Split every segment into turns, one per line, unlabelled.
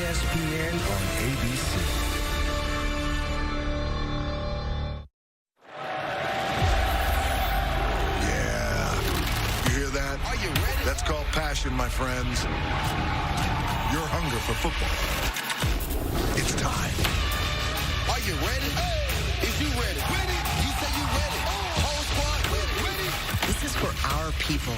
ESPN on ABC.
Are you ready? That's called passion, my friends. Your hunger for football. It's time.
Are you ready? Is you ready? Ready? You say you ready. Whole squad ready. Ready?
This is for our people,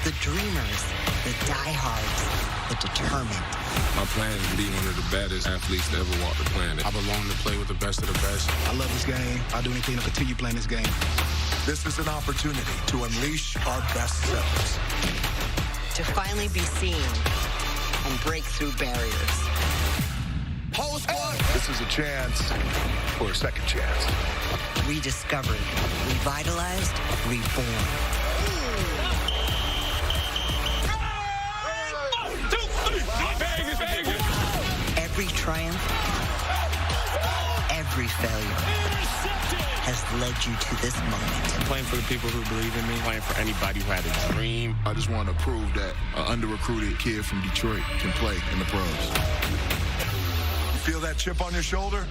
the dreamers, the diehards, the determined.
My plan is to be one of the baddest athletes to ever walk the planet.
I belong to play with the best of the best.
I love this game. I'll do anything to continue playing this game.
This is an opportunity to unleash our best selves.
To finally be seen and break through barriers.
Whole squad.
This is a chance for a second chance.
Rediscovered, revitalized, reborn. Every triumph, every failure has led you to this moment.
I'm playing for the people who believe in me, playing for anybody who had a dream.
I just want to prove that an under-recruited kid from Detroit can play in the pros.
You feel that chip on your shoulder?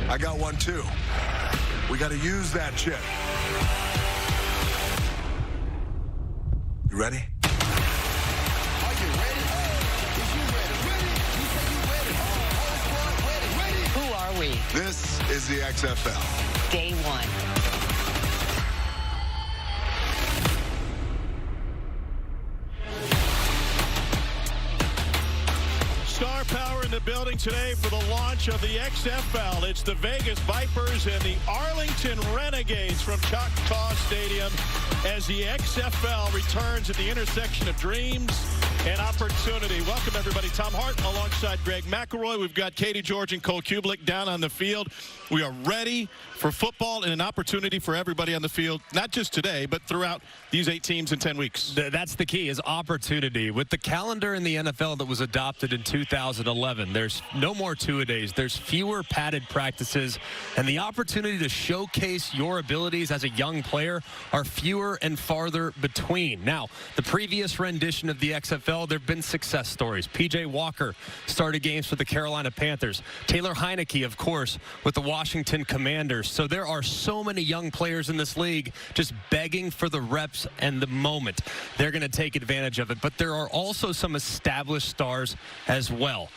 I got one too. We got to use that chip. You ready?
Are you ready? Is you ready? Ready? You say you ready. Whole squad ready. Ready?
Who are we?
This is the XFL.
Day one.
Star power in the building today for the launch of the XFL. It's the Vegas Vipers and the Arlington Renegades from Choctaw Stadium as the XFL returns at the intersection of dreams and opportunity. Welcome, everybody. Tom Hart alongside Greg McElroy. We've got Katie George and Cole Kublik down on the field. We are ready for football and an opportunity for everybody on the field, not just today, but throughout these 8 teams in 10 weeks.
That's the key, is opportunity. With the calendar in the NFL that was adopted in 2011, there's no more two-a-days. There's fewer padded practices, and the opportunity to showcase your abilities as a young player are fewer and farther between. Now, the previous rendition of the XFL, there have been success stories. P.J. Walker started games for the Carolina Panthers. Taylor Heineke, of course, with the Washington Commanders. So there are so many young players in this league just begging for the reps and the moment. They're going to take advantage of it. But there are also some established stars as well.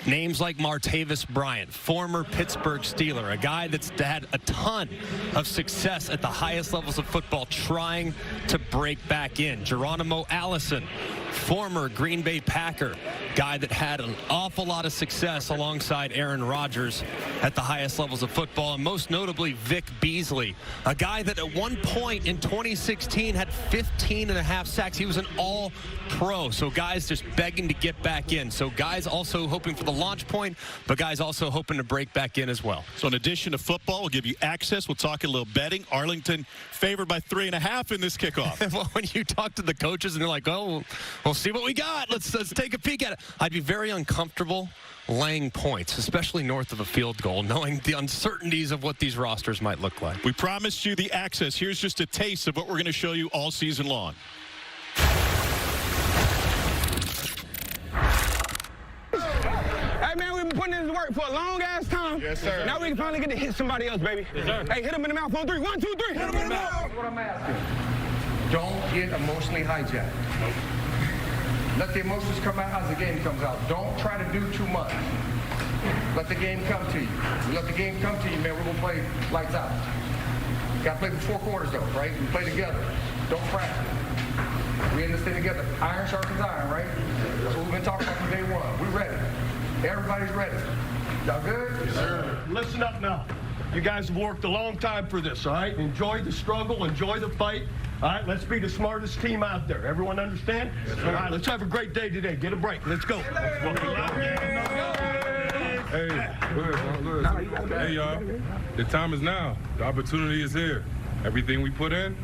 Names like Martavis Bryant, former Pittsburgh Steeler, a guy that's had a ton of success at the highest levels of football trying to break back in. Geronimo Allison, former Green Bay Packer, guy that had an awful lot of success alongside Aaron Rodgers at the highest levels of football, and most notably Vic Beasley, a guy that at one point in 2016 had 15.5 sacks. He was an all-pro, so guys just begging to get back in. So guys also hoping for the launch point, but guys also hoping to break back in as well.
So in addition to football, we'll give you access. We'll talk a little betting. Arlington favored by 3.5 in this kickoff.
Well, when you talk to the coaches and they're like, oh, we'll see what we got. Let's take a peek at it. I'd be very uncomfortable laying points, especially north of a field goal, knowing the uncertainties of what these rosters might look like.
We promised you the access. Here's just a taste of what we're going to show you all season long.
Hey, man, we've been putting in this work for a long-ass time.
Yes, sir.
Now we can finally get to hit somebody else, baby.
Yes, sir.
Hey, hit him in the mouth on 3. 1, 2, 3. Hit him in the mouth.
That's what I'm asking. Don't get emotionally hijacked. Let the emotions come out as the game comes out. Don't try to do too much. Let the game come to you. Let the game come to you, man. We're going to play lights out. Got to play the 4 quarters, though, right? We play together. Don't practice. We in this thing together. Iron sharpens iron, right? That's what we've been talking about from day one. We're ready. Everybody's ready. Y'all good?
Yes, sir.
Listen up now. You guys have worked a long time for this, all right? Enjoy the struggle. Enjoy the fight. All right, let's be the smartest team out there. Everyone understand? Yes, all right, let's have a great day today. Get a break. Let's go.
Hey, good. Hey, y'all. The time is now. The opportunity is here. Everything we put in,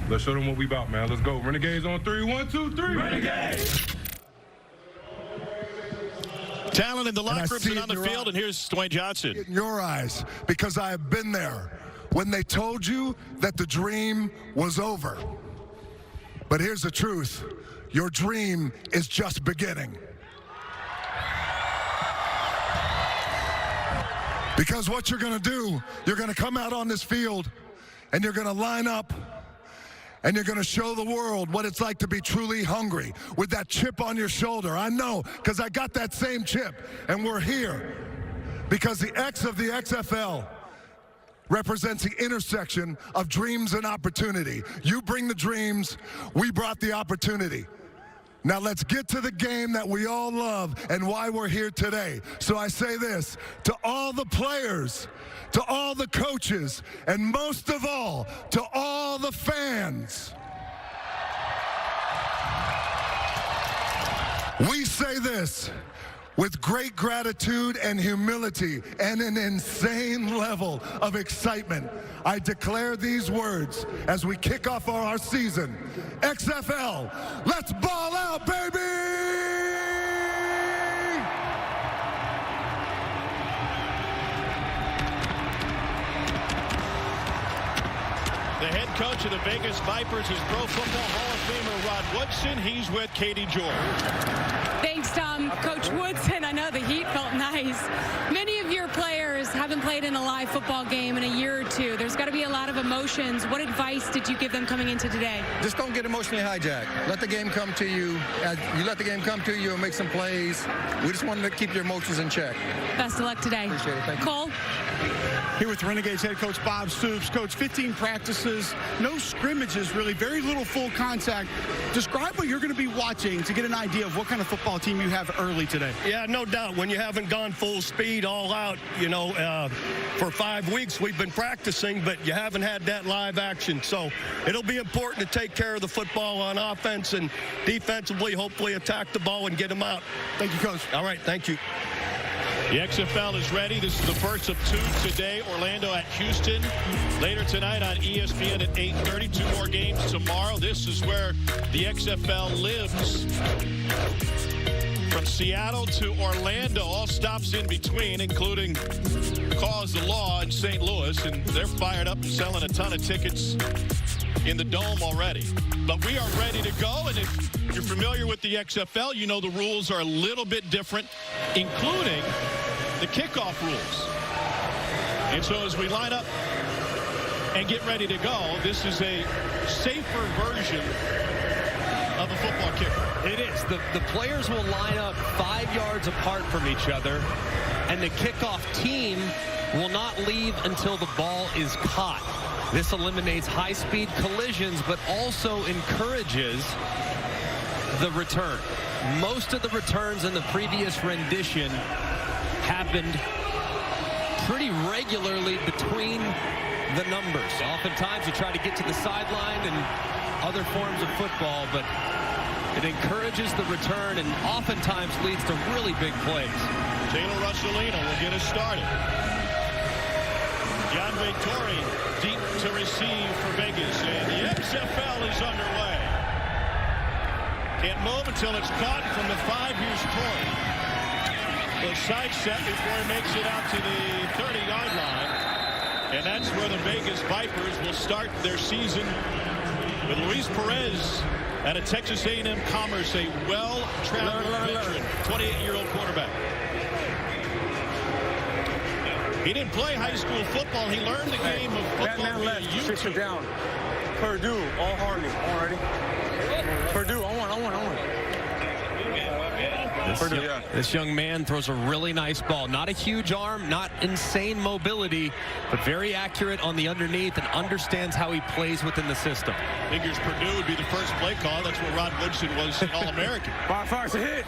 let's show them what we about, man. Let's go. Renegades on 3. 1, 2, 3. Renegades!
Talent in the locker rooms and on the field, and here's Dwayne Johnson.
In your eyes, because I have been there when they told you that the dream was over. But here's the truth. Your dream is just beginning. Because what you're going to do, you're going to come out on this field and you're going to line up and you're going to show the world what it's like to be truly hungry with that chip on your shoulder. I know, because I got that same chip, and we're here because the X of the XFL represents the intersection of dreams and opportunity. You bring the dreams, we brought the opportunity. Now let's get to the game that we all love and why we're here today. So I say this to all the players, to all the coaches, and most of all, to all the fans. We say this with great gratitude and humility and an insane level of excitement. I declare these words as we kick off our season. XFL, let's ball out, baby!
The head coach of the Vegas Vipers is Pro Football Hall of Famer Rod Woodson. He's with Katie George.
Thanks, Tom. Coach Woodson, I know the heat felt nice. Many of your players haven't played in a live football game in a year or two. There's got to be a lot of emotions. What advice did you give them coming into today?
Just don't get emotionally hijacked. Let the game come to you. As you let the game come to you and make some plays. We just wanted to keep your emotions in check.
Best of luck today.
Appreciate it. Thank you.
Cole?
Here with Renegades head coach Bob Stoops. Coach, 15 practices, no scrimmages really, very little full contact. Describe what you're going to be watching to get an idea of what kind of football team you have early today.
Yeah, no doubt. When you haven't gone full speed all out, for 5 weeks we've been practicing, but you haven't had that live action. So it'll be important to take care of the football on offense and defensively, hopefully attack the ball and get them out.
Thank you, Coach.
All right, thank you.
The XFL is ready. This is the first of two today. Orlando at Houston. Later tonight on ESPN at 8:30. 2 more games tomorrow. This is where the XFL lives. From Seattle to Orlando, all stops in between, including Cause the Law in St. Louis. And they're fired up and selling a ton of tickets in the Dome already. But we are ready to go. And if you're familiar with the XFL, you know the rules are a little bit different, including the kickoff rules. And so as we line up and get ready to go, this is a safer version of a football kicker.
It is. The players will line up 5 yards apart from each other, and the kickoff team will not leave until the ball is caught. This eliminates high-speed collisions, but also encourages the return. Most of the returns in the previous rendition happened pretty regularly between the numbers. Oftentimes you try to get to the sideline and other forms of football, but it encourages the return and oftentimes leads to really big plays.
Taylor Russolino will get us started. John Vettori deep to receive for Vegas, and the XFL is underway. Can't move until it's caught from the 5 years Torrey. The side set before he makes it out to the 30-yard line. And that's where the Vegas Vipers will start their season with Luis Perez out of Texas A&M Commerce, a well-traveled veteran, 28-year-old quarterback. He didn't play high school football. He learned the game of football via YouTube.
Sit down. Purdue, all Harley. Already. Purdue, I want.
This young man throws a really nice ball. Not a huge arm, not insane mobility, but very accurate on the underneath and understands how he plays within the system.
Figures Purdue would be the first play call. That's where Rod Woodson was an All-American.
Fire's a hit.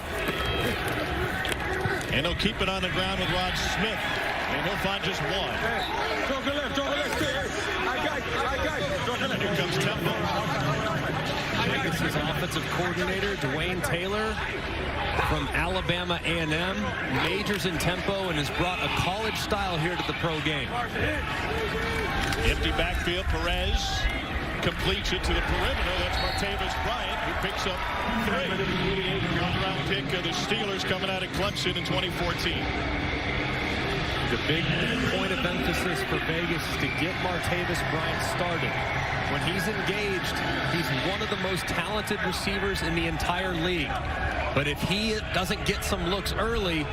And he'll keep it on the ground with Rod Smith. And he'll find just one.
Go left. I got you.
Here comes Temple.
Vegas' offensive coordinator, Dwayne Taylor, from Alabama A&M, majors in tempo and has brought a college style here to the pro game.
Empty backfield, Perez completes it to the perimeter. That's Martavis Bryant, who picks up 3. One-round pick of the Steelers coming out of Clemson in 2014.
The big point of emphasis for Vegas is to get Martavis Bryant started. When he's engaged, he's one of the most talented receivers in the entire league. But if he doesn't get some looks early,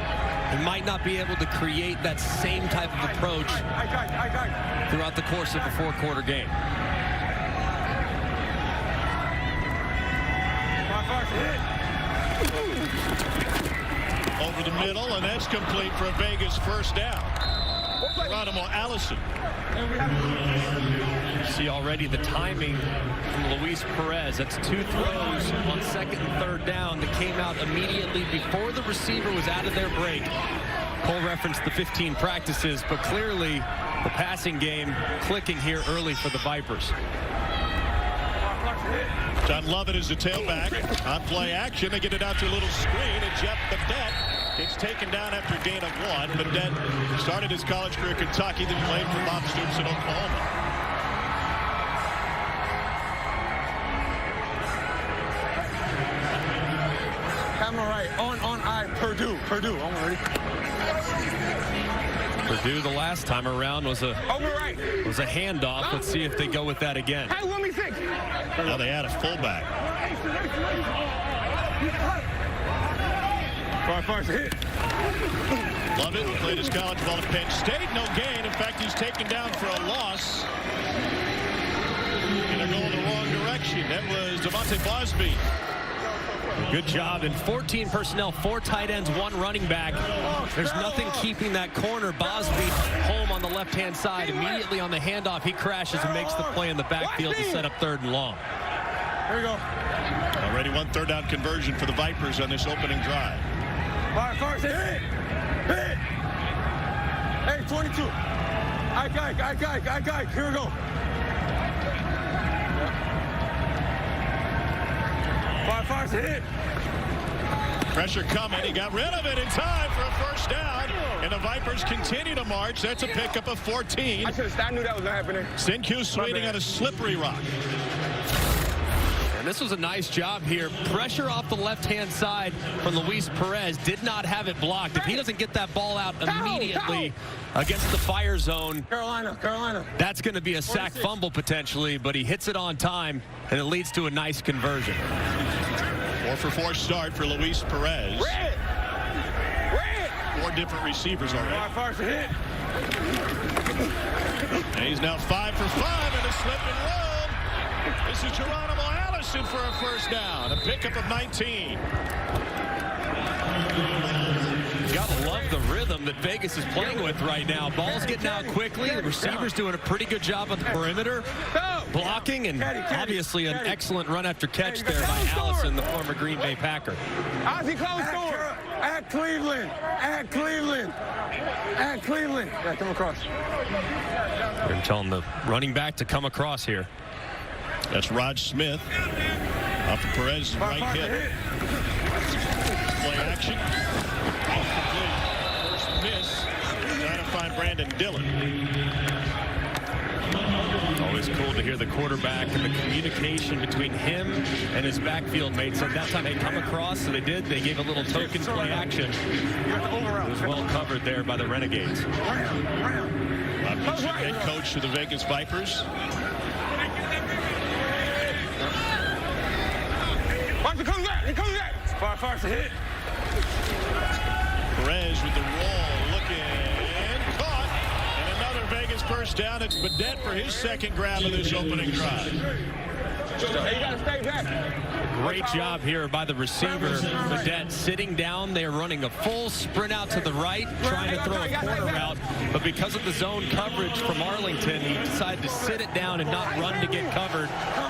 he might not be able to create that same type of approach throughout the course of a four-quarter game.
Over the middle, and that's complete for a Vegas first down. Geronimo Allison.
See already the timing from Luis Perez. That's two throws on second and third down that came out immediately before the receiver was out of their break. Cole referenced the 15 practices, but clearly the passing game clicking here early for the Vipers.
John Lovett is the tailback. On play action, they get it out to a little screen, and Jeff Badet gets taken down after a gain of 1. Badet started his college career at Kentucky, then played for Bob Stoops in Oklahoma.
Camera right. On eye. Purdue. I'm ready.
Purdue the last time around was a handoff. Let's see if they go with that again.
Hey, 1v6.
Now they add a fullback.
Far hit.
Lovett played his college ball at Penn State. No gain. In fact, he's taken down for a loss. And they're going the wrong direction. That was Devontae Bosby.
Good job. In 14 personnel, 4 tight ends, 1 running back. There's nothing keeping that corner. Bosby home on the left-hand side. Immediately on the handoff, he crashes and makes the play in the backfield to set up 3rd and long.
Here we go.
Already 1 3rd-down conversion for the Vipers on this opening drive.
Far hit. Hey, 22. Ike. Here we go. Far hit.
Pressure coming. He got rid of it in time for a first down. And the Vipers continue to march. That's a pickup of 14.
I knew that was going to happen.
Sincu swinging on a slippery rock.
And this was a nice job here. Pressure off the left-hand side from Luis Perez. Did not have it blocked. If he doesn't get that ball out immediately against the fire zone,
Carolina.
That's going to be a sack fumble potentially, but he hits it on time, and it leads to a nice conversion.
4-for-4 start for Luis Perez.
Red.
4 different receivers already.
Far hit.
And he's now 5 for 5 in a slip and roll. This is Geronimo Allison for a first down. A pickup of 19.
You gotta love the rhythm that Vegas is playing with right now. Ball's getting out quickly. The receiver's doing a pretty good job on the perimeter, blocking, and obviously an excellent run after catch there by Allison, the former Green Bay Packer.
Ozzie, close door. At Cleveland. Yeah, come across.
They're telling the running back to come across here.
That's Rod Smith off of Perez's right hip. Play action. First miss. Trying to find Brandon Dillon.
Always cool to hear the quarterback and the communication between him and his backfield mates. At that time, they come across, so they did. They gave a little token play action. It was well covered there by the Renegades.
Bob Gibson, head coach of the Vegas Vipers.
He comes back. Far hit.
Perez with the roll, looking, caught, and another Vegas first down. It's Badet for his 2nd grab of this opening drive.
Hey, you gotta stay back.
Great job here by the receiver, Badet, sitting down. They're running a full sprint out to the right, trying to throw a corner route, but because of the zone coverage from Arlington, he decided to sit it down and not run to get covered.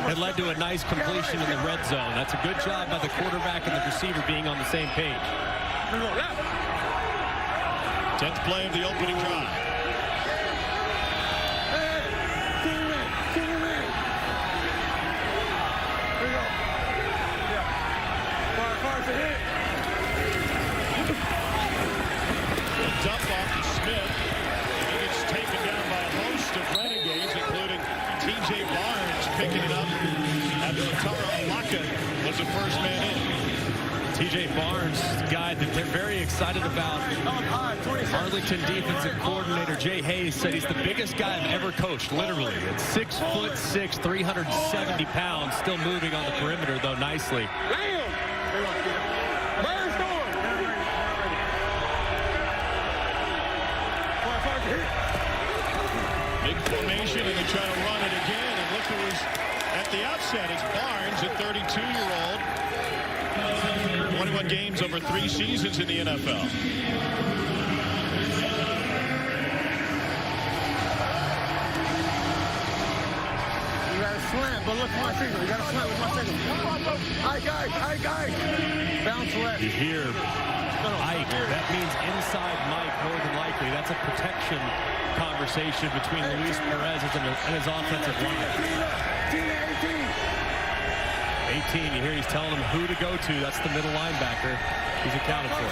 It led to a nice completion in the red zone. That's a good job by the quarterback and the receiver being on the same page.
10th play of the opening drive. Dump off to Smith. He gets taken down by a host of Renegades, including TJ Barnes picking it up after Tara Alaka was the first man in.
TJ Barnes, the guy that they're very excited about. Arlington defensive coordinator Jay Hayes said he's the biggest guy I've ever coached, literally. At 6'6", 370 pounds, still moving on the perimeter, though, nicely.
Big formation, and they try to run it again. And look who was at the outset. It's Barnes, a 32-year-old. 21 games over 3 seasons in the NFL.
Slant, but look at my finger. You got to slant with my finger. Ike. Bounce left.
You hear Ike. That means inside Mike more than likely. That's a protection conversation between Luis Perez and his offensive line. 18, you hear he's telling him who to go to. That's the middle linebacker. He's accounted for.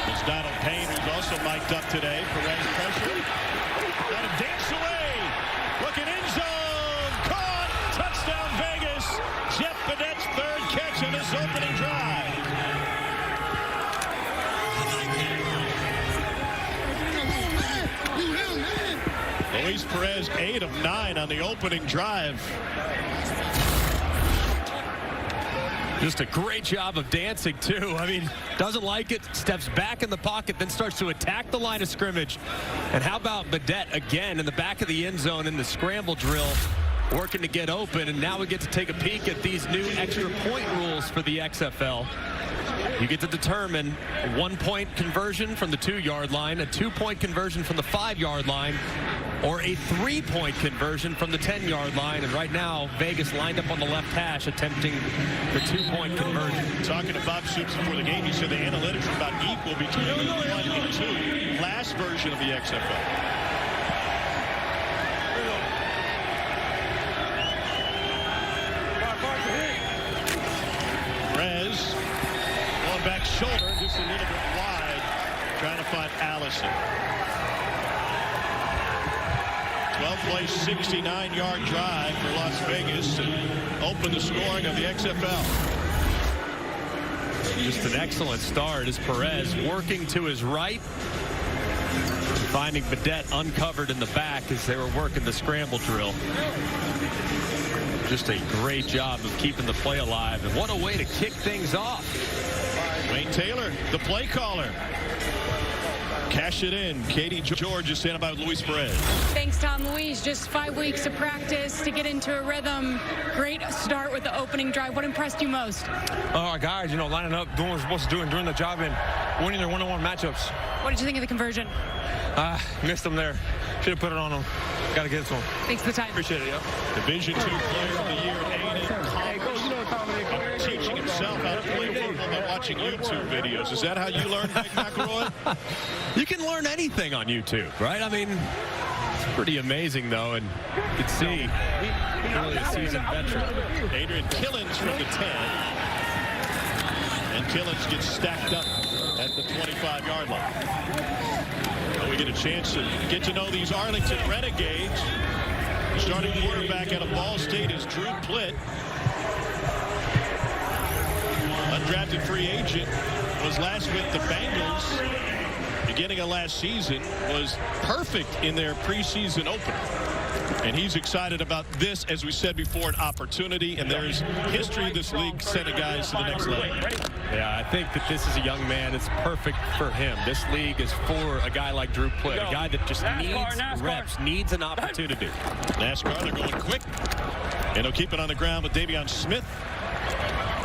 It's Donald Payne, who's also mic'd up today. Perez pressure. Got to dance away. Looking end zone. Touchdown Vegas. Jeff Badette's 3rd catch on his opening drive. Luis Perez 8 of 9 on the opening drive.
Just a great job of dancing, too. I mean, doesn't like it, steps back in the pocket, then starts to attack the line of scrimmage. And how about Badette again in the back of the end zone in the scramble drill, working to get open, and now we get to take a peek at these new extra point rules for the XFL. You get to determine a 1-point conversion from the 2-yard line, a 2-point conversion from the 5-yard line, or a 3-point conversion from the 10-yard line. And right now, Vegas lined up on the left hash attempting the 2-point conversion.
Talking to Bob Stoops before the game, he said the analytics are about equal between 1 and 2. Last version of the XFL. Perez, going back shoulder, just a little bit wide, trying to find Allison. 12-play, 69-yard drive for Las Vegas to open the scoring of the XFL.
Just an excellent start as Perez working to his right, finding Badette uncovered in the back as they were working the scramble drill. Just a great job of keeping the play alive, and what a way to kick things off.
Wayne Taylor, the play caller. Cash it in. Katie George is standing by with Luis Perez.
Thanks, Tom. Luis, just 5 weeks of practice to get into a rhythm. Great start with the opening drive. What impressed you most?
Our guys, lining up, doing what we're supposed to do and doing the job and winning their one-on-one matchups.
What did you think of the conversion?
Missed them there. Should have put it on them. Got to get it to them.
Thanks for the time.
Appreciate it, yeah.
Division II Player of the Year at A&M. Teaching himself how to play football by watching YouTube videos. Is that how you learned, Mike McElroy?
You can learn anything on YouTube, right? I mean, it's pretty amazing, though, and you can see really a seasoned veteran.
Adrian Killens from the 10. And Killens gets stacked up at the 25-yard line. We get a chance to get to know these Arlington Renegades. The starting quarterback out of Ball State is Drew Plitt. Undrafted free agent, was last with the Bengals. Beginning of last season, was perfect in their preseason opener. And he's excited about this, as we said before, an opportunity. And there's history of this league sending guys to the next level.
Yeah, I think that this is a young man. It's perfect for him. This league is for a guy like Drew Plitt, a guy that just needs reps, needs an opportunity.
NASCAR, they're going quick. And he'll keep it on the ground with Davion Smith.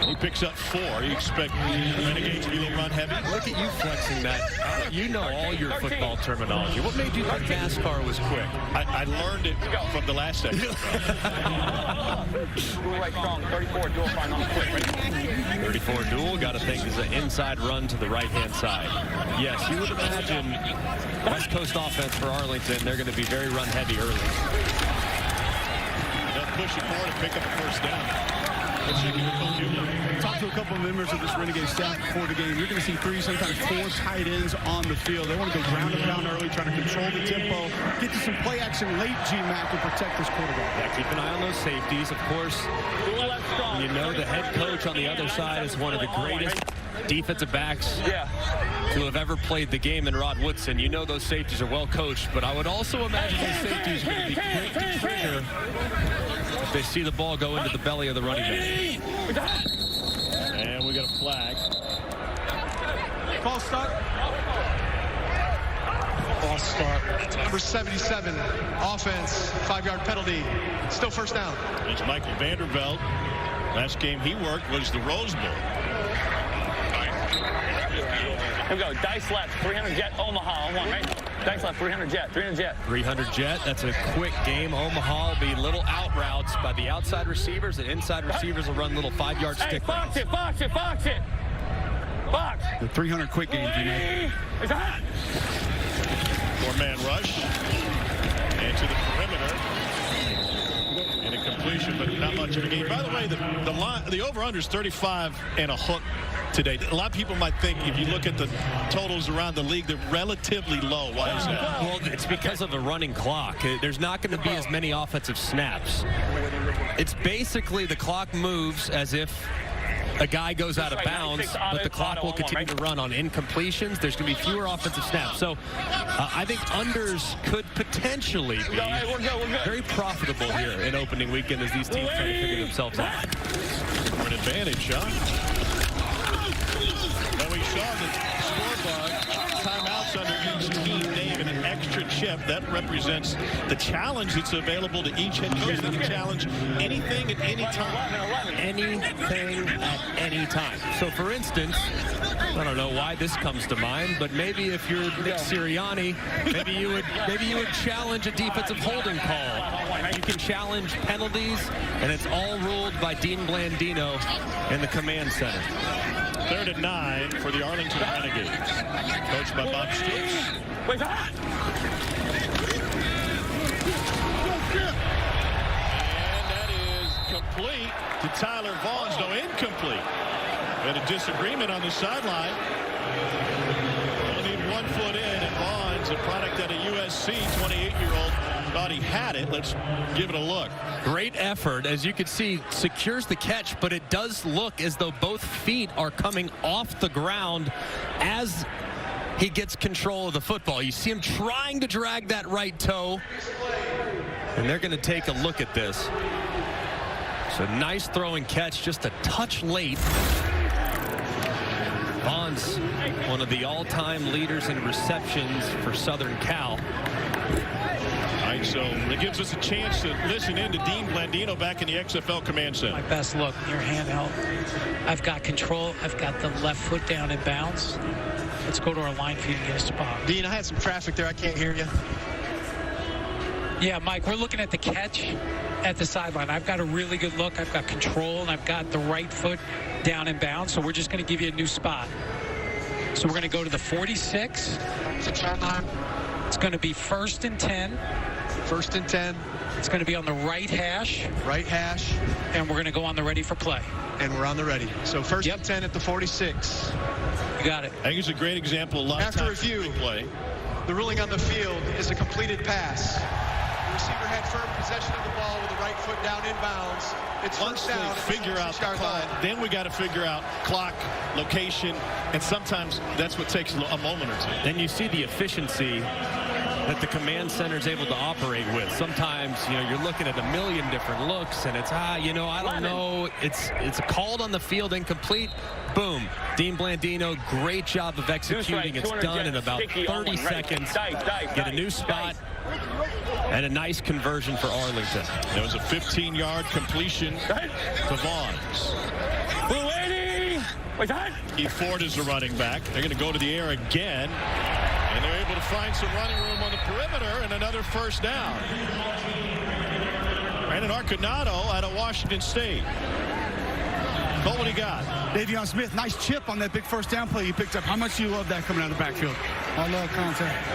He picks up 4. You expect Renegades to be a little run heavy.
Look at you flexing that. You know all your football terminology. What made you think NASCAR was quick?
I learned it from the last section.
34 dual fine on the quick.
34 dual, got to think is an inside run to the right-hand side. Yes, you would imagine West Coast offense for Arlington, they're going to be very run heavy early.
They'll push it forward and pick up a first down.
Talk to a couple of members of this Renegade staff before the game. You're going to see 3, sometimes 4 tight ends on the field. They want to go ground and pound early, trying to control the tempo, get to some play action late, G-Mac, to protect this quarterback.
Yeah, keep an eye on those safeties. Of course, you know the head coach on the other side is one of the greatest defensive backs to have ever played the game in Rod Woodson. You know those safeties are well coached, but I would also imagine those safeties are going to be quick to trigger if they see the ball go into the belly of the running back.
And we got a flag.
Ball stop.
false start.
Number 77, offense, 5-yard penalty. Still first down.
It's Michael Vanderbilt. Last game he worked was the Rose Bowl.
Here we go. Dice left. 300 jet. Omaha on 1, right? Dice left. 300 jet. 300 jet.
300 jet. That's a quick game. Omaha will be little out routes by the outside receivers. The inside receivers will run little 5-yard stick routes.
Box it. Box it. Box it. Box.
The 300 quick game.
It's hot.
4-man rush. And to the perimeter. And a completion, but not much of a game. By the way, the over-under is 35 and a hook today. A lot of people might think, if you look at the totals around the league, they're relatively low. Why is that?
Well, it's because of the running clock. There's not going to be as many offensive snaps. It's basically the clock moves as if a guy goes out of bounds, but the clock will continue to run on incompletions. There's going to be fewer offensive snaps. So I think unders could potentially be very profitable here in opening weekend as these teams try to figure themselves out.
For an advantage, huh? Now we saw the scoreboard, timeouts under each team name and an extra chip. That represents the challenge that's available to each head coach. They can challenge anything at any time.
Anything at any time. So, for instance, I don't know why this comes to mind, but maybe if you're Nick Sirianni, maybe you would challenge a defensive holding call. You can challenge penalties, and it's all ruled by Dean Blandino in the command center.
3rd and 9 for the Arlington Renegades. Coached by Bob Stoops. And that is complete to Tyler Vaughns. No, incomplete. And a disagreement on the sideline. Only need 1 foot in, and Vaughns, a product out of USC, 28-year-old, thought he had it. Let's give it a look.
Great effort. As you can see, secures the catch, but it does look as though both feet are coming off the ground as he gets control of the football. You see him trying to drag that right toe, and they're going to take a look at this. So nice throw and catch, just a touch late. Vaughns, one of the all-time leaders in receptions for Southern Cal.
All right, so it gives us a chance to listen in to Dean Blandino back in the XFL command center.
My best look, your hand out. I've got control. I've got the left foot down in bounds. Let's go to our line feed and get a spot.
Dean, I had some traffic there. I can't hear you.
Yeah, Mike, we're looking at the catch at the sideline. I've got a really good look. I've got control, and I've got the right foot down in bounds. So we're just going to give you a new spot. So we're going to go to the 46. It's going to be 1st and 10.
1st and 10.
It's going to be on the right hash.
Right hash.
And we're going to go on the ready for play.
And we're on the ready. So 1st and 10 at the 46.
You got it.
I think it's a great example. A lot
After
of times
review,
play.
The ruling on the field is a completed pass. The receiver had firm possession of the ball with the right foot down in bounds. It's
Once
first down.
they figure out the call, then we got to figure out clock, location, and sometimes that's what takes a moment or two.
Then you see the efficiency that the command center is able to operate with. Sometimes, you're looking at a million different looks, and it's, I don't know. It's called on the field, incomplete. Boom. Dean Blandino, great job of executing. It's done in about 30 seconds. Get a new spot. And a nice conversion for Arlington.
There was a 15-yard completion to Vaughns.
We're waiting. Wait,
Keith Ford is the running back. They're going to go to the air again. And they're able to find some running room on the perimeter and another first down. Brandon Arconado out of Washington State. Cole, what do you got?
Davion Smith, nice chip on that big first down play you picked up. How much do you love that coming out of the backfield?
I love contact.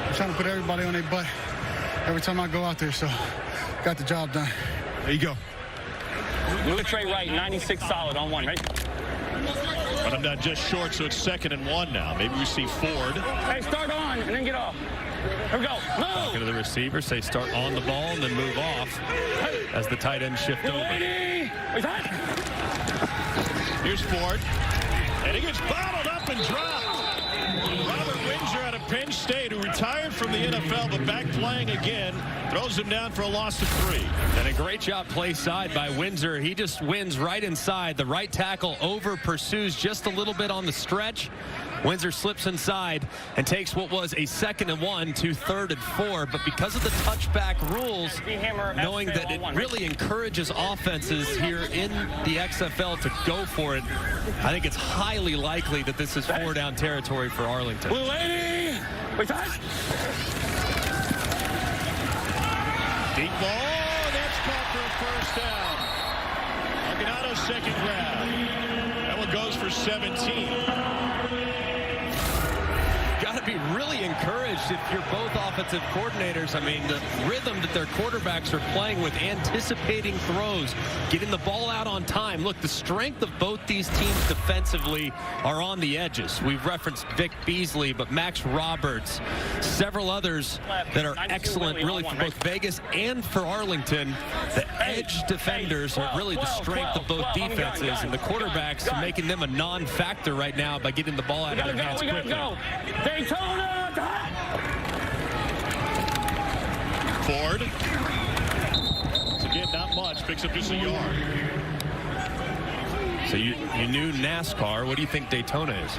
I'm trying to put everybody on their butt every time I go out there, so got the job done.
There you go.
Move Trey right, 96 solid on 1, right?
But I'm not just short, so it's 2nd and 1 now. Maybe we see Ford.
Hey, start on and then get off. Here we go. Move.
Talking to the receiver, say start on the ball and then move off as the tight end shift over.
Here's Ford. And he gets bottled up and dropped. Robert Windsor out of Penn State, who retired from the NFL, but back playing again. Throws him down for a loss of 3.
And a great job play side by Windsor. He just wins right inside. The right tackle over pursues just a little bit on the stretch. Windsor slips inside and takes what was a 2nd and 1 to 3rd and 4. But because of the touchback rules, knowing that it really encourages offenses here in the XFL to go for it, I think it's highly likely that this is 4-down territory for Arlington.
Blue 80! Wait, time!
Deep ball, that's caught for a first down. Argonauto's second grab. That one goes for 17.
Got to be really encouraged if you're both offensive coordinators. I mean, the rhythm that their quarterbacks are playing with, anticipating throws, getting the ball out on time. Look, the strength of both these teams defensively are on the edges. We've referenced Vic Beasley, but Max Roberts, several others that are excellent really for both Vegas and for Arlington. The edge defenders are really the strength of both defenses, and the quarterbacks are making them a non-factor right now by getting the ball out of their hands quickly.
Daytona!
Ford. Again, not much. Picks up just a yard.
So you knew NASCAR. What do you think Daytona is?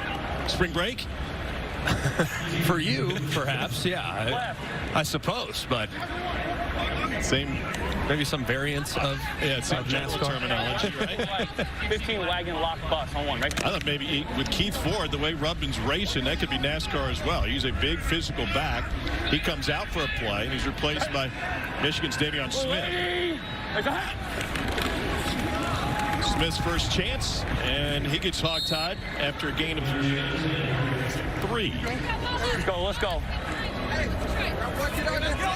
Spring break?
For you, perhaps, yeah. I suppose, but same, maybe some variants of NASCAR
terminology, right?
15 wagon lock bus on one, right?
I thought maybe with Keith Ford, the way Rubin's racing, that could be NASCAR as well. He's a big physical back. He comes out for a play, and he's replaced by Michigan's Davion Smith. Smith's first chance, and he gets hogtied after a gain of 3.
Let's go, let's go.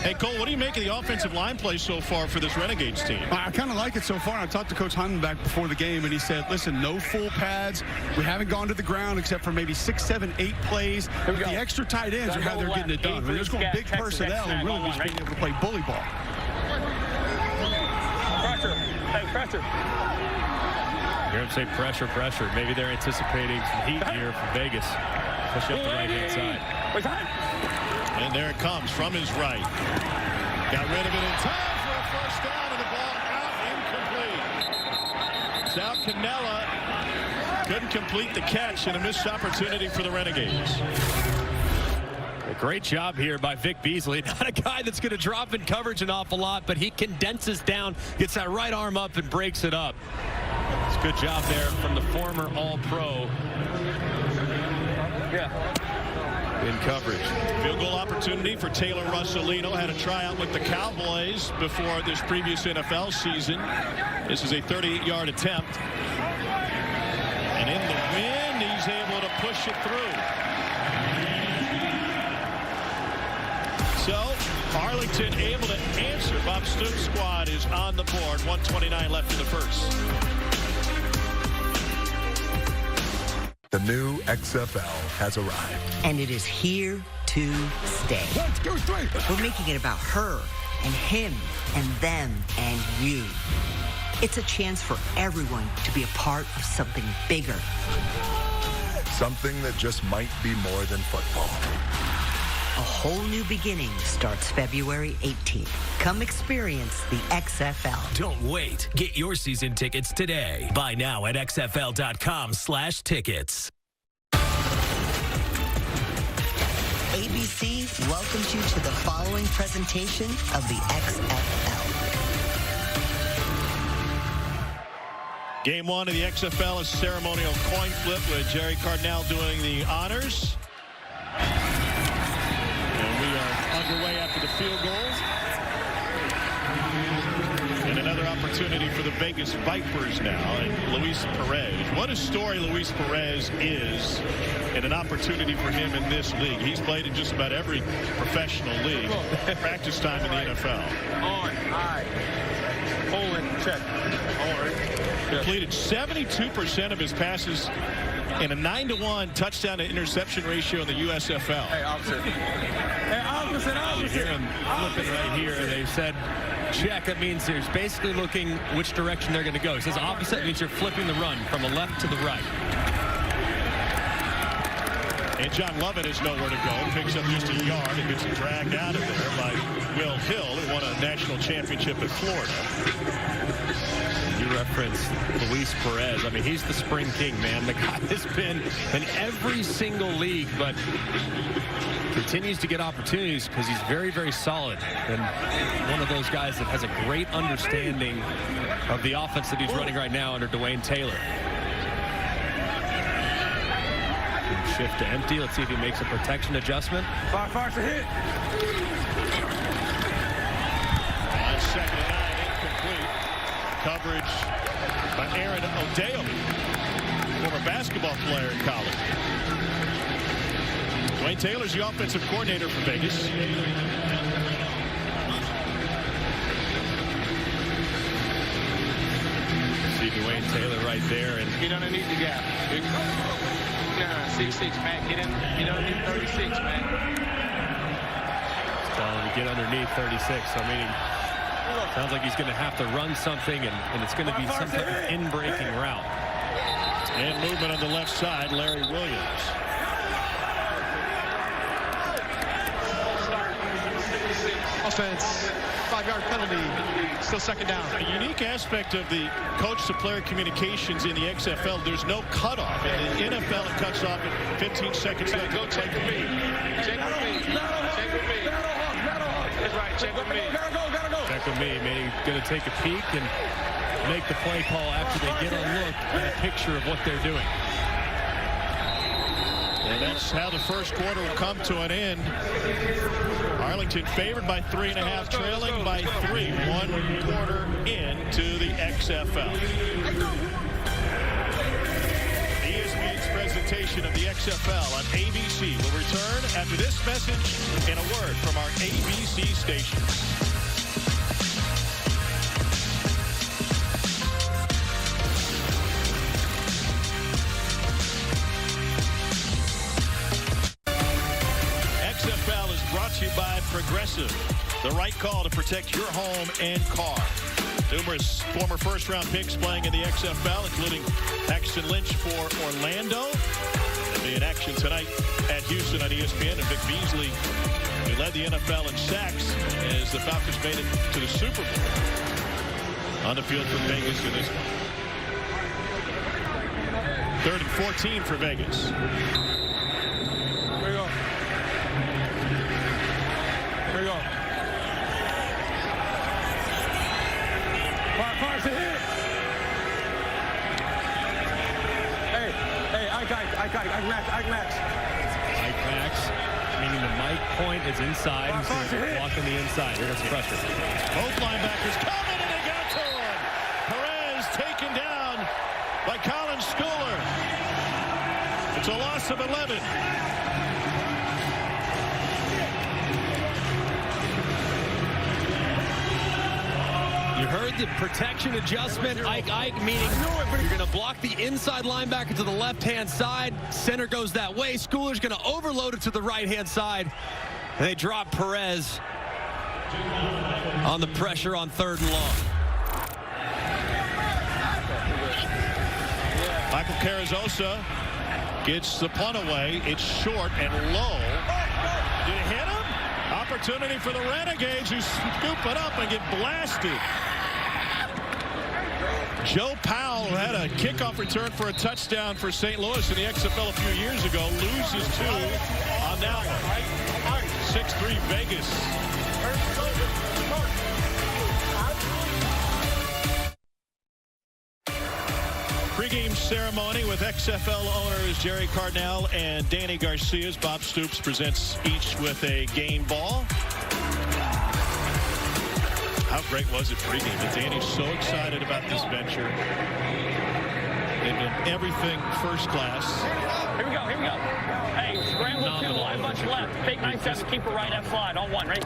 Hey, Cole, what do you make of the offensive line play so far for this Renegades team?
I kind of like it so far. I talked to Coach Heimenbach before the game, and he said, listen, no full pads. We haven't gone to the ground except for maybe 6, 7, 8 plays. The extra tight ends are how they're getting it done. They're just going big personnel and really just being able to play bully ball.
Pressure. Hey, pressure.
You hear him say pressure, pressure. Maybe they're anticipating some heat here from Vegas, especially up the right-hand side.
And there it comes from his right. Got rid of it in time for a first down, and the ball out incomplete. Sal Cannella couldn't complete the catch, and a missed opportunity for the Renegades.
A great job here by Vic Beasley. Not a guy that's going to drop in coverage an awful lot, but he condenses down, gets that right arm up, and breaks it up. It's a good job there from the former All-Pro. In coverage.
Field goal opportunity for Taylor Russolino. Had a tryout with the Cowboys before this previous NFL season. This is a 38-yard attempt. And in the wind, he's able to push it through. So, Arlington able to answer. Bob Stoops' squad is on the board. 1:29 left in the first.
The new XFL has arrived.
And it is here to stay.
1, 2, 3.
We're making it about her and him and them and you. It's a chance for everyone to be a part of something bigger.
Something that just might be more than football.
A whole new beginning starts February 18th. Come experience the XFL.
Don't wait. Get your season tickets today. Buy now at xfl.com/tickets.
ABC welcomes you to the following presentation of the XFL.
Game 1 of the XFL is ceremonial coin flip with Jerry Cardinal doing the honors. Underway after the field goals. And another opportunity for the Vegas Vipers now. And Luis Perez. What a story Luis Perez is, and an opportunity for him in this league. He's played in just about every professional league. Practice time in the NFL.
On, high. Hold it, check.
Completed 72% of his passes and a 9-to-1 touchdown to interception ratio in the USFL.
Hey, officer. Hey, officer.
You hear him flipping right here. They said check. That means there's basically looking which direction they're going to go. He says opposite means you're flipping the run from the left to the right.
And John Lovett is nowhere to go. Picks up just a yard and gets dragged out of there by Will Hill, who won a national championship at Florida.
You referenced Luis Perez. I mean, he's the spring king, man. The guy has been in every single league, but continues to get opportunities because he's very, very solid. And one of those guys that has a great understanding of the offense that he's running right now under Dwayne Taylor. Shift to empty. Let's see if he makes a protection adjustment.
Fire to hit.
On 2nd and 9, incomplete. Coverage by Aaron O'Dale, former basketball player in college. Dwayne Taylor's the offensive coordinator for Vegas.
See Dwayne Taylor right there, and
Get underneath the gap. 6'6", man. Get underneath 36, man.
telling him to get underneath 36. So, I mean, sounds like he's going to have to run something, and it's going to be some type of in-breaking route.
And movement on the left side, Larry Williams.
Offense, 5-yard penalty, still 2nd down.
A unique aspect of the coach-to-player communications in the XFL, there's no cutoff. In the NFL, it cuts off at 15 seconds left.
Go check with me. Check with me. Check with me. That's right, check with me. Gotta go.
Check with me. Maybe going to take a peek and make the play call after they get a look at a picture of what they're doing.
And that's how the first quarter will come to an end. Arlington favored by 3.5, trailing by 3, 1 quarter into the XFL. ESPN's presentation of the XFL on ABC will return after this message and a word from our ABC stations. By Progressive, the right call to protect your home and car. Numerous former first-round picks playing in the XFL, including Paxton Lynch for Orlando. They'll be in action tonight at Houston on ESPN. And Vic Beasley, who led the NFL in sacks as the Falcons made it to the Super Bowl. On the field for Vegas in this one. 3rd and 14 for Vegas.
Here we go. Fire to hit. Hey, Ike Max.
Ike Max, meaning the mic point is inside. He's going to be blocking the inside. Here comes pressure.
Both linebackers coming, and they got to him. Perez taken down by Colin Schooler. It's a loss of 11.
You heard the protection adjustment. Ike, meaning you're going to block the inside linebacker to the left-hand side. Center goes that way. Schooler's going to overload it to the right-hand side. And they drop Perez on the pressure on 3rd and long.
Michael Carrizosa gets the punt away. It's short and low. Did it hit him? Opportunity for the Renegades, who scoop it up and get blasted. Joe Powell had a kickoff return for a touchdown for St. Louis in the XFL a few years ago. Loses 2 on that one. 6-3 Vegas. Pre-game ceremony with XFL owners Jerry Cardinal and Danny Garcia. Bob Stoops presents each with a game ball. How great was it pregame? And Danny's so excited about this venture. They've done everything first class.
Here we go. Hey, scramble 2, line bunch left. Fake 97, keeper right, F slide on 1, ready?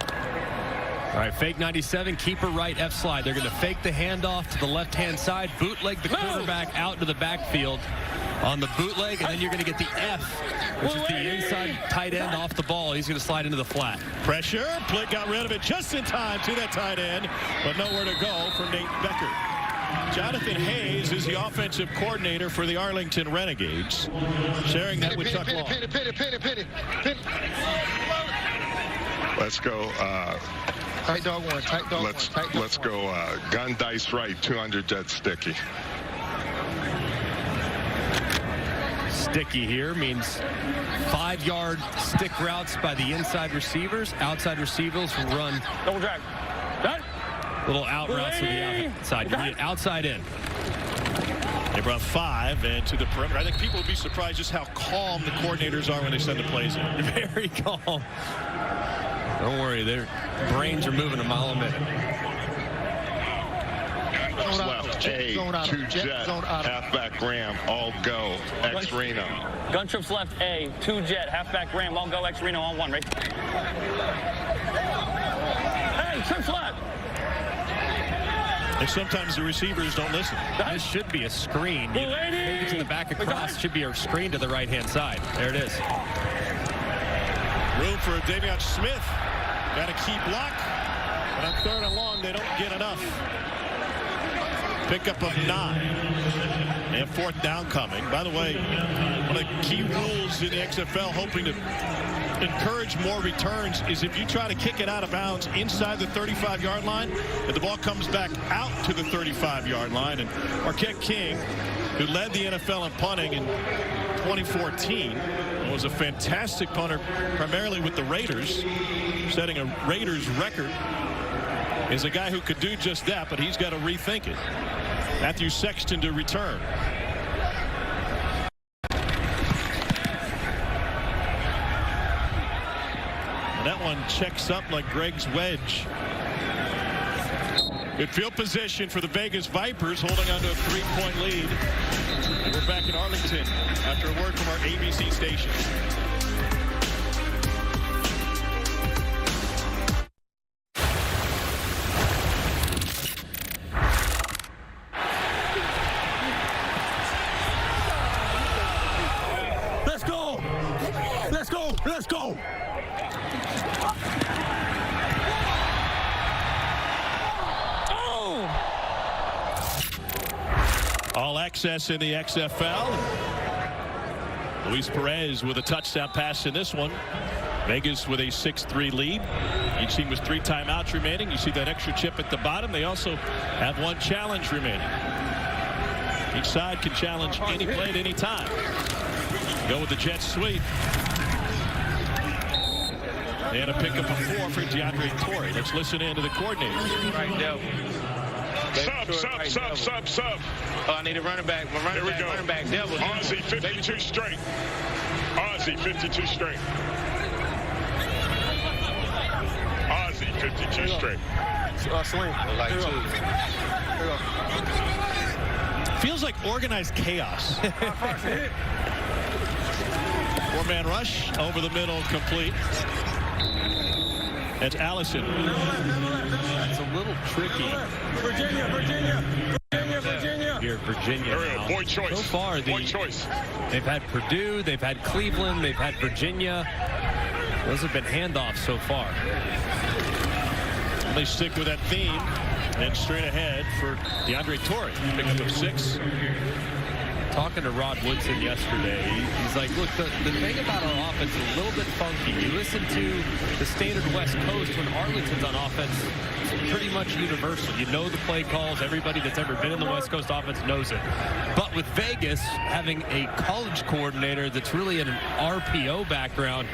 All right, fake 97, keeper right, F slide. They're going to fake the handoff to the left-hand side, bootleg the quarterback out to the backfield on the bootleg, and then you're going to get the F, which is the inside tight end off the ball. He's going to slide into the flat.
Pressure. Plitt got rid of it just in time to that tight end, but nowhere to go for Nate Becker. Jonathan Hayes is the offensive coordinator for the Arlington Renegades, sharing that with Chuck Long.
Let's go.
Tight dog one. Tight dog
let's
one.
let's go. Gun dice right. 200 jet sticky.
Sticky here means 5-yard stick routes by the inside receivers. Outside receivers will run
double drag. Done.
Little out routes to the outside. You need outside in.
They brought 5 into the perimeter. I think people would be surprised just how calm the coordinators are when they send the plays in.
Very calm. Don't worry, their brains are moving a mile a minute.
Left, A, 2 jet, halfback ram, all go, X Reno.
Gun trips left, A, 2 jet, halfback ram, all go, X Reno on 1, right? Hey, trips left.
And sometimes the receivers don't listen.
This should be a screen. It's in the back across. Should be a screen to the right-hand side. There it is.
Room for Davion Smith. Got a key block. But on 3rd and long, they don't get enough. Pickup of 9. And 4th down coming. By the way, one of the key rules in the XFL, hoping to encourage more returns, is if you try to kick it out of bounds inside the 35-yard line, and the ball comes back out to the 35-yard line. And Marquette King, who led the NFL in punting in 2014, was a fantastic punter, primarily with the Raiders, setting a Raiders record, is a guy who could do just that, but he's got to rethink it. Matthew Sexton to return. And that one checks up like Greg's wedge. Good field position for the Vegas Vipers, holding on to a 3-point lead. And we're back in Arlington after a word from our ABC station.
Let's go! Let's go! Let's go!
All access in the XFL. Luis Perez with a touchdown pass in this one. Vegas with a 6-3 lead. Each team with 3 timeouts remaining. You see that extra chip at the bottom. They also have 1 challenge remaining. Each side can challenge any play at any time. Go with the jet sweep. And a pickup of 4 for DeAndre Torrey. Let's listen in to the coordinators.
Right now.
Sub.
Oh, I need a running back. My running back devil.
Ozzy 52 straight. Ozzy 52 straight. Ozzy 52 straight.
Sling. Like 2.
Feels like organized chaos. 4-man rush over the middle, complete. That's Allison.
It's a little tricky.
Virginia.
Here, Virginia. Now.
Boy choice.
So far, they've had Purdue, they've had Cleveland, they've had Virginia. Those have been handoffs so far.
They stick with that theme and straight ahead for DeAndre Torrey. Pickup of 6.
Talking to Rod Woodson yesterday, he's like, look, the thing about our offense is a little bit funky. You listen to the standard West Coast when Arlington's on offense, it's pretty much universal. You know the play calls. Everybody that's ever been in the West Coast offense knows it. But with Vegas having a college coordinator that's really in an RPO background,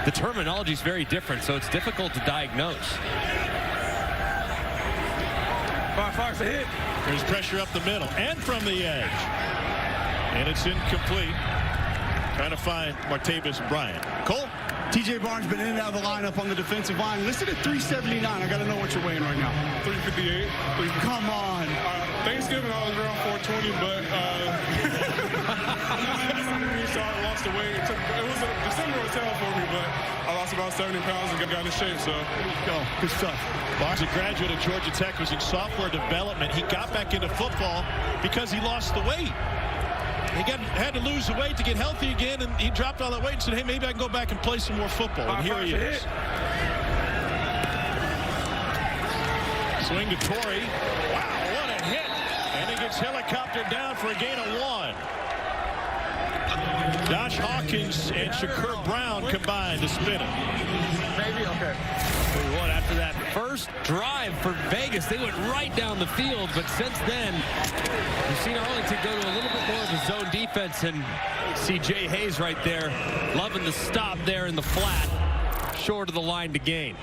the terminology is very different, so it's difficult to diagnose.
Fire's a hit.
There's pressure up the middle and from the edge. And it's incomplete. Trying to find Martavis Bryant. Cole?
TJ Barnes been in and out of the lineup on the defensive line. Listed at 379. I got to know what you're weighing right now.
358.
Come on.
Thanksgiving, I was around 420, but so I lost the weight. It was December was tough for me, but I lost about 70 pounds and got in shape, so.
Go. Good stuff.
Barnes, a graduate of Georgia Tech, was in software development. He got back into football because he lost the weight. He had to lose the weight to get healthy again, and he dropped all that weight and said, hey, maybe I can go back and play some more football. And here he is. Swing to Torrey. Wow, what a hit. And he gets helicoptered down for a gain of 1. Josh Hawkins and Shakur Brown combined to spin it.
Maybe, okay.
After that first drive for Vegas, they went right down the field. But since then, we've seen Arlington go to a little bit more of a zone defense. And see Jay Hayes right there, loving the stop there in the flat, short of the line to gain.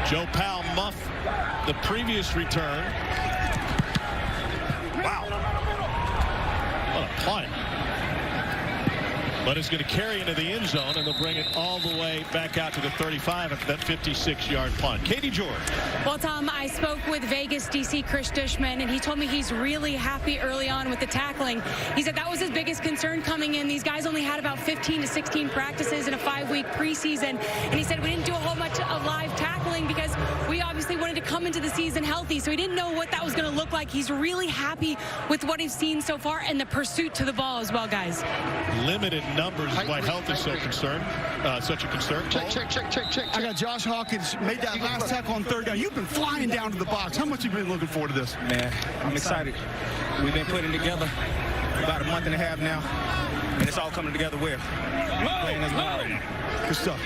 Joe Powell muffed the previous return. Wow. What a punt. But it's going to carry into the end zone, and they'll bring it all the way back out to the 35 at that 56-yard punt. Katie George.
Well, Tom, I spoke with Vegas DC Chris Dishman, and he told me he's really happy early on with the tackling. He said that was his biggest concern coming in. These guys only had about 15 to 16 practices in a 5-week preseason, and he said we didn't do a whole bunch of live tackling because we obviously wanted to come into the season healthy, so he didn't know what that was going to look like. He's really happy with what he's seen so far and the pursuit to the ball as well, guys.
Limited numbers why health is so concerned. Such a concern.
Check. I got Josh Hawkins made that last tackle on 3rd down. You've been flying down to the box. How much have you been looking forward to this?
Man, I'm excited. We've been putting together about a month and a half now, and it's all coming together well. Playing as well right now.
Good stuff.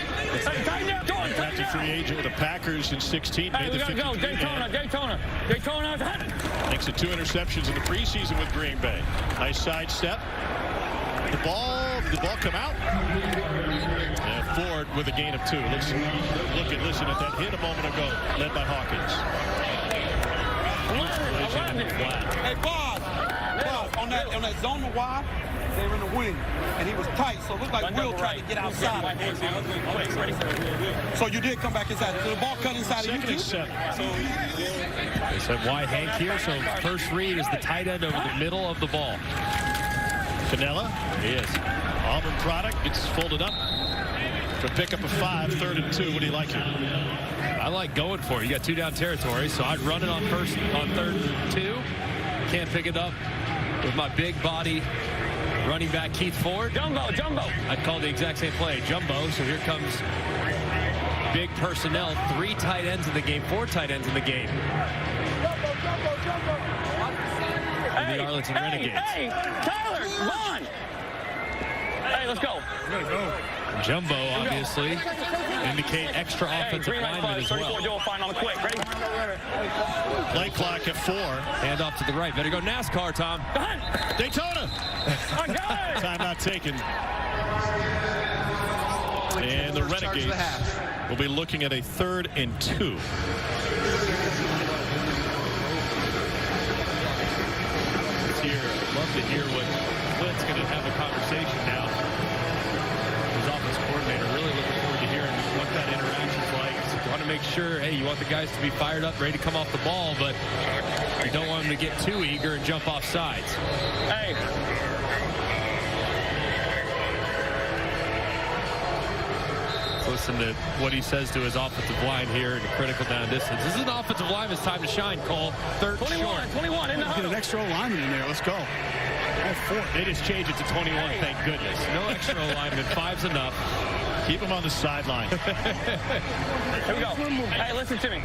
After free agent with the Packers in 16.
Hey, we got to go. Daytona.
Makes it 2 interceptions in the preseason with Green Bay. Nice sidestep. The ball come out. And Ford with a gain of 2. Listen at that hit a moment ago, led by Hawkins.
Hey, Bob, on that zone wide, they were in the wing, and he was tight, so it looked like Will tried to get outside. So you did come back inside. So the ball cut inside of you, too?
They said, why Hank here? So first read is the tight end over the middle of the ball.
Canella. He is. Auburn product gets folded up to pick up a 5, 3rd and 2. What do you like here?
I like going for it. You got 2 down territory, so I'd run it on 3rd and 2. Can't pick it up with my big body running back Keith Ford.
Jumbo.
I'd call the exact same play, jumbo. So here comes big personnel. 3 tight ends in the game, 4 tight ends in the game. The Arlington Renegades.
Hey, Tyler, run! Hey, let's go.
Jumbo, obviously, indicate extra offensive linemen as well.
On the quick. Ready?
Play clock at 4.
Hand off to the right. Better go NASCAR, Tom.
Daytona. Timeout taken. And the Renegades will be looking at a 3rd and 2.
Love to hear what Clint's going to have a conversation now. His offense coordinator, really looking forward to hearing what that interaction's like. So you want to make sure, hey, you want the guys to be fired up, ready to come off the ball, but you don't want them to get too eager and jump off sides.
Hey.
Listen to what he says to his offensive line here in a critical down distance. This is an offensive lineman's time to shine, Cole. 3rd
21. In the
Get an extra lineman in there. Let's go.
They just changed it to 21, thank goodness.
No extra lineman. 5's enough.
Keep him on the sideline.
Here we go. Hey, listen to me.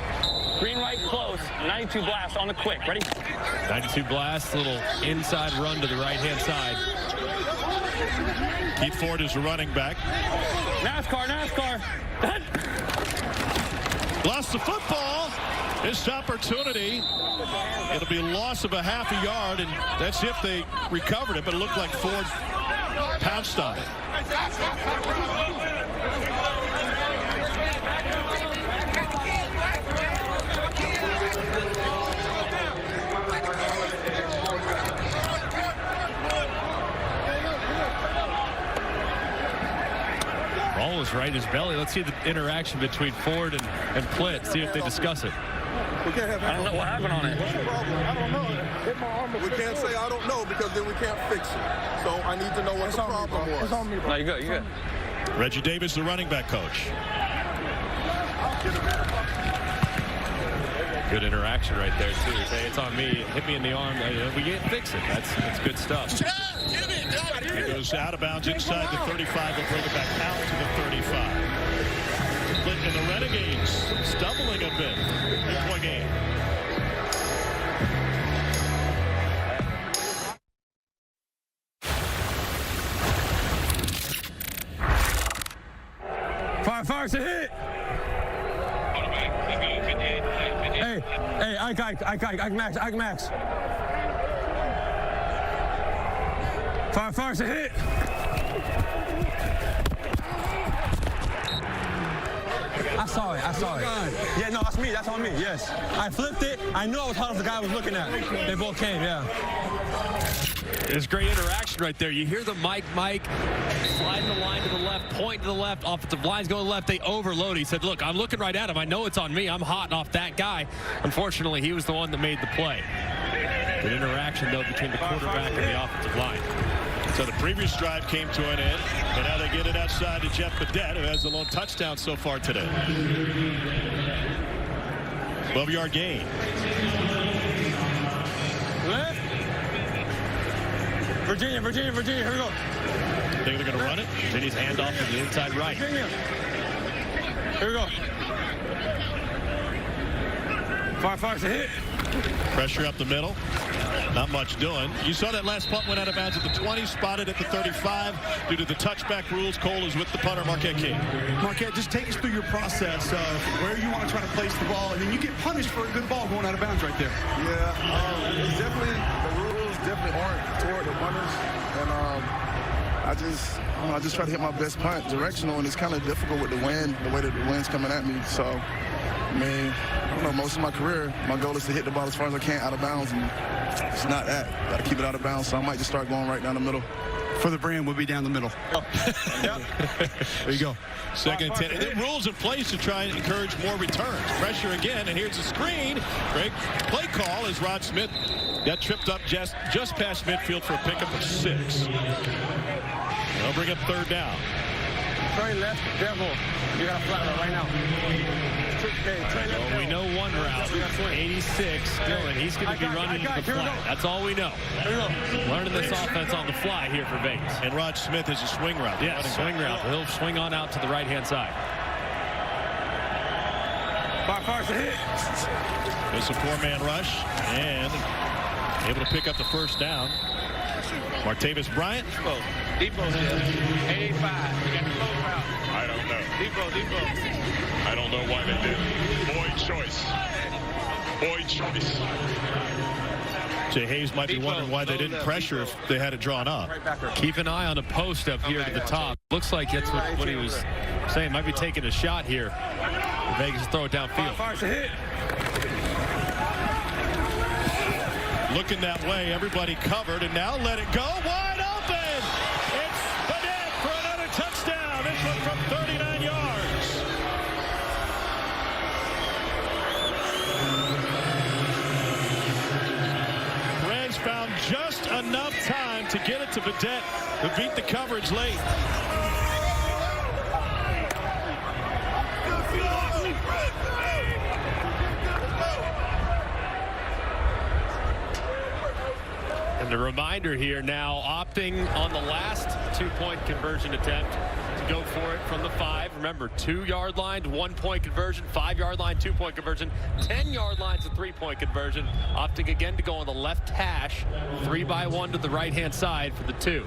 Green right close. 92 blast on the quick. Ready?
92 blast. Little inside run to the right-hand side.
Keith Ford is the running back.
NASCAR.
Lost the football. Missed opportunity. It'll be a loss of a half a yard, and that's if they recovered it, but it looked like Ford pounced on it.
Ball was right in his belly. Let's see the interaction between Ford and Plitt. See if they discuss it.
We can't have
I don't know what happened on it.
I don't know. We can't say I don't know because then we can't fix it. So I need to know what the problem was.
No, you're good.
Reggie Davis, the running back coach.
Good interaction right there, too. Say, it's on me. Hit me in the arm. We can't fix it. That's good stuff.
He goes out of bounds inside the 35. They'll bring it back out to the 35. Split in the Renegades, stumbling a bit. 3-point game.
Fire's a hit. Hey, Ike Max. Fire's a hit. I saw it. Yeah, no, that's me. That's on me. Yes. I flipped it. I knew I was hard as the guy I was looking at. They both came, yeah.
There's great interaction right there. You hear the Mike sliding the line to the left, point to the left, offensive line's going left. They overload. He said, look, I'm looking right at him. I know it's on me. I'm hot off that guy. Unfortunately, he was the one that made the play. Good interaction, though, between the quarterback and the offensive line.
So the previous drive came to an end, and now they get it outside to Jeff Badet, who has the lone touchdown so far today. 12-yard gain.
Left. Virginia, here we go.
Think they're going to run it?
Virginia's handoff to the inside right.
Virginia. Here we go. Fire's a hit.
Pressure up the middle. Not much doing. You saw that last punt went out of bounds at the 20, spotted at the 35. Due to the touchback rules, Cole is with the punter, Marquette King.
Marquette, just take us through your process of where you want to try to place the ball, and then you get punished for a good ball going out of bounds right there.
Yeah, it's definitely, the rules definitely aren't toward the punters. And I just try to hit my best punt directional, and it's kind of difficult with the wind, the way that the wind's coming at me. So, I mean, I don't know, most of my career, my goal is to hit the ball as far as I can out of bounds, and it's not that. Got to keep it out of bounds, so I might just start going right down the middle.
For the brand, we'll be down the middle.
Yep. There you go. Second and 10. And then rules in place to try and encourage more returns. Pressure again, and here's the screen. Great play call as Rod Smith got tripped up just past midfield for a pickup of 6. They'll bring up third down.
Trey left, devil. You got a flat route right now.
Well, we know one route. 86, Dylan. He's going to be running the flat. That's all we know. Learning this offense on the fly here for Vegas.
And Rod Smith is a swing route.
Yeah, swing route. He'll swing on out to the right-hand side.
Fire's a hit.
It's a 4-man rush, and able to pick up the first down. Martavis Bryant.
Depot says 85. You got the close route.
I don't know.
Depot.
I don't know why they did. Boyd choice.
Jay Hayes might be wondering why they didn't pressure if they had it drawn up.
Keep an eye on a post up here to the top. Looks like that's what he was saying. Might be taking a shot here. Vegas throw it downfield.
Fire's a hit.
Looking that way, everybody covered, and now let it go. Wide open! It's Badet for another touchdown. This one from 39 yards. Perez found just enough time to get it to Badet, who beat the coverage late.
And a reminder here now, opting on the last 2-point conversion attempt to go for it from the 5. Remember, 2-yard line to 1-point conversion, 5-yard line, 2-point conversion, 10-yard line to 3-point conversion. Opting again to go on the left hash, 3-by-1 to the right-hand side for the 2.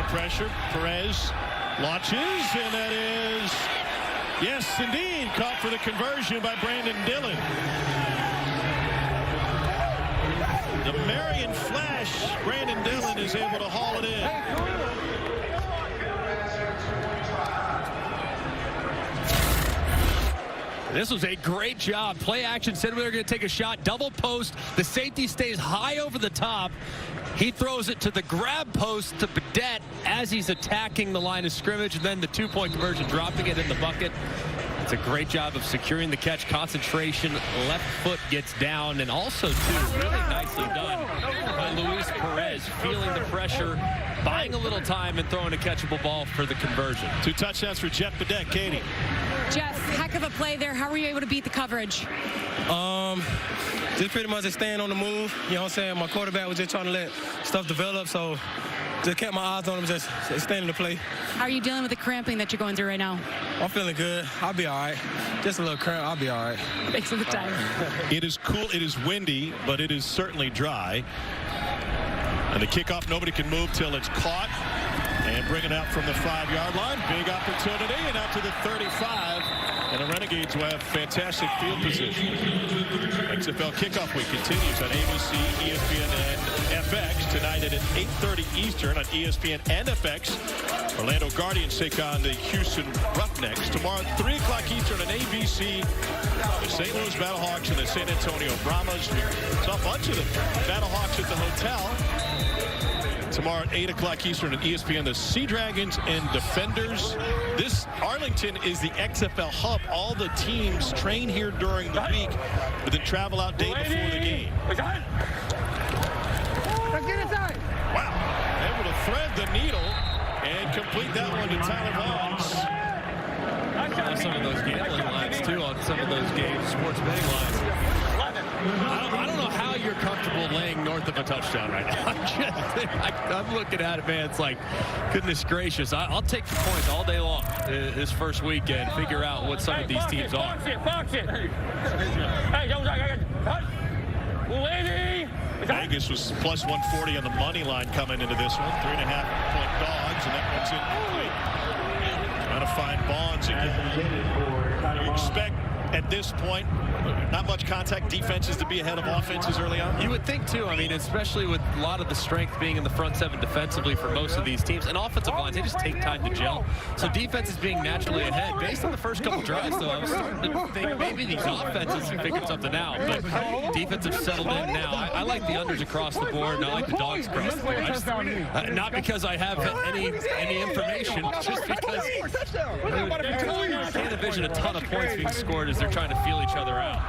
Pressure. Perez launches, and that is, yes, indeed, caught for the conversion by Brandon Dillon. The Marion Flash, Brandon Dillon is able to haul it in.
This was a great job. Play action said we were going to take a shot. Double post. The safety stays high over the top. He throws it to the grab post to Badet as he's attacking the line of scrimmage, and then the 2-point conversion, dropping it in the bucket. It's a great job of securing the catch. Concentration. Left foot gets down, and also, too, really nicely done by Luis Perez, feeling the pressure buying a little time and throwing a catchable ball for the conversion.
2 touchdowns for Jeff Bedeck. Katie.
Jeff, heck of a play there. How were you able to beat the coverage?
Just pretty much just staying on the move. You know what I'm saying? My quarterback was just trying to let stuff develop, so just kept my eyes on him, just staying in the play.
How are you dealing with the cramping that you're going through right now?
I'm feeling good. I'll be all right. Just a little cramp. I'll be all right.
Thanks for the time.
It is cool. It is windy, but it is certainly dry. And the kickoff, nobody can move till it's caught. And bring it out from the 5-yard line. Big opportunity, and out to the 35. And the Renegades will have fantastic field position. XFL kickoff week continues on ABC, ESPN, and FX. Tonight at 8:30 Eastern on ESPN and FX. Orlando Guardians take on the Houston Roughnecks. Tomorrow at 3 o'clock Eastern on ABC. The St. Louis Battlehawks and the San Antonio Brahmas. We saw a bunch of the Battlehawks at the hotel. Tomorrow at 8 o'clock Eastern at ESPN, the Sea Dragons and Defenders. This Arlington is the XFL hub. All the teams train here during the week, but then travel out day before the game. Wow, able to thread the needle and complete that one to Tyler Vaughns.
On some of those gambling lines, too, on some of those games, sports betting lines. I don't know how you're comfortable laying north of a touchdown right now. I'm looking at it, man. It's like, goodness gracious. I'll take the points all day long this first weekend, figure out what some of these teams are.
Vegas was plus 140 on the money line coming into this one. 3.5-point dogs, and that one's incomplete. Trying to find Bonds again. You expect at this point not much contact defenses to be ahead of offenses early on?
You would think, too. I mean, especially with a lot of the strength being in the front seven defensively for most of these teams. And offensive lines, they just take time to gel. So defense is being naturally ahead. Based on the first couple drives, though, I was starting to think maybe these offenses have figured something out. But defense have settled in now. I like the unders across the board, and I like the dogs across the board. Not because I have any information, just because I can't envision a ton of points being scored as they're trying to feel each other out.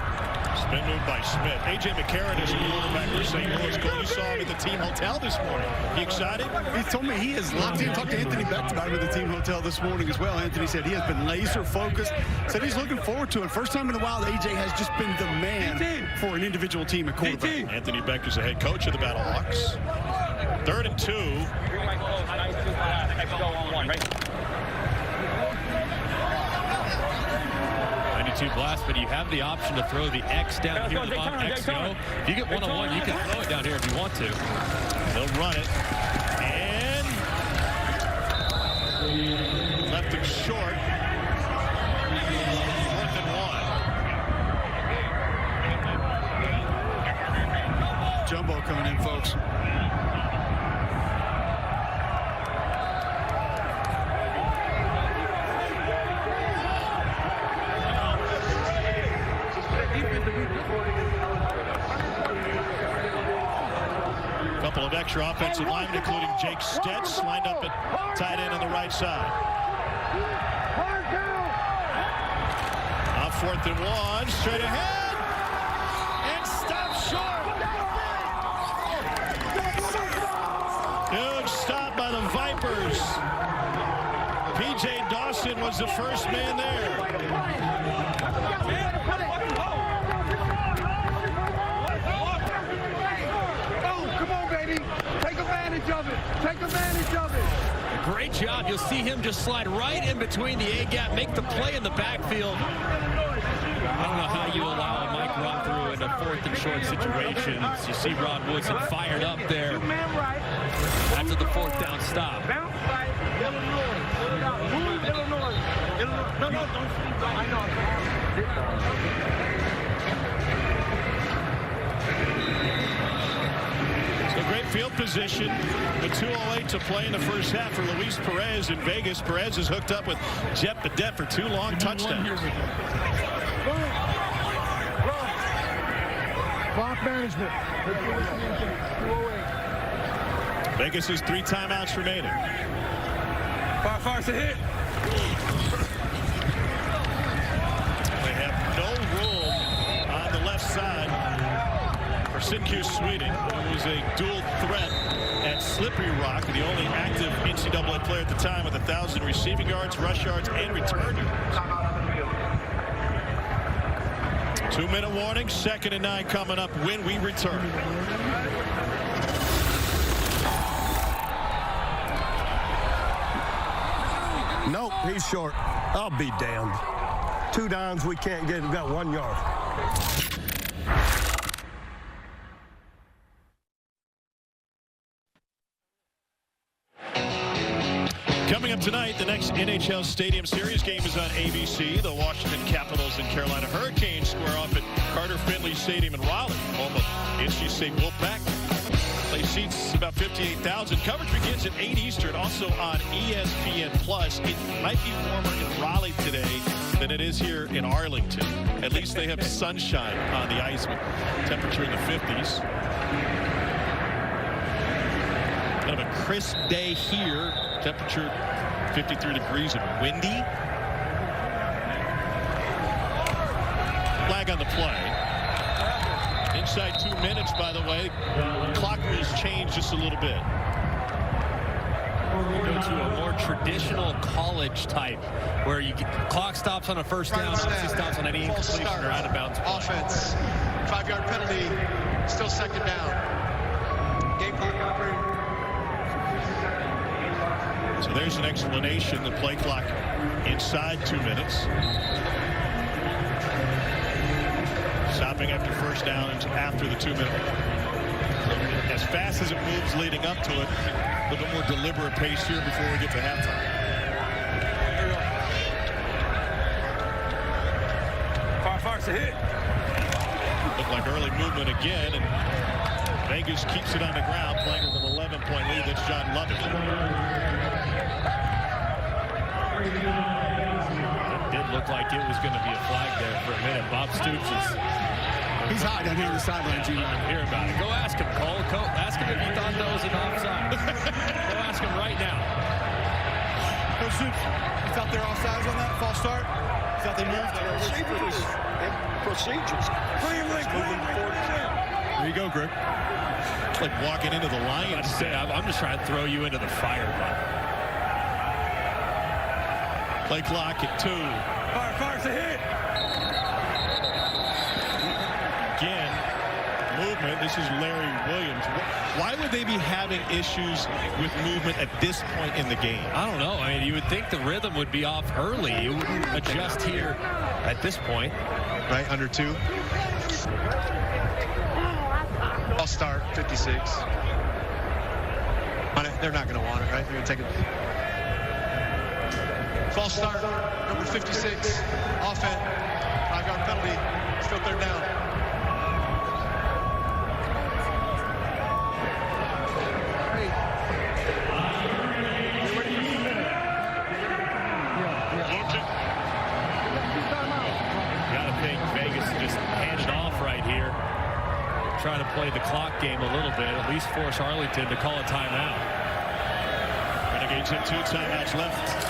Spin move by Smith. A.J. McCarron is a quarterback for St. Louis. You saw him at the team hotel this morning. He excited?
He told me he is locked in. Talked to Anthony Beck about it at the team hotel this morning as well. Anthony said he has been laser focused. Said he's looking forward to it. First time in a while, A.J. has just been the man for an individual team at quarterback.
Anthony Beck is the head coach of the Battlehawks. 3rd and 2.
Blast, but you have the option to throw the X down here on X go. If you get one-on-one, you can throw it down here if you want to.
They'll run it. And left him short. 4th and 1.
Jumbo coming in, folks.
Couple of extra offensive linemen, including Jake Stetz, lined up at tight end on the right side. On 4th and 1, straight ahead, and stopped short. Huge stop by the Vipers. P.J. Dawson was the first man there.
Take advantage of it.
Great job. You'll see him just slide right in between the A-gap, make the play in the backfield. I don't know how you allow a Mike run through in a 4th and short situation. You see Rod Woodson fired up there after the 4th down stop.
So great field position with 2:08 to play in the first half for Luis Perez in Vegas. Perez is hooked up with Jeff Bedeck for 2 long touchdowns.
Clock management.
Vegas has 3 timeouts remaining.
Far's a hit.
They have no room on the left side for Sinku Sweeting, who was a dual threat at Slippery Rock, the only active NCAA player at the time with 1,000 receiving yards, rush yards, and return yards. 2-minute warning, 2nd and 9 coming up when we return.
Nope, he's short. I'll be damned. 2 downs, we can't get. We've got 1 yard.
Coming up tonight, the next NHL Stadium Series game is on ABC. The Washington Capitals and Carolina Hurricanes square off at Carter Finley Stadium in Raleigh, home of NC State Wolfpack. Place seats about 58,000. Coverage begins at 8 Eastern, also on ESPN+. It might be warmer in Raleigh today than it is here in Arlington. At least they have sunshine on the ice with temperature in the 50s. Kind of a crisp day here. Temperature 53 degrees and windy. Flag on the play. Inside 2 minutes, by the way. Clock rules change just a little bit.
We go to a more traditional college type where you get clock stops on a first down, obviously stops on any incompletion or out of bounds play.
Offense, 5-yard penalty, still 2nd down. Game clock operator.
So there's an explanation. The play clock inside 2 minutes. Stopping after first down and after the 2 minute. As fast as it moves leading up to it, a little bit more deliberate pace here before we get to halftime.
Far's a hit.
Looked like early movement again, and Vegas keeps it on the ground, playing with an 11-point lead. That's John Lovett.
It did look like it was going to be a flag there for a minute. Bob Stoops is...
He's hot down here on the sideline, Gene.
Hear about it. Go ask him, Cole. Ask him if he thought that was an offside. Go ask him right now.
Coach Stoops, you thought they were offsides on that false start? You thought they moved?
Procedures.
There you go, Greg. It's like walking into the Lions.
I'm just trying to throw you into the fire, bud.
Play clock at 2.
Fire's a hit.
Again, movement. This is Larry Williams. Why would they be having issues with movement at this point in the game?
I don't know. I mean, you would think the rhythm would be off early. It wouldn't adjust here at this point.
Right, under 2. I'll start 56. They're not going to want it, right? They're going to take it. False start, number 56. Offense, 5-yard penalty. Still 3rd down.
Gotta think Vegas just hand it off right here. Try to play the clock game a little bit, at least force Arlington to call a timeout.
Renegades have 2 timeouts left.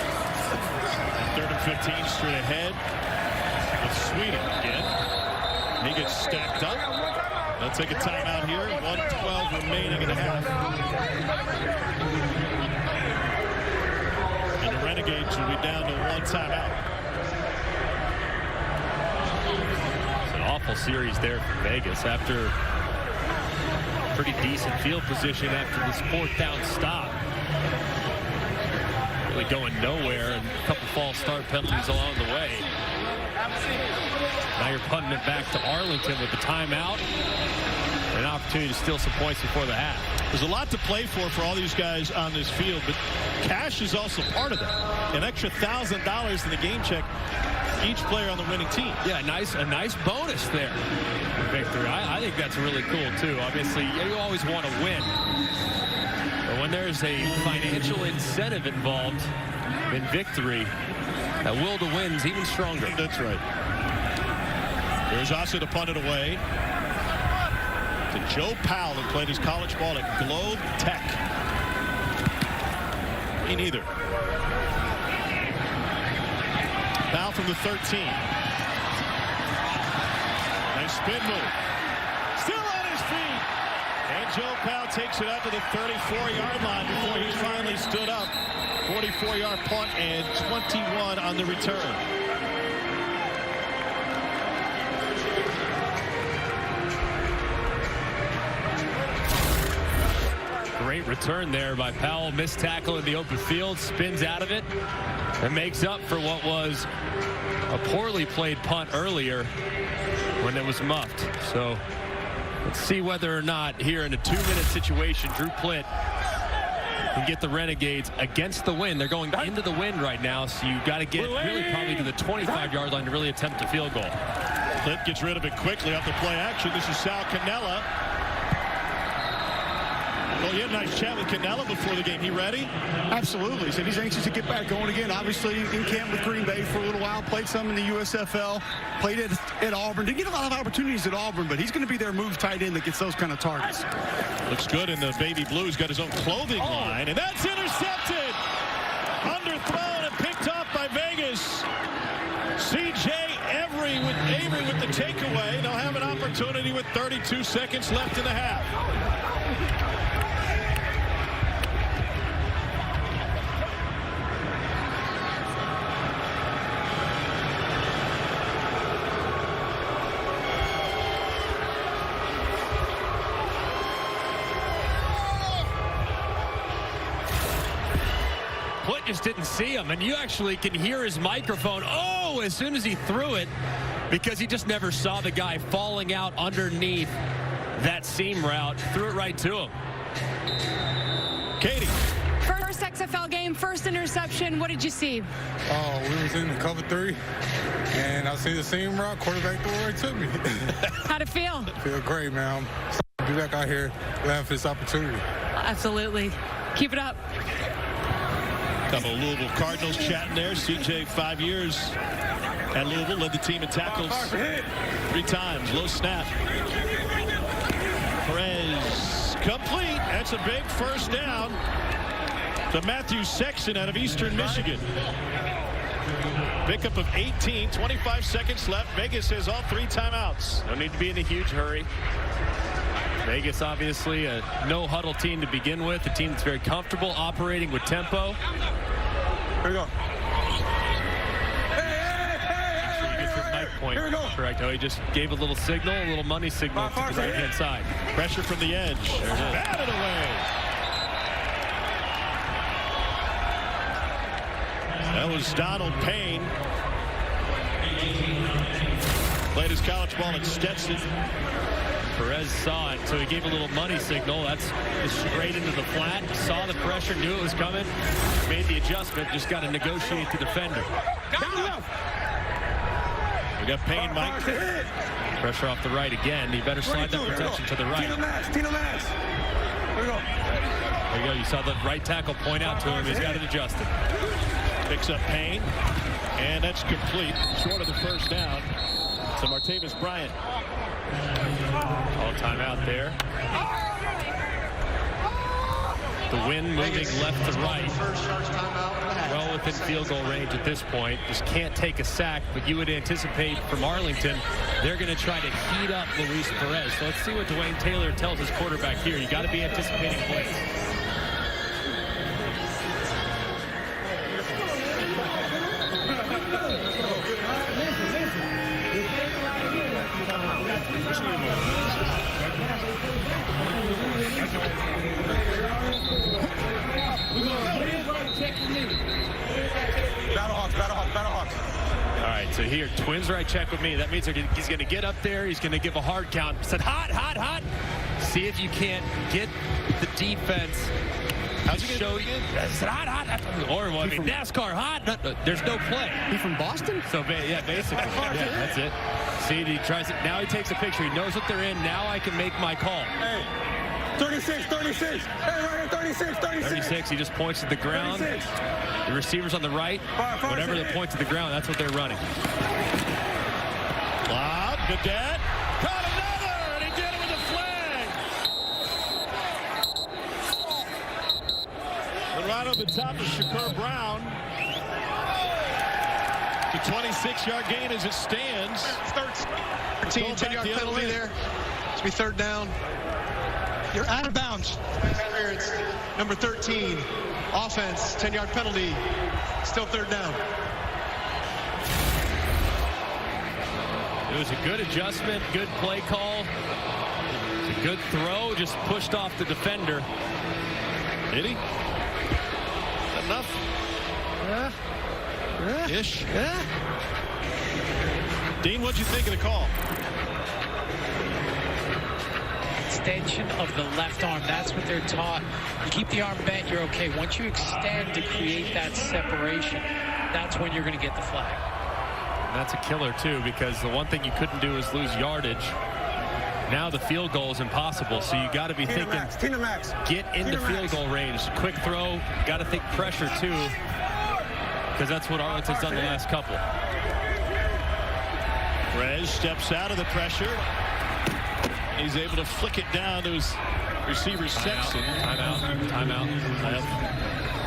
3rd and 15 straight ahead with Sweeting again. He gets stacked up. They'll take a timeout here. 1:12 remaining in the half. And the Renegades will be down to 1 timeout.
It's an awful series there for Vegas after pretty decent field position after this 4th down stop. Really going nowhere, and a couple false start penalties along the way. Now you're punting it back to Arlington with the timeout. An opportunity to steal some points before the half.
There's a lot to play for all these guys on this field, but cash is also part of that. An extra $1,000 in the game check each player on the winning team.
Yeah, a nice bonus there for victory. I think that's really cool, too. Obviously, you always want to win. But when there's a financial incentive involved in victory, that will to win is even stronger.
That's right. There's also to punt it away to Joe Powell, who played his college ball at Globe Tech. Me neither. Powell from the 13. Nice spin move. Still on his feet. And Joe Powell takes it up to the 34-yard line before he finally stood up. 44-yard punt and 21 on the return.
Great return there by Powell. Missed tackle in the open field, spins out of it, and makes up for what was a poorly played punt earlier when it was muffed. So let's see whether or not here in a 2-minute situation, Drew Plitt can get the Renegades against the wind. They're going into the wind right now, so you've got to get really probably to the 25-yard line to really attempt a field goal.
Plitt gets rid of it quickly off the play action. This is Sal Cannella. Well, he had a nice chat with Cannella before the game. He ready?
Absolutely. He said he's anxious to get back going again. Obviously, in camp with Green Bay for a little while. Played some in the USFL. Played at Auburn. Didn't get a lot of opportunities at Auburn, but he's going to be their move tight end that gets those kind of targets.
Looks good in the baby blue. He's got his own clothing line, and that's intercepted. Underthrown and picked off by Vegas. C.J. Avery with the takeaway. They'll have an opportunity with 32 seconds left in the half.
Plitt just didn't see him, and you actually can hear his microphone as soon as he threw it, because he just never saw the guy falling out underneath that seam route. Threw it right to him.
Katie.
First XFL game, first interception. What did you see?
We was in cover 3, and I see the seam route. Quarterback threw it right to me.
How'd it feel?
Feel great, man. I'm be back out here. Glad for this opportunity.
Absolutely. Keep it up.
Couple of Louisville Cardinals chatting there. CJ, 5 years at Louisville, led the team in tackles 3 times. Low snap. Perez complete. That's a big first down to Matthew Sexton out of Eastern Michigan. Pickup of 18, 25 seconds left. Vegas has all 3 timeouts.
No need to be in a huge hurry. Vegas, obviously, a no-huddle team to begin with. A team that's very comfortable operating with tempo.
Here we go.
Point. Here we go. Correct. Oh, he just gave a little signal, a little money signal to the right-hand side.
Pressure from the edge. Batted away. That was Donald Payne. Played his college ball at Stetson.
Perez saw it, so he gave a little money signal. That's just straight into the flat. Saw the pressure, knew it was coming, made the adjustment, just got to negotiate the defender.
We got Payne, Mike.
Pressure off the right again. He better slide that protection to the right.
There
you go. You saw the right tackle point out to him. He's got it adjusted.
Picks up Payne, and that's complete. Short of the first down. So Martavis Bryant.
All timeout there. The wind moving left to right. Well within field goal range at this point. Just can't take a sack, but you would anticipate from Arlington, they're going to try to heat up Luis Perez. So let's see what Dwayne Taylor tells his quarterback here. You got to be anticipating plays.
Battlehawks.
All right, so here, Twins right check with me. That means he's going to get up there. He's going to give a hard count. Said hot, hot, hot. See if you can't get the defense.
How's he
show you? Hot, hot. Or, well, I mean, NASCAR hot. There's no play.
He from Boston?
So, yeah, basically. Yeah, that's it. See, he tries it. Now he takes a picture. He knows what they're in. Now I can make my call.
Hey, 36. Hey, right here, 36.
He just points to the ground.
36.
The receivers on the right, whenever they point to the ground, that's what they're running.
Lob, Gadet. Caught another, and he did it with a flag. And right over the top of Shakur Brown. The 26-yard gain as it stands.
13, 10-yard penalty there. It's be third down. You're out of bounds. Experienced. Number 13. Offense. 10-yard penalty. Still third down.
It was a good adjustment, good play call. It's a good throw, just pushed off the defender.
Did he? Enough? Ish. Dean, what'd you think of the call?
Extension of the left arm. That's what they're taught. You keep the arm bent, you're okay. Once you extend to create that separation, that's when you're going to get the flag.
And that's a killer, too, because the one thing you couldn't do is lose yardage. Now the field goal is impossible, so you got to be thinking, get into field goal range. Quick throw, got to think pressure, too, because that's what Arlington's done the last couple.
Rez steps out of the pressure. He's able to flick it down to his receiver Sexton.
Timeout.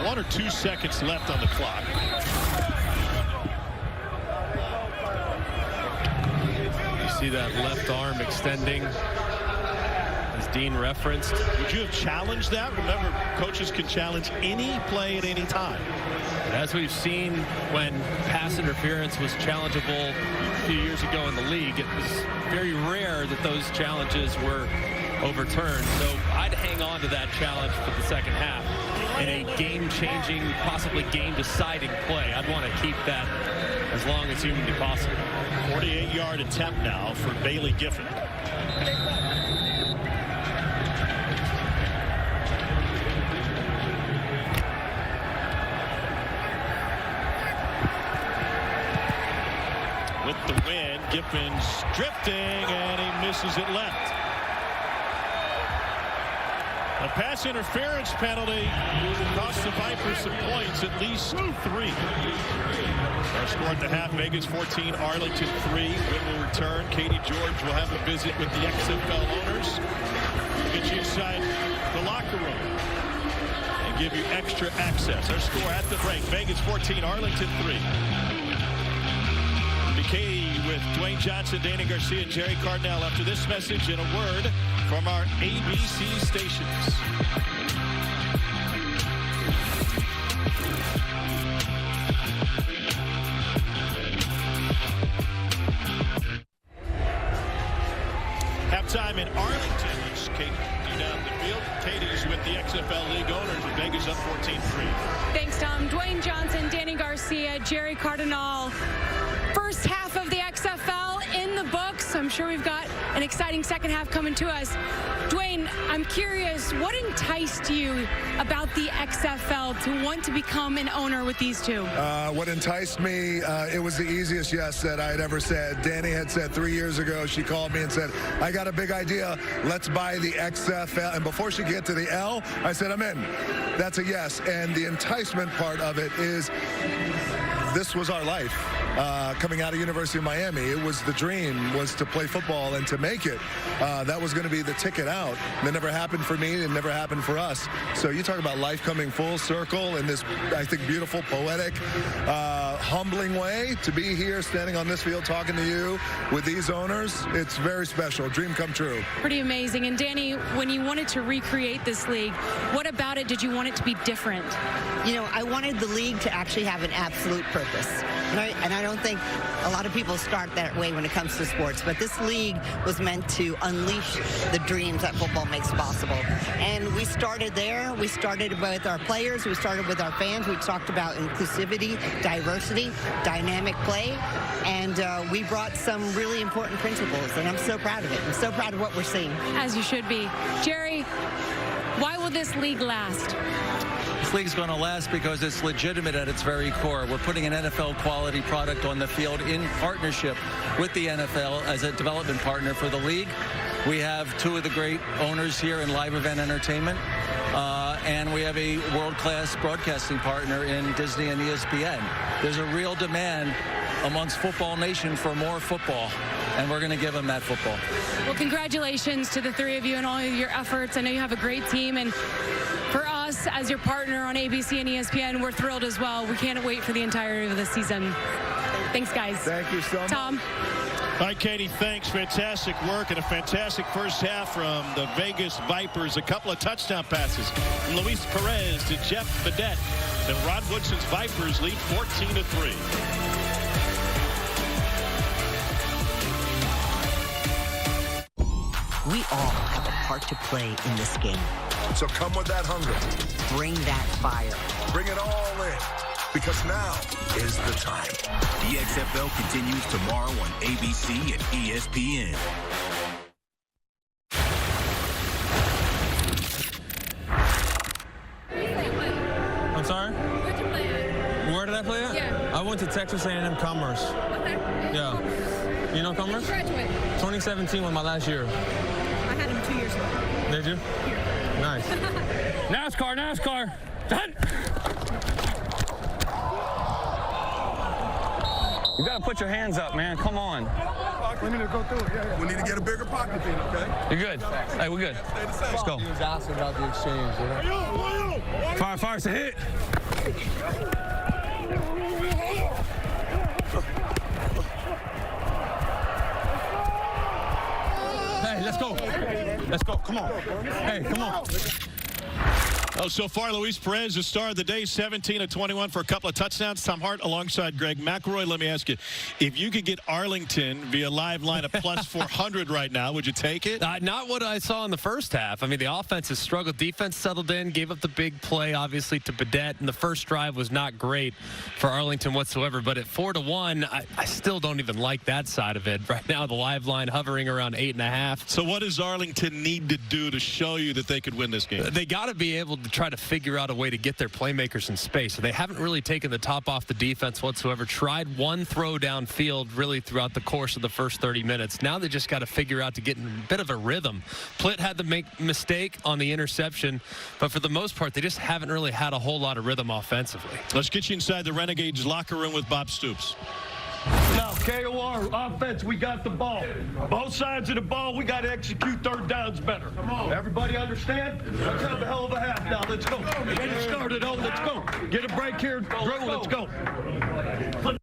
1 or 2 seconds left on the clock.
You see that left arm extending, as Dean referenced.
Would you have challenged that? Remember, coaches can challenge any play at any time.
As we've seen when pass interference was challengeable a few years ago in the league, it was very rare that those challenges were overturned. So I'd hang on to that challenge for the second half. In a game-changing, possibly game-deciding play, I'd want to keep that as long as humanly possible.
48-yard attempt now for Bailey Giffen. With the wind, Giffen's drifting, and he misses it left. A pass interference penalty cost the Vipers some points, at least 3. Our score at the half, Vegas 14, Arlington 3. When we return, Katie George will have a visit with the XFL owners. We'll get you inside the locker room and give you extra access. Our score at the break, Vegas 14, Arlington 3. Katie with Dwayne Johnson, Dana Garcia, and Jerry Cardinal after this message and a word from our ABC stations. Halftime in Arlington. It's Katie down the field. Katie's with the XFL League owners with Vegas up 14-3.
Thanks, Tom. Dwayne Johnson, Danny Garcia, Jerry Cardinal. First half of the XFL in the books. I'm sure we've got an exciting second half coming to us. Dwayne, I'm curious, what enticed you about the XFL to want to become an owner with these two?
What enticed me, it was the easiest yes that I had ever said. Danny had said 3 years ago, she called me and said, I got a big idea. Let's buy the XFL. And before she could get to the L, I said, I'm in. That's a yes. And the enticement part of it is this was our life. Coming out of University of Miami, it was the dream was to play football and to make it. That was going to be the ticket out. That never happened for me. It never happened for us. So you talk about life coming full circle in this, I think, beautiful, poetic, humbling way to be here, standing on this field, talking to you with these owners. It's very special. Dream come true.
Pretty amazing. And Danny, when you wanted to recreate this league, what about it did you want it to be different?
You know, I wanted the league to actually have an absolute purpose. And I don't think a lot of people start that way when it comes to sports, but this league was meant to unleash the dreams that football makes possible. And we started there. We started with our players. We started with our fans. We talked about inclusivity, diversity, dynamic play, and we brought some really important principles, and I'm so proud of it. I'm so proud of what we're seeing.
As you should be. Jerry, why will this league last?
This league's going to last because it's legitimate at its very core. We're putting an NFL quality product on the field in partnership with the NFL as a development partner for the league. We have two of the great owners here in live event entertainment, and we have a world-class broadcasting partner in Disney and ESPN. There's a real demand amongst Football Nation for more football, and we're going to give them that football.
Well, congratulations to the three of you and all of your efforts. I know you have a great team, and for us, as your partner on ABC and ESPN, we're thrilled as well. We can't wait for the entirety of the season. Thanks, guys.
Thank you so much.
Tom.
All right, Katie, thanks. Fantastic work and a fantastic first half from the Vegas Vipers. A couple of touchdown passes from Luis Perez to Jeff Bedette. And Rod Woodson's Vipers lead 14-3.
We all have a part to play in this game.
So come with that hunger.
Bring that fire.
Bring it all in, because now is the time.
The XFL continues tomorrow on ABC and ESPN.
I'm sorry?
Where'd you play at?
Where did I play at?
Yeah.
I went to Texas A&M Commerce.
Okay.
Yeah.
Commerce.
You know Commerce?
When did you graduate?
2017 was my last year.
I had him 2 years ago.
Did you?
Here.
Nice.
NASCAR. Done. You gotta put your hands up, man. Come on.
We need to go through it. Yeah. We need to get a bigger pocket then, okay?
You're good. Hey, we're good. Let's go.
He was asking about the exchange. You know?
Fire, it's a hit.
Hey, let's go. Let's go. Come on. Hey, come on.
Oh, so far, Luis Perez, the star of the day, 17 of 21 for a couple of touchdowns. Tom Hart alongside Greg McElroy. Let me ask you, if you could get Arlington via live line at plus 400 right now, would you take it?
Not what I saw in the first half. I mean, the offense has struggled. Defense settled in, gave up the big play, obviously, to Bedette. And the first drive was not great for Arlington whatsoever. But at 4-1, I still don't even like that side of it. Right now, the live line hovering around 8.5.
So what does Arlington need to do to show you that they could win this game?
They got to be able to try to figure out a way to get their playmakers in space. So they haven't really taken the top off the defense whatsoever. Tried one throw downfield really throughout the course of the first 30 minutes. Now they just got to figure out to get in a bit of a rhythm. Plitt had the mistake on the interception, but for the most part, they just haven't really had a whole lot of rhythm offensively.
Let's get you inside the Renegades locker room with Bob Stoops.
Now, KOR, offense, we got the ball. Both sides of the ball, we got to execute third downs better. Come on. Everybody understand? Let's have a hell of a half now. Let's go. Get it started. Oh, let's go. Get a break here. Drew, let's go. 1,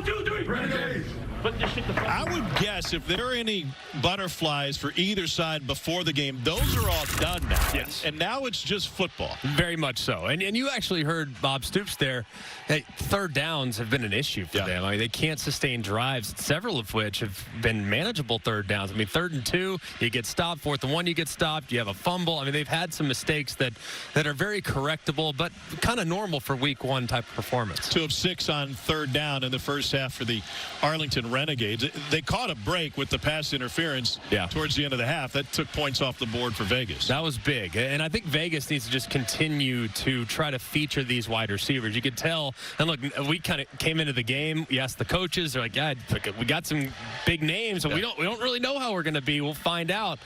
2, 3. Renegades.
I would guess if there are any butterflies for either side before the game, those are all done now.
Yes.
And now it's just football.
Very much so. And you actually heard Bob Stoops there. Hey, third downs have been an issue for them. I mean, they can't sustain drives, several of which have been manageable third downs. I mean, 3rd and 2, you get stopped. 4th and 1, you get stopped. You have a fumble. I mean, they've had some mistakes that are very correctable, but kind of normal for week 1 type of performance.
2 of 6 on 3rd down in the first half for the Arlington Renegades. They caught a break with the pass interference towards the end of the half. That took points off the board for Vegas.
That was big. And I think Vegas needs to just continue to try to feature these wide receivers. You could tell, and look, we kind of came into the game, you asked the coaches, they're like, yeah, we got some big names, and we don't really know how we're going to be. We'll find out.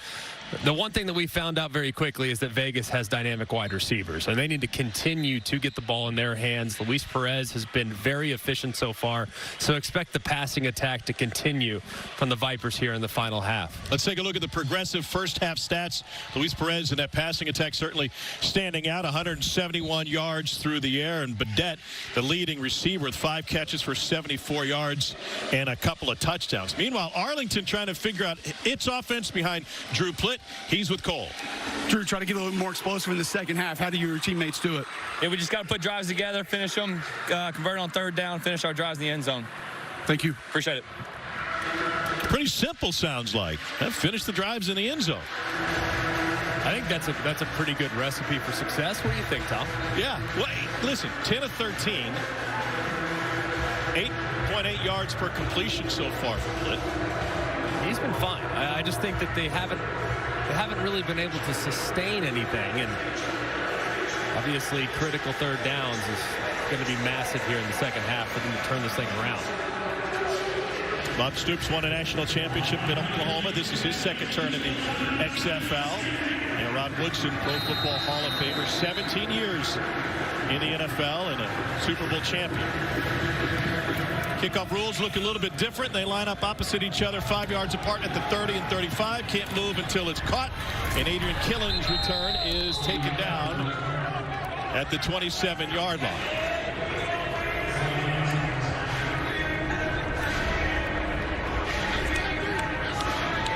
The one thing that we found out very quickly is that Vegas has dynamic wide receivers, and they need to continue to get the ball in their hands. Luis Perez has been very efficient so far, so expect the passing attack to continue from the Vipers here in the final half.
Let's take a look at the progressive first half stats. Luis Perez and that passing attack certainly standing out. 171 yards through the air, and Bedette, the leading receiver, with 5 catches for 74 yards and a couple of touchdowns. Meanwhile, Arlington trying to figure out its offense behind Drew Plitt. He's with Cole.
Drew, try to get a little more explosive in the second half. How do your teammates do it?
Yeah, we just got to put drives together, finish them, convert on 3rd down, finish our drives in the end zone.
Thank you.
Appreciate it.
Pretty simple, sounds like. Finish the drives in the end zone.
I think that's a pretty good recipe for success. What do you think, Tom?
Yeah. Well, listen, 10 of 13. 8.8 yards per completion so far for Plitt.
He's been fine. I just think that they haven't really been able to sustain anything, and obviously critical 3rd downs is going to be massive here in the second half for them to turn this thing around.
Bob Stoops won a national championship in Oklahoma. This is his 2nd turn in the XFL. And Rod Woodson, Pro Football Hall of Famer, 17 years in the NFL and a Super Bowl champion. Kickoff rules look a little bit different. They line up opposite each other, 5 yards apart at the 30 and 35. Can't move until it's caught. And Adrian Killen's return is taken down at the 27-yard line.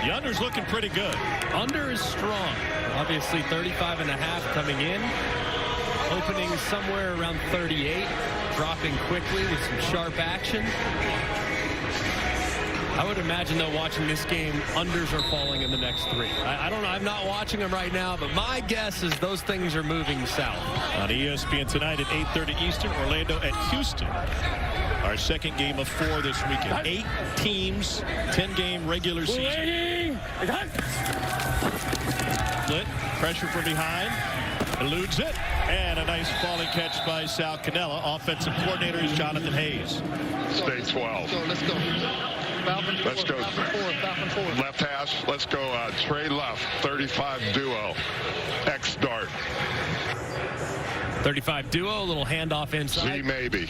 The under's looking pretty good.
Under is strong. Obviously 35.5 coming in. Opening somewhere around 38. Dropping quickly with some sharp action. I would imagine, though, watching this game, unders are falling in the next 3. I don't know. I'm not watching them right now, but my guess is those things are moving south.
On ESPN tonight at 8:30 Eastern, Orlando at Houston. Our second game of 4 this weekend. 8 teams, 10-game regular season. Split, pressure from behind, eludes it, and a nice falling catch by Sal Cannella. Offensive coordinator is Jonathan Hayes.
Stay 12.
Let's go.
Let's go. Left hash. Let's go. Trey left. 35 duo. X dart.
35 duo. A little handoff inside.
Z maybe.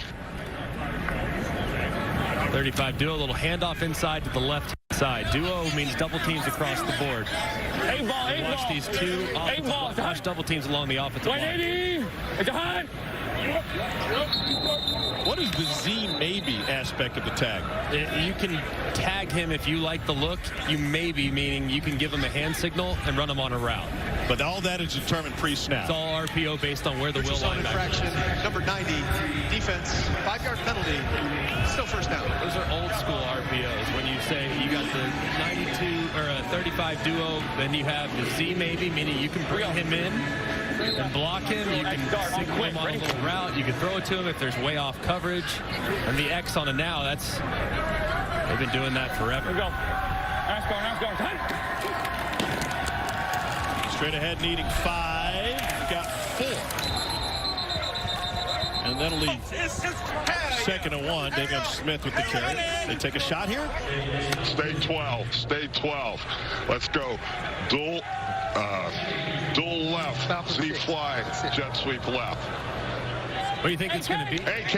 35 duo. A little handoff inside to the left side. Duo means double teams across the board. Watch these two. Watch double teams along the offensive line.
What is the Z maybe aspect of the tag?
You can tag him if you like the look. You maybe, meaning you can give him a hand signal and run him on a route.
But all that is determined pre-snap.
It's all RPO based on where the will line
infraction, number 90, defense, 5-yard penalty, still first down.
Those are old school RPOs. When you say you got the 92 or a 35 duo, then you have the Z maybe, meaning you can bring him in and block him. You can signal him on a little route. You can throw it to him if there's way off coverage. And the X on a now, they've been doing that forever.
Here we go. Nice going.
Straight ahead, needing 5. Got 4. And that'll leave 2nd and 1. David Smith with the carry. They take a shot here.
Stay 12. Stay 12. Let's go. Dual left. Z fly. Jet sweep left.
What do you think it's going to be?
AK.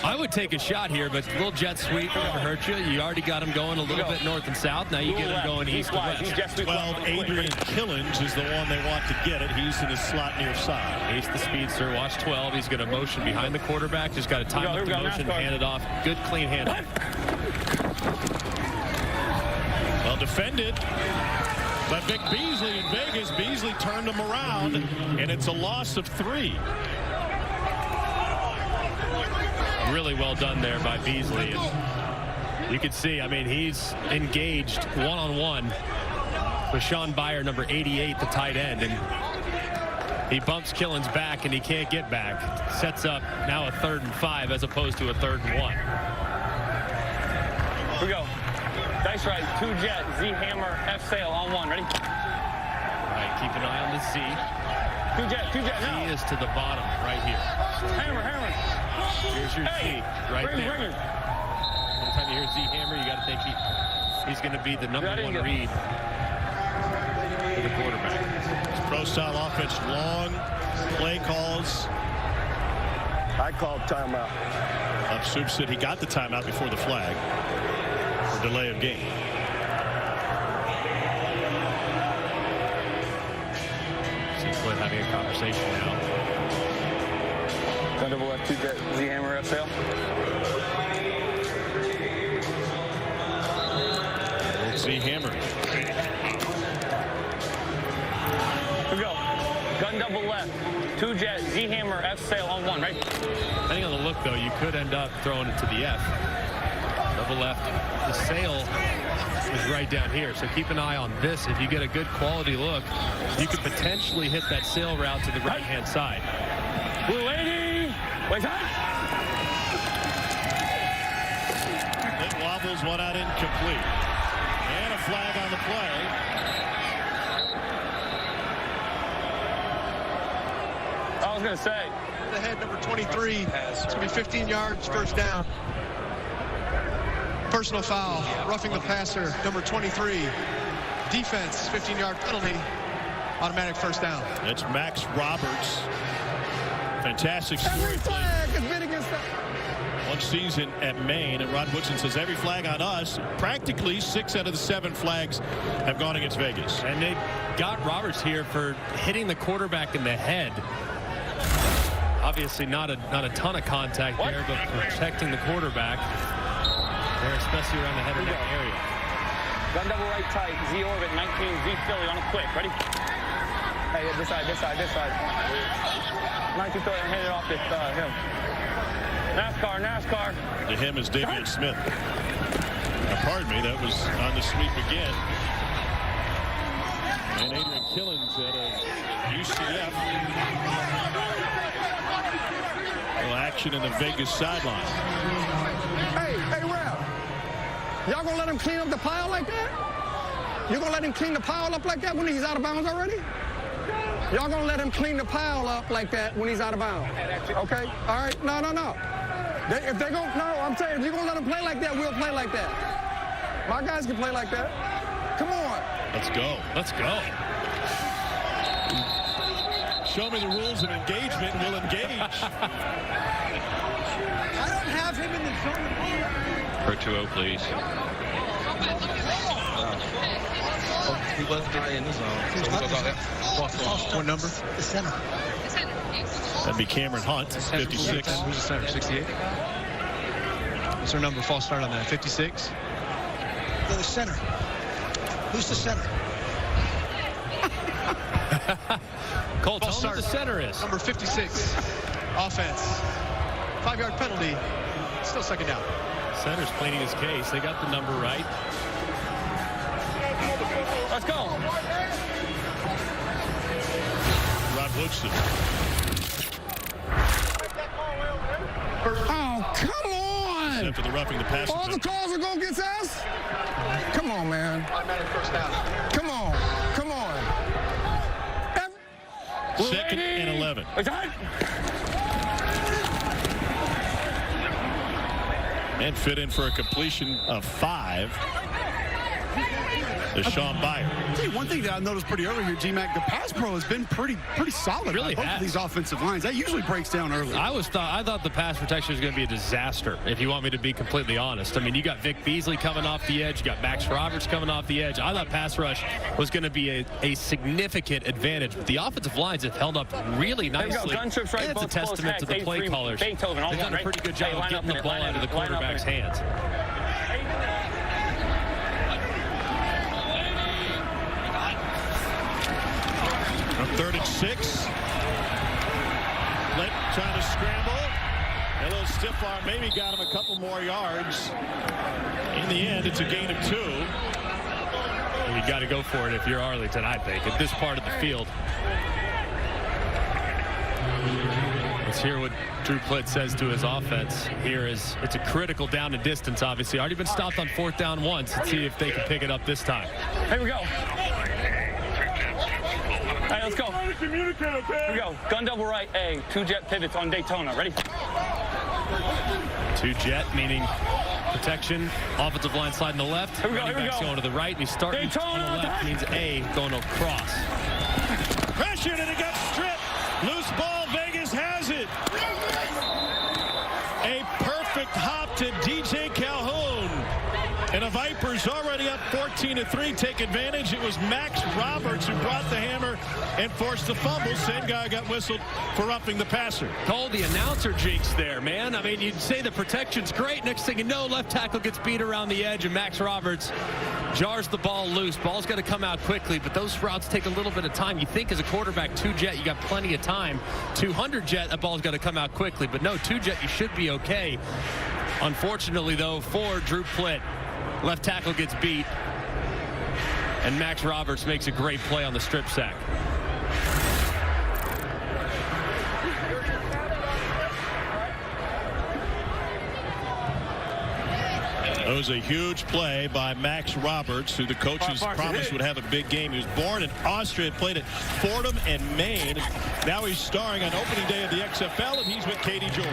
I would take a shot here, but a little jet sweep never hurt you. You already got him going a little bit north and south. Now you get him going east and west.
12, Adrian Killens is the one they want to get it. He's in his slot near side.
He's the speedster. Watch 12. He's going to motion behind the quarterback. Just got to time up the motion, hand it off. Good, clean hand.
Well defended by Vic Beasley in Vegas. Beasley turned him around, and it's a loss of 3.
Really well done there by Beasley. And you can see, I mean, he's engaged one-on-one with Sean Byer, number 88, the tight end. And he bumps Killens back, and he can't get back. Sets up now a 3rd and 5 as opposed to a 3rd and 1.
Here we go. Dice right, 2 jet, Z hammer, F sail on 1. Ready?
All right, keep an eye on the Z.
2 jet now.
Z is to the bottom right here.
Hammer.
Here's your Z right
bring
there. Anytime you hear Z hammer, you got to think he's going to be the number 1 read for the quarterback.
It's pro-style offense, long play calls.
I called timeout.
Soup said he got the timeout before the flag. Delay of game.
Seems like having a conversation now.
Gun double left, 2 jet, Z hammer, F sail.
Z hammer.
Here we go. Gun double left, 2 jet, Z hammer, F sail on 1. Right?
Depending on the look, though, you could end up throwing it to the F. Double left. The sail is right down here, so keep an eye on this. If you get a good quality look, you could potentially hit that sail route to the right-hand side.
Blue 80! Wait,
It wobbles, one out, incomplete. And a flag on the play.
I was going to say.
The head, number 23. It's going to be 15 yards, first down. Personal foul, roughing the passer, number 23. Defense, 15-yard penalty, automatic first down.
That's Max Roberts. Fantastic score.
Every flag has been against that.
1 season at Maine, and Rod Woodson says every flag on us. Practically 6 out of the 7 flags have gone against Vegas.
And they got Roberts here for hitting the quarterback in the head. Obviously not a ton of contact there, but protecting the quarterback. They're especially around the head of that area.
Gun double right tight. Z orbit 19. Z Philly on a quick. Ready? Hey, this side. 19 Philly. I'm handing it off to him. NASCAR.
To him is Davian Smith. Pardon me, that was on the sweep again. And Adrian Killens at UCF. A little action in the Vegas sideline.
Hey, Ralph. Y'all gonna let him clean up the pile like that? You gonna let him clean the pile up like that when he's out of bounds already? Y'all gonna let him clean the pile up like that when he's out of bounds? Okay? All right? No. If they're gonna, no, I'm saying, if you're gonna let him play like that, we'll play like that. My guys can play like that. Come on.
Let's go. Show me the rules of engagement and we'll engage.
I don't have him in the zone.
For 2-0, please.
He wasn't in the zone. So we'll go ahead. What number? The center.
That'd be Cameron Hunt, 56.
Who's the center? 68. What's her number? False start on that. 56. The center. Who's the center?
Cole, tell me who the center is.
Number 56. Offense. 5-yard penalty. Still second down.
Center's pleading his case. They got the number right.
Let's go.
Rod Woodson.
Oh, come on!
After the roughing the passer.
All the calls are going against us? Come on, man. Come on.
Second and 11. And fit in for a completion of 5. To Sean Byer.
I'll tell you one thing that I noticed pretty early here, G-Mac, the pass pro has been pretty solid.
Really
both of these offensive lines. That usually breaks down early.
I thought the pass protection was going to be a disaster, if you want me to be completely honest. I mean, you got Vic Beasley coming off the edge. You got Max Roberts coming off the edge. I thought pass rush was going to be a significant advantage. But the offensive lines have held up really nicely.
Gun trips right,
and it's a testament to the play callers. They've done a pretty good job of getting the ball out of the quarterback's hands.
On 3rd and 6. Flint trying to scramble. A little stiff arm maybe got him a couple more yards. In the end, it's a gain of 2.
You got to go for it if you're Arlington, I think, at this part of the field. Let's hear what Drew Plitt says to his offense. Here is it's a critical down and distance, obviously. Already been stopped on 4th down once. Let's see if they can pick it up this time.
Here we go. All right, let's go. Here we go. Gun double right, A. 2 jet pivots on Daytona. Ready?
2 jet, meaning protection. Offensive line sliding to the left.
Here we go.
Running back's going to the right, and he's starting on the left. Means A going across.
Pressured and it got stripped. Loose ball. Vegas has it. A perfect hop to DJ Calhoun. And the Vipers already up 14-3. Take advantage. It was Max Roberts who brought the hammer and forced the fumble. Same guy got whistled for roughing the passer.
Cole, the announcer jinx there, man. I mean, you'd say the protection's great. Next thing you know, left tackle gets beat around the edge, and Max Roberts jars the ball loose. Ball's got to come out quickly, but those routes take a little bit of time. You think as a quarterback, 2 jet, you got plenty of time. 200 jet, that ball's got to come out quickly. But no, 2 jet, you should be okay. Unfortunately, though, for Drew Plitt, left tackle gets beat, and Max Roberts makes a great play on the strip sack.
It was a huge play by Max Roberts, who the coaches promised would have a big game. He was born in Austria, played at Fordham and Maine. Now he's starring on opening day of the XFL, and he's with Katie George.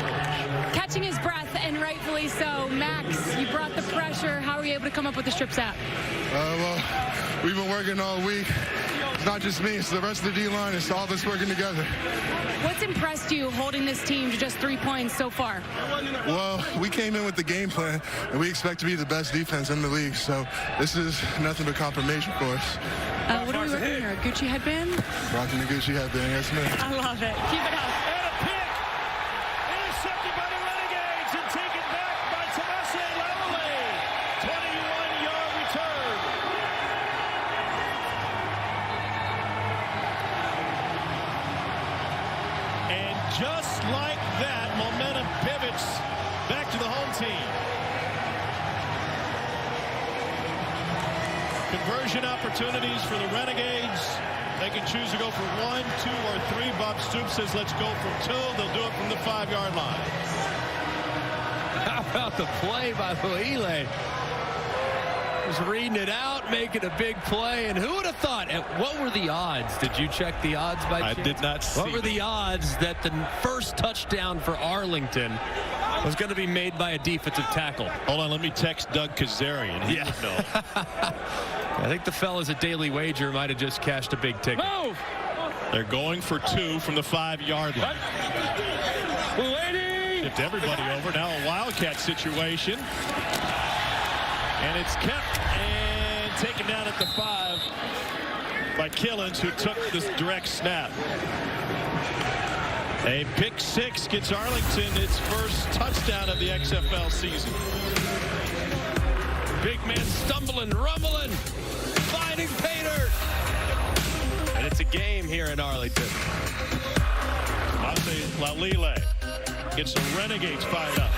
Catching his breath, and rightfully so. Max, you brought the pressure. How were you able to come up with the strip sack?
Well, we've been working all week. It's not just me, it's the rest of the D-line. It's all of us working together.
What's impressed you holding this team to just 3 points so far?
Well, we came in with the game plan, and we expect to be the best defense in the league. So this is nothing but confirmation for us.
What are we working here? Gucci headband?
Rocking the Gucci headband, yes, ma'am.
I love it. Keep it up.
And a pick! Intercepted by the Renegades and taken back by Tomase Lavallee. Conversion opportunities for the Renegades. They can choose to go for 1, 2, or 3. Bob Stoops says let's go for 2. They'll do it from the 5-yard line.
How about the play by Lille? Was reading it out, making a big play, and who would have thought? And what were the odds? Did you check the odds by chance?
I did not see.
What were the odds that the first touchdown for Arlington was going to be made by a defensive tackle?
Hold on, let me text Doug Kazarian. He would know.
I think the fellas at Daily Wager might have just cashed a big ticket.
Move! They're going for 2 from the 5-yard line. Tipped everybody over. Now a Wildcat situation. And it's kept and taken down at the 5 by Killens, who took this direct snap. A pick 6 gets Arlington its first touchdown of the XFL season.
Big man stumbling, rumbling, finding Pater. And it's a game here in Arlington.
Lille gets the Renegades fired up.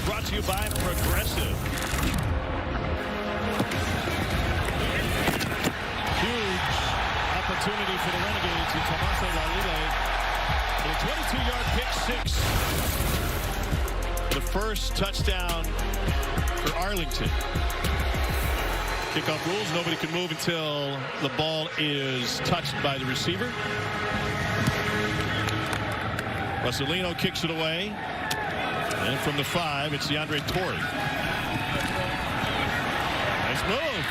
Brought to you by Progressive. Huge opportunity for the Renegades in Tommaso Lalile. A 22-yard pick 6. The first touchdown for Arlington. Kickoff rules, nobody can move until the ball is touched by the receiver. Rossellino kicks it away. And from the 5, it's DeAndre Torrey. Nice move.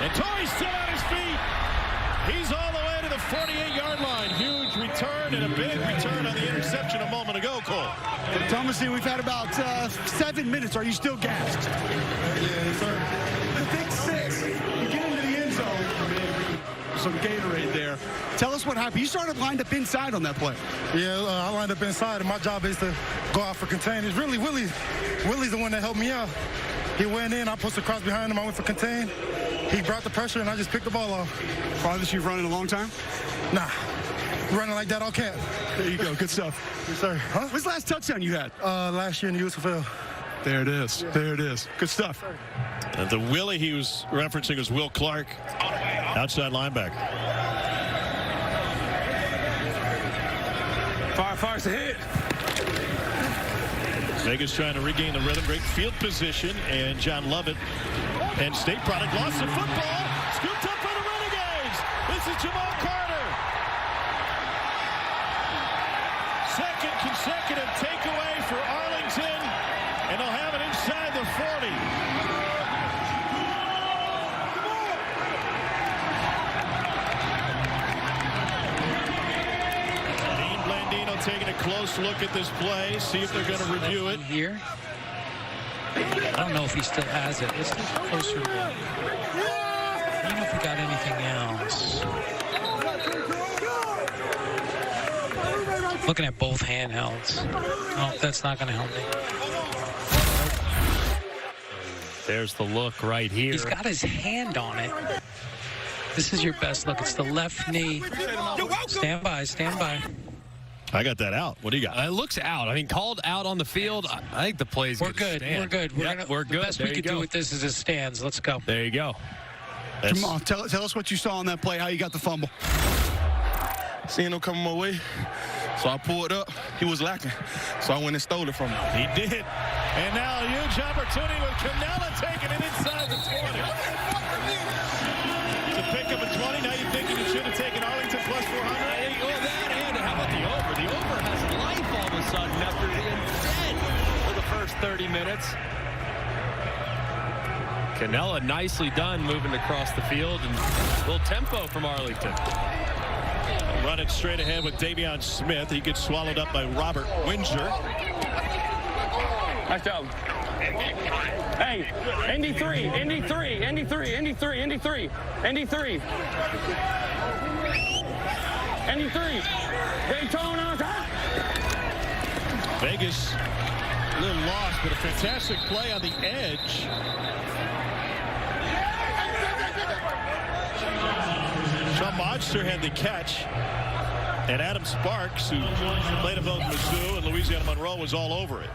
And Torrey's still on his feet. He's all the way to the 48-yard line. Huge return and a big return on the interception a moment ago, Cole.
Thomasy, we've had about 7 minutes. Are you still gassed?
Yes, sir.
The pick 6. You get into the end zone. Some Gatorade there. Tell us what happened. You started lined up inside on that play.
Yeah, I lined up inside, and my job is to go out for contain. It's really Willie's the one that helped me out. He went in, I pushed the cross behind him, I went for contain. He brought the pressure, and I just picked the ball off.
Farthest you've run in a long time?
Nah, running like that all camp.
There you go, good stuff.
Yes, sir. Huh?
What's the last touchdown you had?
Last year in the XFL.
There it is. Yeah. There it is. Good stuff.
And the Willie he was referencing was Will Clark, outside linebacker.
Fire's a hit.
Vegas trying to regain the rhythm. Great field position. And John Lovett and State product lost the football. Scooped up by the Renegades. This is Jamal Carter. Second consecutive takeaway for Arlington. And they'll have it inside the 40. Taking a close look at this play, see if they're going to review it.
Here. I don't know if he still has it. Let's take a closer look. I don't know if he got anything else. Looking at both handhelds. Oh, that's not going to help me.
There's the look right here.
He's got his hand on it. This is your best look. It's the left knee. Stand by, stand by.
I got that out. What do you got?
It looks out. I mean, called out on the field. I think the play's
We're good. We're good. We're good. The best we could do with this is it stands. Let's go.
There you go.
Come on, tell us what you saw on that play, how you got the fumble.
Seeing him coming my way, so I pulled up. He was lacking, so I went and stole it from him.
He did. And now a huge opportunity with Canella taking it inside the 20. To pick up a 20, now you're thinking you should have taken Arlington plus 400?
How about the over? The over has life all of a sudden after being dead for the first 30 minutes. Canella nicely done moving across the field and a little tempo from Arlington.
run it straight ahead with Davion Smith. He gets swallowed up by Robert Windsor.
Nice job. Hey, ND3, ND3, ND3, ND3, ND3, ND3. ND3. Daytona.
Vegas a little lost, but a fantastic play on the edge. Sean Monster had the catch, and Adam Sparks, who played at both Mizzou and Louisiana Monroe, was all over it.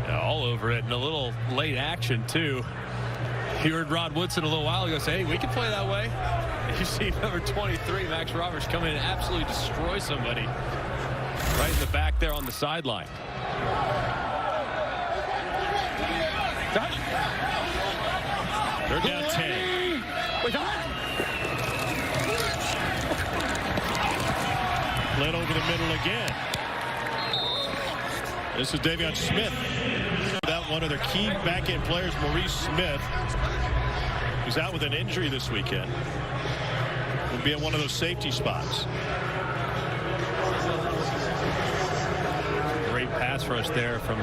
Yeah, all over it, and a little late action too. You heard Rod Woodson a little while ago say, hey, we can play that way. You see number 23, Max Roberts, come in and absolutely destroy somebody right in the back there on the sideline.
They're down 10. Played over the middle again. This is Davion Smith. Without one of their key back-end players, Maurice Smith, who's out with an injury this weekend. Will be at one of those safety spots.
Great pass rush there from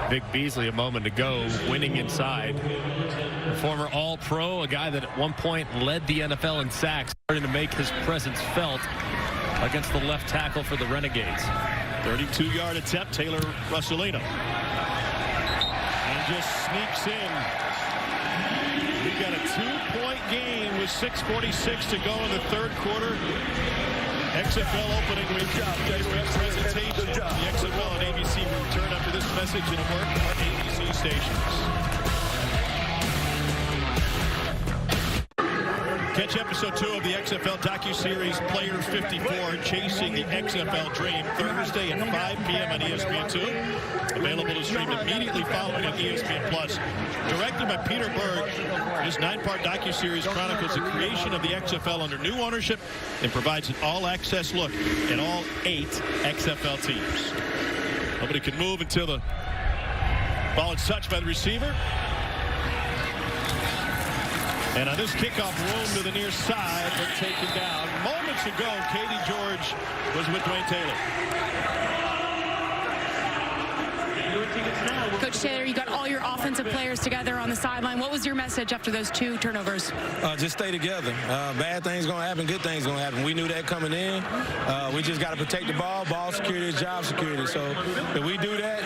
Vic Beasley a moment ago, winning inside. A former All-Pro, a guy that at one point led the NFL in sacks, starting to make his presence felt against the left tackle for the Renegades.
32-yard attempt, Taylor Russolino. And just sneaks in. We've got a 2-point game with 6:46 to go in the third quarter. XFL opening week presentation. The XFL and ABC will return after this message and work on ABC stations. Catch episode 2 of the XFL docuseries Player 54, Chasing the XFL Dream, Thursday at 5 p.m. on ESPN2. Available to stream immediately following on ESPN+. Directed by Peter Berg, this 9-part docuseries chronicles the creation of the XFL under new ownership and provides an all-access look at all 8 XFL teams. Nobody can move until the ball is touched by the receiver. And on this kickoff, room to the near side, but taken down. Moments ago, Katie George was with Dwayne Taylor.
Coach Taylor, you got all your offensive players together on the sideline. What was your message after those 2 turnovers?
Just stay together. Bad things going to happen, good things going to happen. We knew that coming in. We just got to protect the ball security, job security. So if we do that,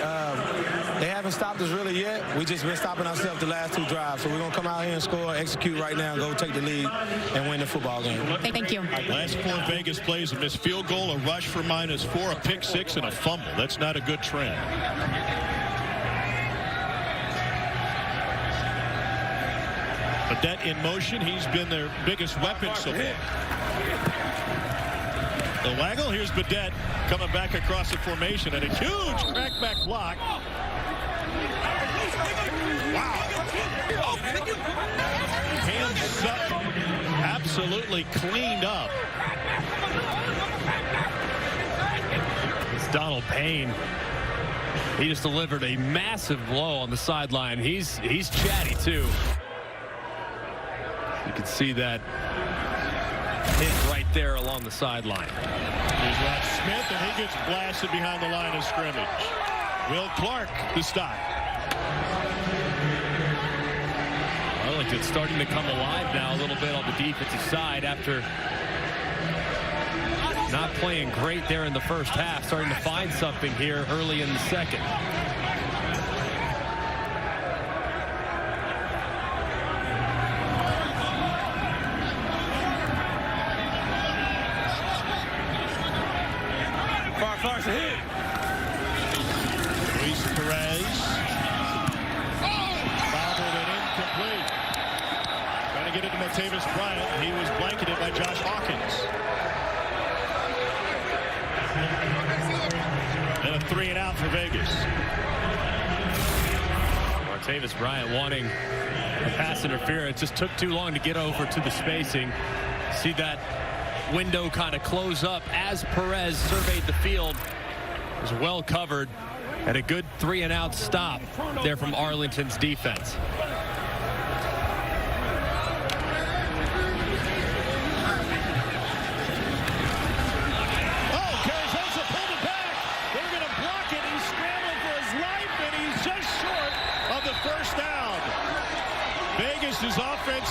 they haven't stopped us really yet. We just been stopping ourselves the last 2 drives. So we're going to come out here and score, execute right now, and go take the lead and win the football game.
Thank you.
Last 4 Vegas plays: a missed field goal, a rush for -4, a pick 6, and a fumble. That's not a good trend. Burdett in motion. He's been their biggest weapon so far. The waggle. Here's Burdett coming back across the formation and a huge crackback block. Wow. Hands up. Absolutely cleaned up.
It's Donald Payne. He just delivered a massive blow on the sideline. He's chatty too. You can see that hit right there along the sideline.
Here's Rod Smith, and he gets blasted behind the line of scrimmage. Will Clark, the stop.
Arlington's starting to come alive now a little bit on the defensive side after not playing great there in the first half. Starting to find something here early in the second.
Far's a hit.
Luis Perez. Bobbled and incomplete. Trying to get it to Martavis Bryant. He was blanketed by Josh Hawkins. And a 3-and-out for Vegas.
Martavis Bryant wanting a pass interference. Just took too long to get over to the spacing. See that window kind of close up as Perez surveyed the field. It was well covered, and a good 3-and-out stop there from Arlington's defense.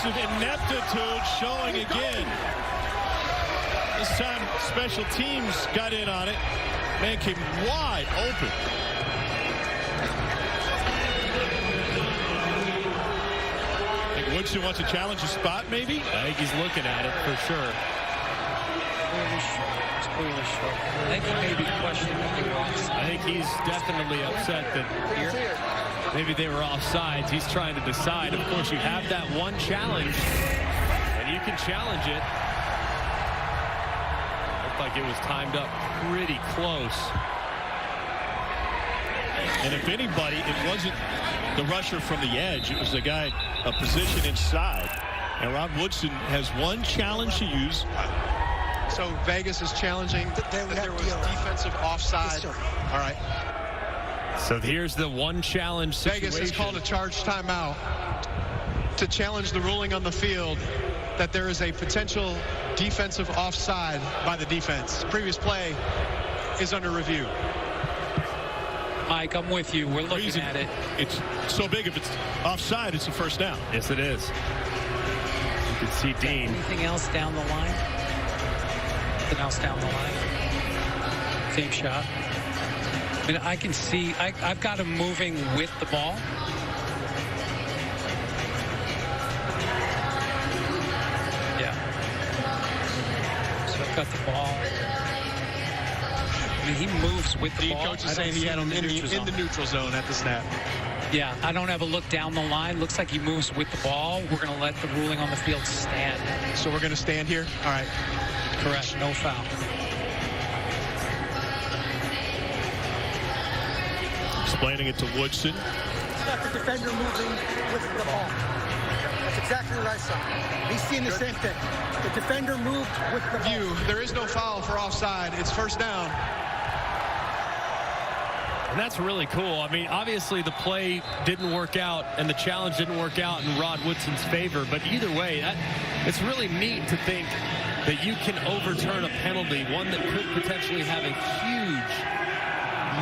Defensive ineptitude showing again. This time, special teams got in on it. Man came wide open. I think Woodson wants to challenge a spot, maybe?
I think he's looking at it for sure.
I think he may be questioning if they were offside.
I think he's definitely upset that maybe they were offsides. He's trying to decide. Of course, you have that one challenge, and you can challenge it. Looked like it was timed up pretty close.
And if anybody, it wasn't the rusher from the edge. It was the guy, a position inside. And Rod Woodson has one challenge to use.
So Vegas is challenging that there was defensive offside. All right.
So here's the one challenge situation.
Vegas has called a charge timeout to challenge the ruling on the field that there is a potential defensive offside by the defense. Previous play is under review.
Mike, I'm with you. We're looking at it.
It's so big. If it's offside, it's a first down.
Yes, it is. You can see Dean.
Anything else down the line? Nothing else down the line? Same shot. I mean, I can see, I've got him moving with the ball. Yeah. So I've got the ball. I mean, he moves with the ball.
Coach is saying he had him in the neutral zone at the snap.
Yeah, I don't have a look down the line. Looks like he moves with the ball. We're going to let the ruling on the field stand.
So we're going to stand here? All right.
Correct. No foul.
Explaining it to Woodson.
It's got the defender moving with the ball. That's exactly what I saw. He's seeing the same thing. The defender moved with the ball.
There is no foul for offside. It's first down.
And that's really cool. I mean, obviously the play didn't work out and the challenge didn't work out in Rod Woodson's favor. But either way, it's really neat to think that you can overturn a penalty, one that could potentially have a huge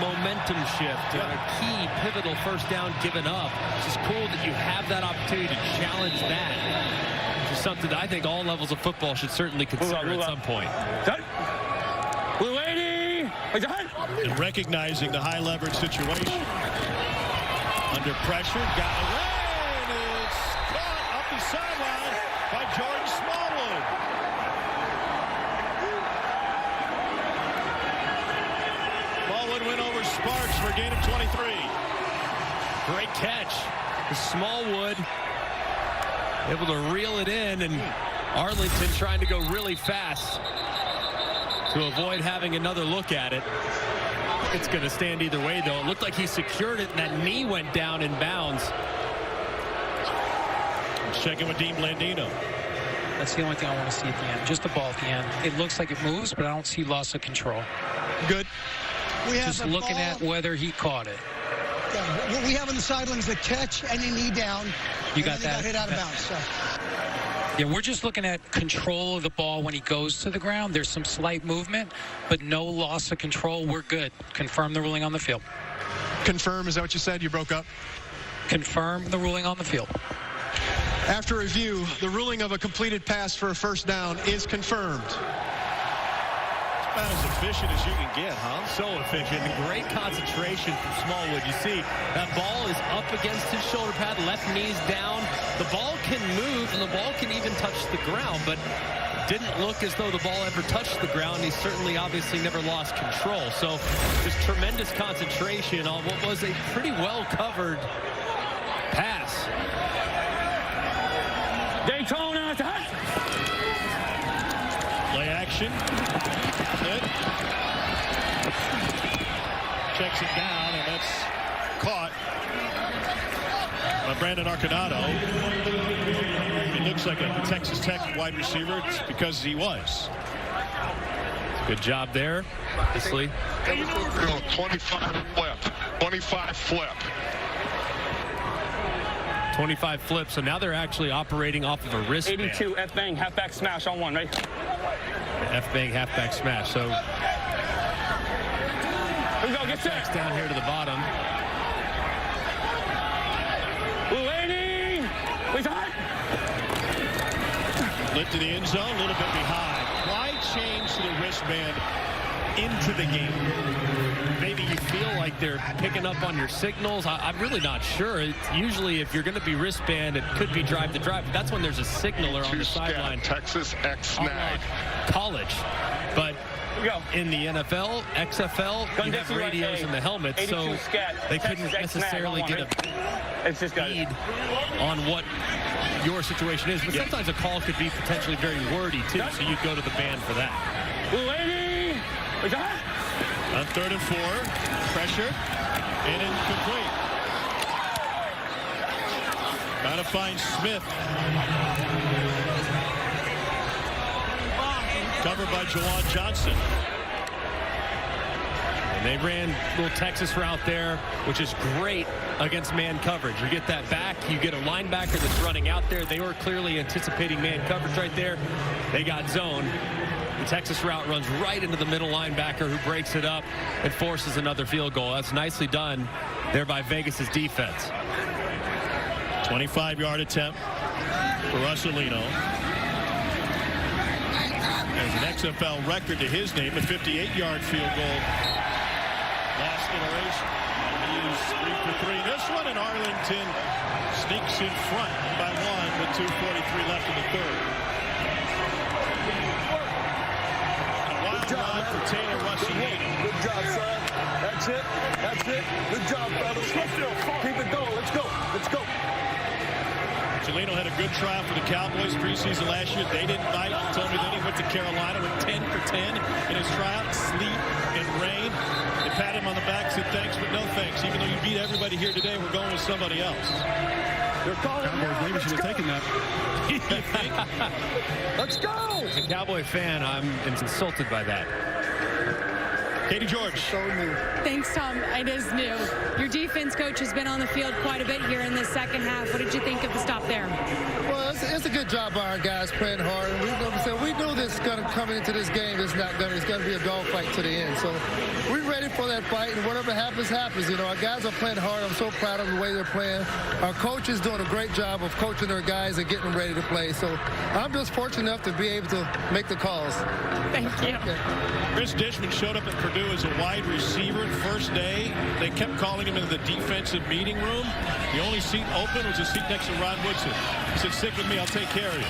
momentum shift, a key pivotal first down given up. It's just cool that you have that opportunity to challenge that, which is something that I think all levels of football should certainly consider at some point.
Blue 80!
And recognizing the high leverage situation. Under pressure, got away, and it's caught up the sideline by Jordan Smallwood. Smallwood went over Sparks for a gain of 23.
Great catch. Smallwood able to reel it in, and Arlington trying to go really fast to avoid having another look at it. It's going to stand either way, though. It looked like he secured it, and that knee went down in bounds.
Checking with Dean Blandino.
That's the only thing I want to see at the end. Just the ball at the end. It looks like it moves, but I don't see loss of control.
Good.
We have
just looking at whether he caught it.
Yeah, what we have on the sidelines, the catch and the knee down.
You got that?
Got hit out of bounds. So.
Yeah, we're just looking at control of the ball when he goes to the ground. There's some slight movement, but no loss of control. We're good. Confirm the ruling on the field.
Confirm, is that what you said? You broke up?
Confirm the ruling on the field.
After review, the ruling of a completed pass for a first down is confirmed.
About as efficient as you can get, huh?
So efficient and great concentration from Smallwood. You see, that ball is up against his shoulder pad, left knee's down. The ball can move and the ball can even touch the ground, but didn't look as though the ball ever touched the ground. He certainly obviously never lost control. So just tremendous concentration on what was a pretty well covered pass.
Daytona.
Play action. Good. Checks it down, and that's caught by Brandon Arconado. He looks like a Texas Tech wide receiver. It's because he was.
Good job there, obviously.
25 flip. 25 flip.
25 flips, so now they're actually operating off of a wristband.
82 F-bang halfback smash on one, right?
F-bang halfback smash. So
here we go, get set.
Down here to the bottom.
Blue 80. Wait, hot.
Lit to the end zone, a little bit behind. Why change the wristband into the game?
Maybe you feel like they're picking up on your signals. I'm really not sure. Usually if you're going to be wristband, it could be drive to drive. But that's when there's a signaler on the sideline.
Texas X snag.
College. But in the NFL, XFL, you have radios in the helmets, so they couldn't necessarily get a feed on what your situation is. But sometimes a call could be potentially very wordy, too, so you'd go to the band for that.
On 3rd and 4, pressure, and incomplete. Trying to find Smith. Covered by Jawan Johnson.
And they ran a little Texas route there, which is great against man coverage. You get that back, you get a linebacker that's running out there. They were clearly anticipating man coverage right there. They got zone. The Texas route runs right into the middle linebacker who breaks it up and forces another field goal. That's nicely done there by Vegas's defense.
25-yard attempt for Russolino. There's an XFL record to his name, a 58-yard field goal. Last iteration. He's 3 for 3. This one, and Arlington sneaks in front by 1 with 2:43 left in the third. Ride for Taylor Russolino.
Good job, son. That's it. That's it. Good job, fellas. Keep it going. Let's go. Let's go.
Russolino had a good trial for the Cowboys preseason last year. They didn't bite. He told me then he went to Carolina with 10 for 10 in his tryout. Sleet and rain. They patted him on the back, said thanks, but no thanks. Even though you beat everybody here today, we're going with somebody else.
Cowboys maybe should have taken that.
Let's go.
As a Cowboy fan, I'm insulted by that.
Katie George.
Thanks, Tom. It is new. Your defense coach has been on the field quite a bit here in the second half. What did you think of the stop there?
Well, it's a good job by our guys playing hard. We knew this is going to come into this game. It's going to be a dogfight to the end. So we're ready for that fight, and whatever happens, happens. You know, our guys are playing hard. I'm so proud of the way they're playing. Our coach is doing a great job of coaching their guys and getting them ready to play. So I'm just fortunate enough to be able to make the calls.
Thank you.
Okay.
Chris Dishman showed up at Purdue as a wide receiver first day. They kept calling him into the defensive meeting room. The only seat open was a seat next to Ron Woodson. He said, stick with me, I'll take care of you.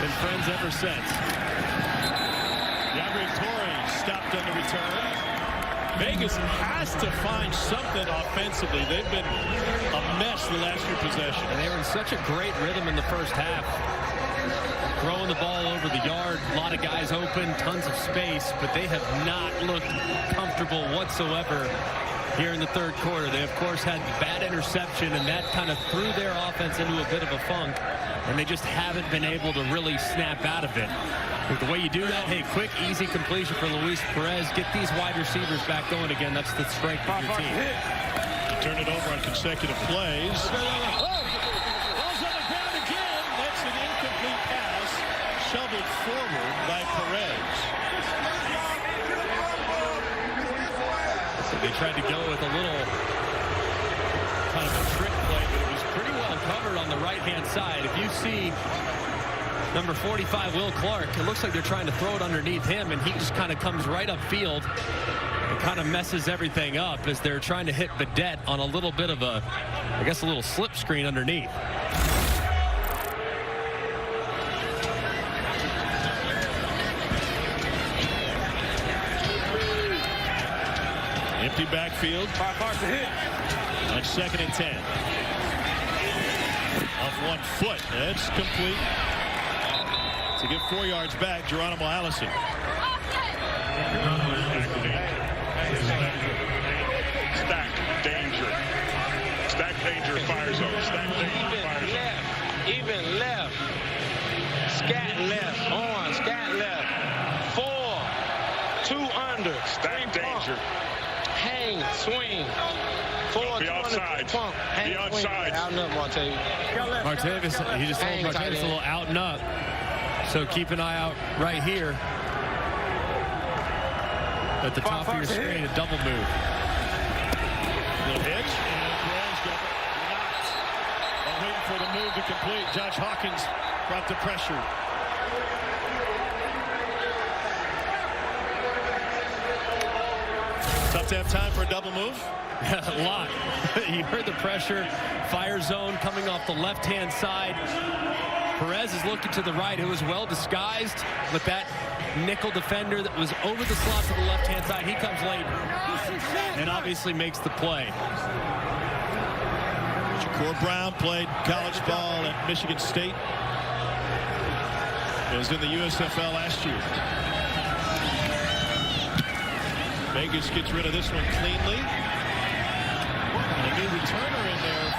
Been friends ever since.
DeAndre Torrey stopped on the return. Vegas has to find something offensively. They've been a mess the last few possessions.
And they were in such a great rhythm in the first half. Throwing the ball over the yard, a lot of guys open, tons of space, but they have not looked comfortable whatsoever here in the third quarter. They, of course, had bad interception, and that kind of threw their offense into a bit of a funk, and they just haven't been able to really snap out of it. But the way you do that, hey, quick, easy completion for Luis Perez. Get these wide receivers back going again. That's the strength of your team.
Turn it over on consecutive plays. Shoveled forward by Perez.
So they tried to go with a little kind of a trick play, but it was pretty well covered on the right-hand side. If you see number 45, Will Clark, it looks like they're trying to throw it underneath him, and he just kind of comes right upfield and kind of messes everything up as they're trying to hit Vedette on a little bit of a, I guess, a little slip screen underneath.
Empty backfield. On 2nd and 10. Off 1 foot. That's complete. To get 4 yards back, Geronimo Allison.
Stack danger. Stack danger fire zone. Stack danger fire zone.
Even left. Scat left. On. Scat left. 4. 2 under.
Stack danger.
Hang, swing. 4,
be outside.
Pump, hang,
be outside.
Out and up, Martavis.
Martavis, he just told Martavis a little out and up. So keep an eye out right here. At the top of your screen, a double move.
Little hitch. And Perez got knocked. Waiting for the move to complete. Josh Hawkins brought the pressure. Tough to have time for a double move.
A lot. You heard the pressure. Fire zone coming off the left-hand side. Perez is looking to the right, who is well disguised with that nickel defender that was over the slot to the left-hand side. He comes late and obviously makes the play.
Shakur Brown played college ball at Michigan State. He was in the USFL last year. Vegas gets rid of this one cleanly. And a new returner in there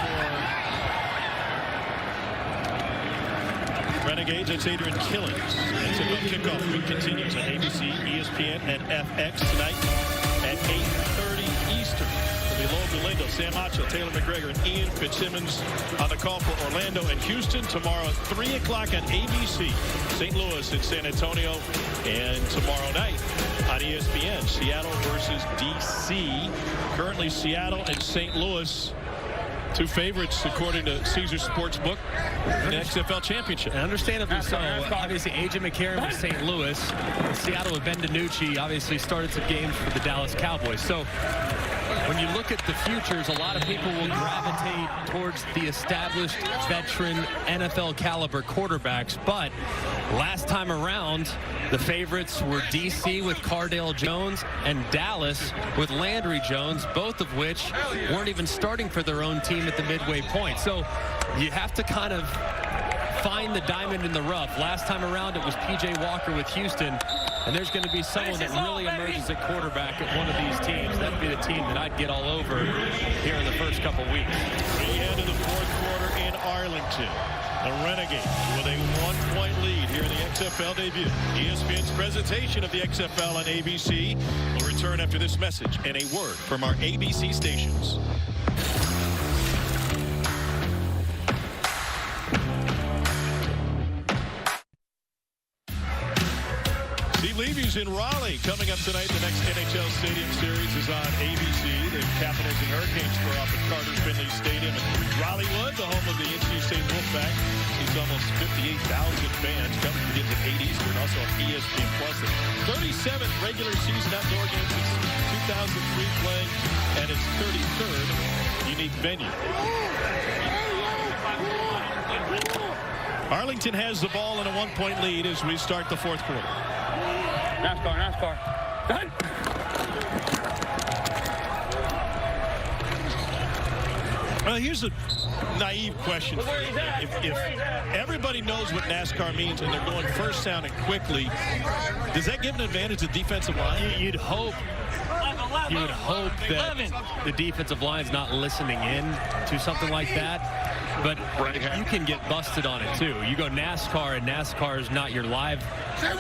for Renegades. It's Adrian Killings. It's a kickoff. It continues on ABC, ESPN, and FX tonight at 8:30 Eastern. It'll be Lo Galindo, Sam Acho, Taylor McGregor, and Ian Fitzsimmons on the call for Orlando and Houston. Tomorrow at 3 o'clock on ABC, St. Louis and San Antonio. And tomorrow night on ESPN, Seattle versus D.C. Currently Seattle and St. Louis, two favorites according to Caesars Sportsbook in the XFL Championship.
And understandably so. Obviously, A.J. McCarron with St. Louis. Seattle with Ben DiNucci obviously started some games for the Dallas Cowboys. So when you look at the futures, a lot of people will gravitate towards the established veteran NFL caliber quarterbacks. But last time around, the favorites were D.C. with Cardale Jones and Dallas with Landry Jones, both of which weren't even starting for their own team at the midway point. So you have to kind of find the diamond in the rough. Last time around, it was P.J. Walker with Houston. And there's going to be someone that really emerges at quarterback at one of these teams. That'd be the team that I'd get all over here in the first couple weeks.
We head to the fourth quarter in Arlington. The Renegades with a 1-point lead here in the XFL debut. ESPN's presentation of the XFL on ABC will return after this message and a word from our ABC stations. Levy's in Raleigh coming up tonight. The next NHL Stadium Series is on ABC. The Capitals and Hurricanes square off at Carter Finley Stadium in Raleighwood, the home of the NC State Wolfpack. Sees almost 58,000 fans coming to get to 8 Eastern, also on ESPN Plus. 37th regular season outdoor game since 2003 playing, and its 33rd unique venue. Arlington has the ball in a 1-point lead as we start the fourth quarter.
NASCAR. Go ahead.
Well, here's a naive question. If everybody knows what NASCAR means and they're going first down and quickly, does that give an advantage to the defensive line?
You'd hope. You would hope that the defensive line's not listening in to something like that. But you can get busted on it, too. You go NASCAR, and NASCAR is not your live.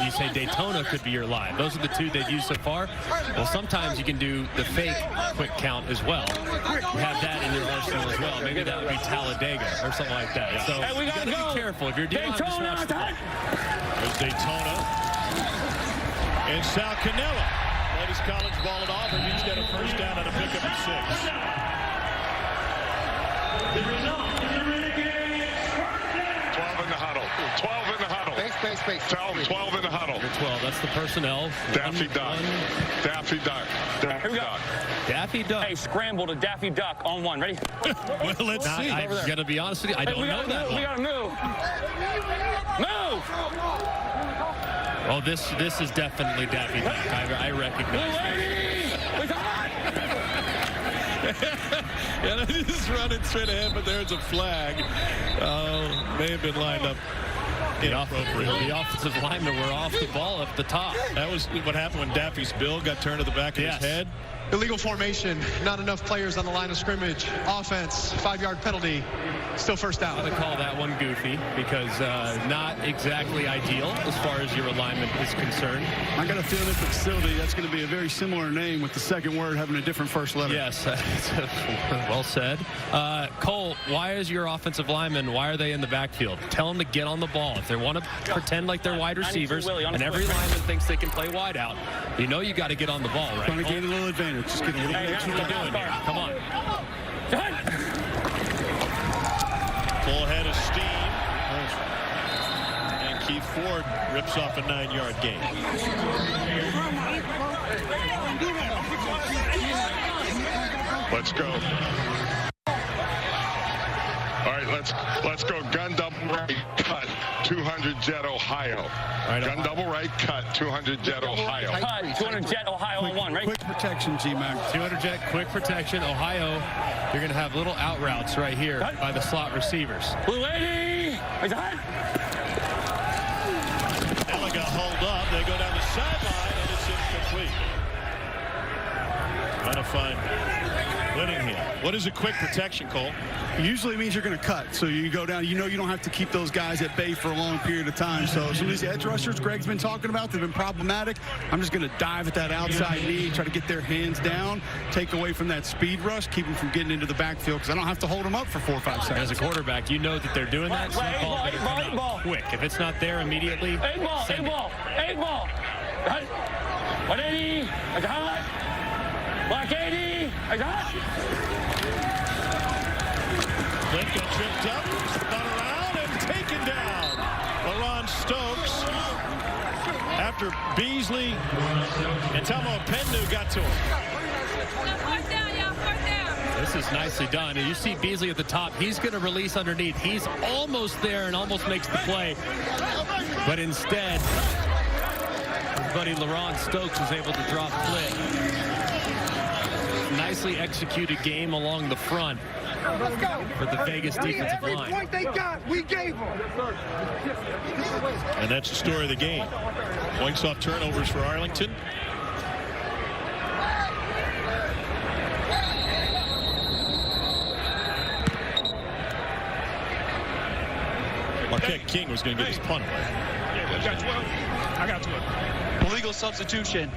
You say Daytona could be your live. Those are the two they've used so far. Well, sometimes you can do the fake quick count as well. You have that in your arsenal as well. Maybe that would be Talladega or something like that. So you got to be careful. If you're doing just watch the ball.
There's Daytona. And Sal Cannella played his college ball at Auburn. He's got a first down and a pickup of 6. The result is the Renegades. 12 in the huddle. 12 in the huddle.
Space.
12 in the huddle.
12. That's the personnel.
Daffy Duck. Daffy Duck.
Here we go.
Daffy Duck.
Hey, scramble to Daffy Duck on 1. Ready?
Well, let's see.
I'm going to be honest with you. I don't know that one.
We got to move. Move!
Oh, this is definitely Daffy Duck. I recognize it.
Yeah, he's running straight ahead, but there's a flag. May have been lined up inappropriately.
The offensive linemen were off the ball at the top.
That was what happened when Daffy's bill got turned to the back of his head.
Illegal formation, not enough players on the line of scrimmage. Offense, 5-yard penalty, still first down.
I'm going to call that one goofy because not exactly ideal as far as your alignment is concerned.
I got a feeling at the facility that's going to be a very similar name with the second word having a different first letter.
Yes, well said. Cole, why is your offensive lineman, why are they in the backfield? Tell them to get on the ball. If they want to pretend like they're wide receivers, and every lineman thinks they can play wide out, you know you got to get on the ball, right?
Trying to gain a little advantage. Just get a little bit
doing here. Come on.
Full head of steam. Ford rips off a 9-yard gain.
Let's go. All right, let's go. Gun double right, cut, 200 Jet, Ohio.
Right,
gun double right, cut, 200 Jet, Ohio.
Cut, 200 Jet, Ohio on 1, right?
Quick protection, G-Mac.
200 Jet, quick protection. Ohio, you're going to have little out routes right here by the slot receivers.
Blue lady! Is that?
Ella got hold up. They go down the sideline, and it's incomplete. Trying to find Winning here. What is a quick protection, Cole?
Usually means you're going to cut. So you go down, you know you don't have to keep those guys at bay for a long period of time. So some of these edge rushers Greg's been talking about, they've been problematic. I'm just going to dive at that outside knee, try to get their hands down, take away from that speed rush, keep them from getting into the backfield because I don't have to hold them up for 4 or 5 seconds.
As a quarterback, you know that they're doing that. So that ball better come out quick. If it's not there immediately,
eight ball. 180. I got it. Black 80. I got it.
Clint got tripped up, spun around, and taken down. LaRon Stokes, after Beasley and Tomo Pendu got to him.
This is nicely done. And you see Beasley at the top. He's going to release underneath. He's almost there and almost makes the play. But instead, his buddy LaRon Stokes was able to drop Clint. Nicely executed game along the front for the Vegas defensive line.
Point they got, we gave them.
And that's the story of the game. Points off turnovers for Arlington. Marquette King was going to get his punt away.
I got 12.
Illegal substitution.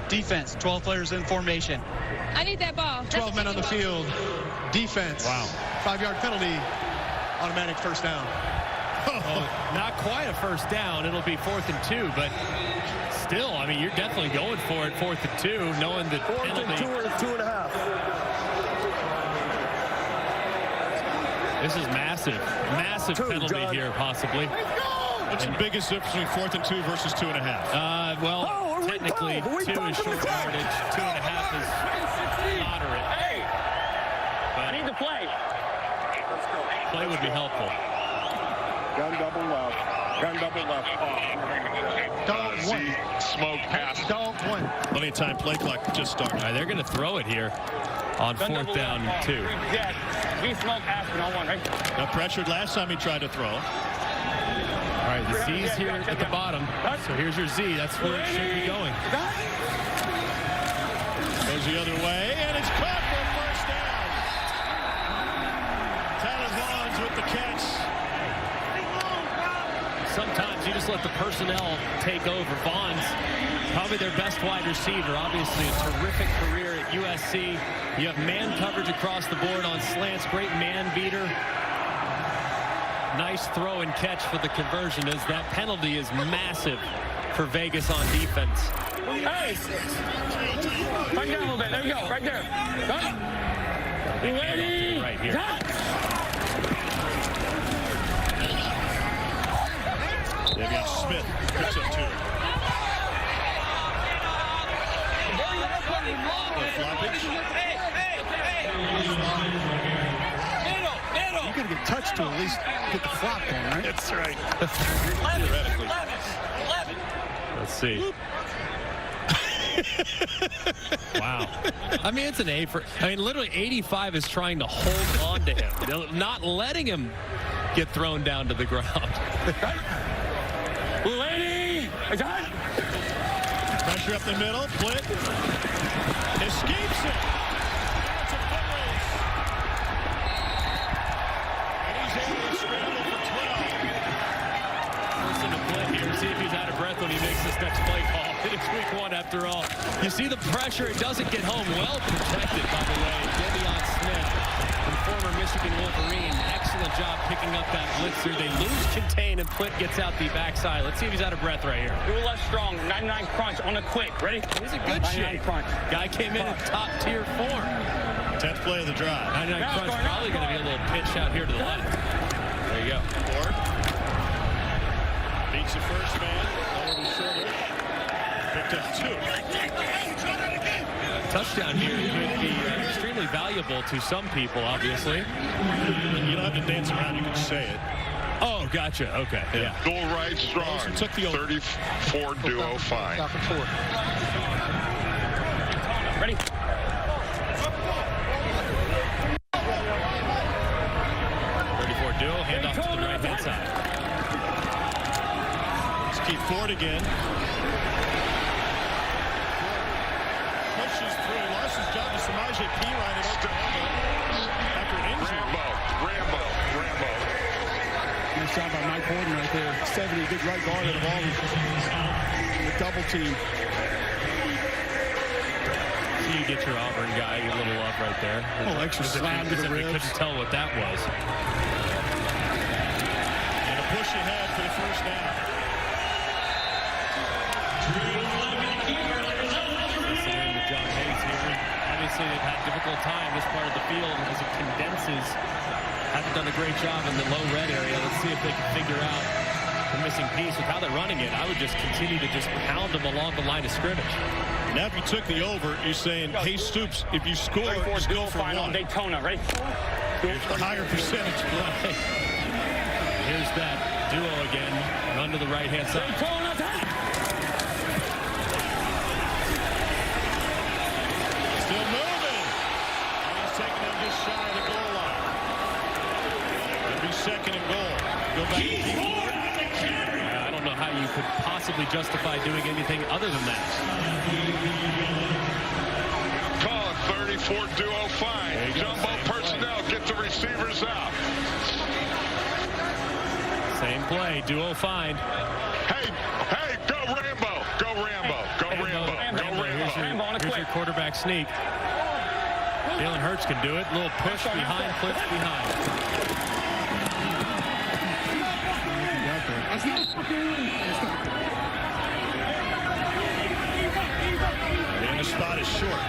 Defense, 12 players in formation.
I need that ball.
12 men on the field. Defense.
Wow.
5-yard penalty. Automatic first down.
Oh, not quite a first down. It'll be 4th and 2, but still, I mean, you're definitely going for it, 4th and 2, knowing that
4th and 2 is 2.5.
This is massive. Massive penalty here, possibly.
What's the biggest difference between 4th and 2 versus 2.5?
Well, technically, 2 is short yardage, 2.5 is moderate.
Hey! I need to play.
Play would be helpful.
Gun double left. Gun double left.
Dog one.
Smoke pass.
Dog one.
Plenty of time. Play clock just started.
All right, they're going to throw it here on 4th down and 2.
Yeah, we smoke Aspen on 1, right?
Got pressured last time he tried to throw.
All right, the Z's here at the bottom. So here's your Z. That's where it should be going.
Goes the other way, and it's caught for a first down. Tyler Vaughns with the catch.
Sometimes you just let the personnel take over. Vaughns, probably their best wide receiver. Obviously a terrific career at USC. You have man coverage across the board on slants. Great man beater. Nice throw and catch for the conversion, as that penalty is massive for Vegas on defense.
Hey! Right down a little bit. There we go. Right there. You ready?
Right here.
Davion Smith picks up 2.
You got to get touched to at least get the flop going, right?
That's right. Theoretically.
Let's see. Wow. I mean, it's an A for... I mean, literally 85 is trying to hold on to him. Not letting him get thrown down to the ground.
Lady!
Pressure up the middle. Flint escapes it. It's a foot race. And he's able to scramble for 12.
Listen to Flint here. See if he's out of breath when he makes this next play call. It is week 1 after all. You see the pressure. It doesn't get home. Well protected, by the way. Davion Smith, the former Michigan Wolverine. Excellent job picking up that blitzer. They lose contain, and Flint gets out the backside. Let's see if he's out of breath right here.
Do a less strong. 99 crunch on the quick. Ready?
He's in good shape.
Crunch.
Guy came in top-tier form.
10th play of the drive.
99 crunch probably going to be a little pitch out here to the left. There you go.
Ford. Beats the first man. Over his shoulder. Picked up 2.
Touchdown here could be extremely valuable to some people, obviously.
You don't have to dance around. You can say it.
Oh, gotcha. Okay. Yeah.
Goal right strong.
Took the
34 duo fine.
Ready?
34 duo, hand off to the right-hand side.
Let's keep Ford again. Pushes through. Lost his job to Samaje Perine and after an injury. Rambo.
Nice job by Mike Horton right there. 70, big right guard of all the double team.
You get your Auburn guy a little love right there.
Oh, extra slam to the ribs.
Couldn't tell what that was.
And a push ahead for the first down.
Considering the John Hayes here, obviously they've had a difficult time this part of the field as it condenses. Haven't done a great job in the low red area. Let's see if they can figure out the missing piece. With how they're running it, I would just continue to just pound them along the line of scrimmage.
Now if you took the over, you're saying, hey, Stoops, if you score, just go for one.
On Daytona, ready?
Higher percentage play.
Here's that duo again, run to the right-hand side.
Daytona attack!
Still moving. And he's taking them just shy of the goal line. It'll be second and goal. Go back to keep forward.
I don't know how you could possibly justify doing anything other than that.
Call it 34 duo fine. Jumbo personnel, get the receivers out.
Same play, duo find.
Hey, go Rambo. Go Rambo. Go Rambo. Go Rambo.
Here's your quarterback sneak. Jalen Hurts can do it. A little push behind, flips behind.
And the spot is short.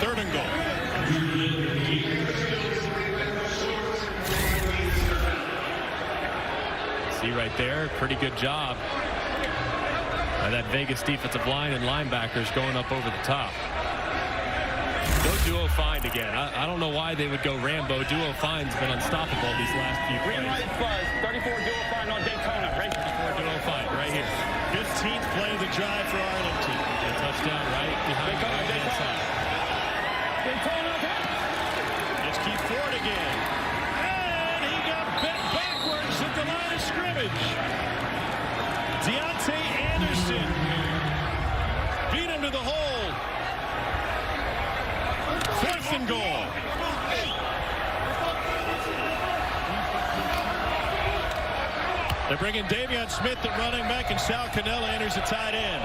Third and goal.
See right there, pretty good job by that Vegas defensive line and linebackers going up over the top. Go duo find again. I don't know why they would go Rambo. Duo find's been unstoppable these last few plays.
Green light buzz. 34 duo find on Daytona. Right?
34 duo find right here.
15th play of the drive for Arlington.
A touchdown right behind the right-hand side.
Daytona attack!
Let's keep Ford again. And he got bent backwards at the line of scrimmage. Deontay Anderson beat him to the hole. Fourth and goal. They're bringing Davion Smith at running back, and Sal Cannella enters the tight end.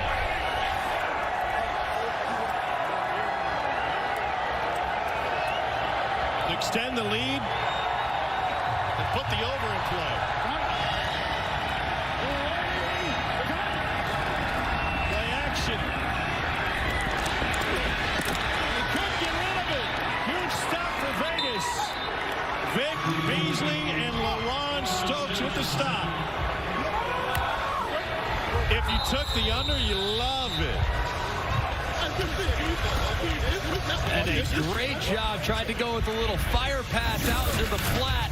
Extend the lead and put the over in play. Play action. They couldn't get rid of it. Huge stop for Vegas. Vic Beasley and LaRon Stokes with the stop. If you took the under, you love it.
And a great job. Tried to go with a little fire pass out into the flat.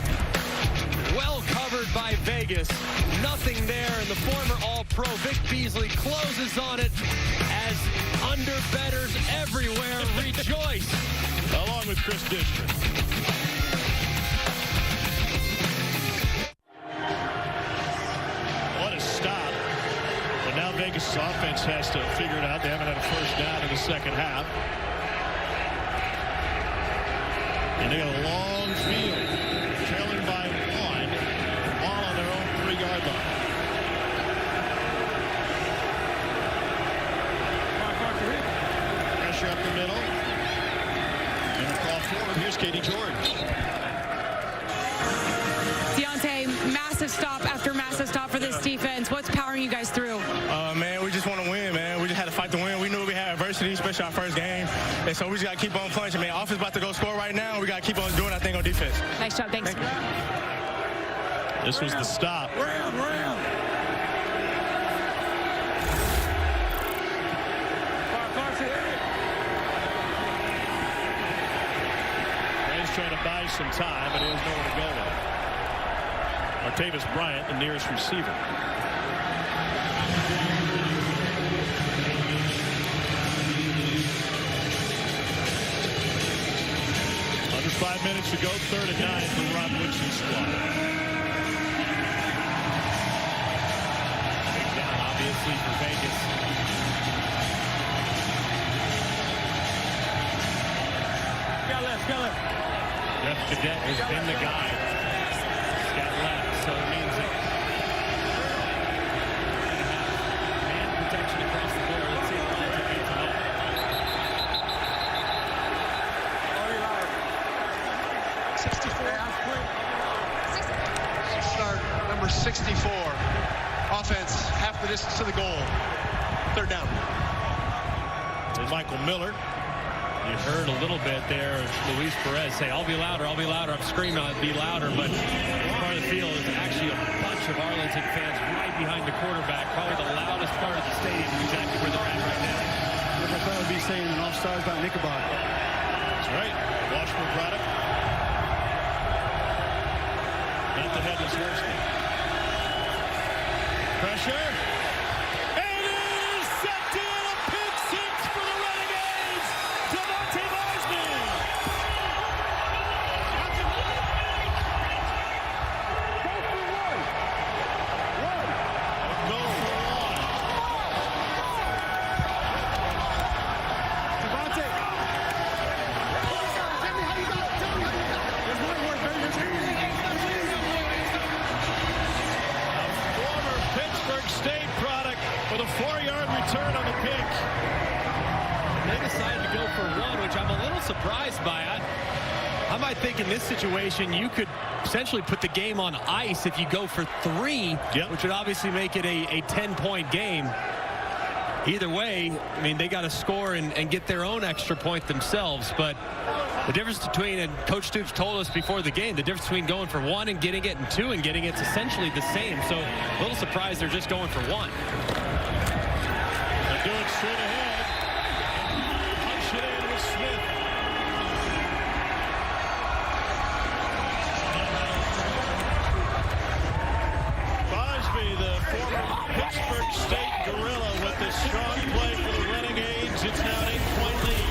Well covered by Vegas. Nothing there. And the former All-Pro Vic Beasley closes on it as under-bettors everywhere rejoice.
Along with Chris Dishman. What a stop. But now Vegas' offense has to figure it out. They haven't had a first down in the second half. And they got a long field, trailing by one, all on their own 3-yard line. Pressure up the middle. And a call forward. Here's Katie George.
Deontay, massive stop after massive stop for this defense. What's powering you guys through?
Man, we just want to win, man. We just had to fight to win. We knew we had adversity, especially our first game. And so we just got to keep on punching, man. Offense about to go score right now. We got to keep on doing our thing on defense.
Nice job. Thanks.
This was the stop. trying to buy some time, but he has nowhere to go with. Martavis Bryant, the nearest receiver. Under 5 minutes to go, 3rd and 9 for Rob Woodson's squad. Big down, obviously, for Vegas. Jeff Cadet has been the guy. He's got left, so it means that man protection across the board. Let's see if Arlington beats him up.
Start number 64. Offense, half the distance to the goal. 3rd down.
And Michael Miller.
You heard a little bit there, Luis Perez say, I'll be louder, I'll be louder. I'm screaming, I'll be louder. But part of the field is actually a bunch of Arlington fans right behind the quarterback. Probably the loudest part of the stadium, exactly where they're at right now.
XFL would be saying an offsides by Knickerbocker.
That's right. Washburn product. Not the headless horseman. Pressure. With a 4-yard return on the pick.
They decided to go for 1, which I'm a little surprised by. I might think in this situation you could essentially put the game on ice if you go for 3, which would obviously make it a 10-point game. Either way, I mean, they got to score and get their own extra point themselves. But the difference between, and Coach Stoops told us before the game, the difference between going for 1 and getting it and 2 and getting it's essentially the same. So a little surprised they're just going for 1.
Do it straight ahead. Punch it in with Smith. Bosby, the former Pittsburgh State Gorilla, with the strong play for the Renegades. It's now an 8-point lead.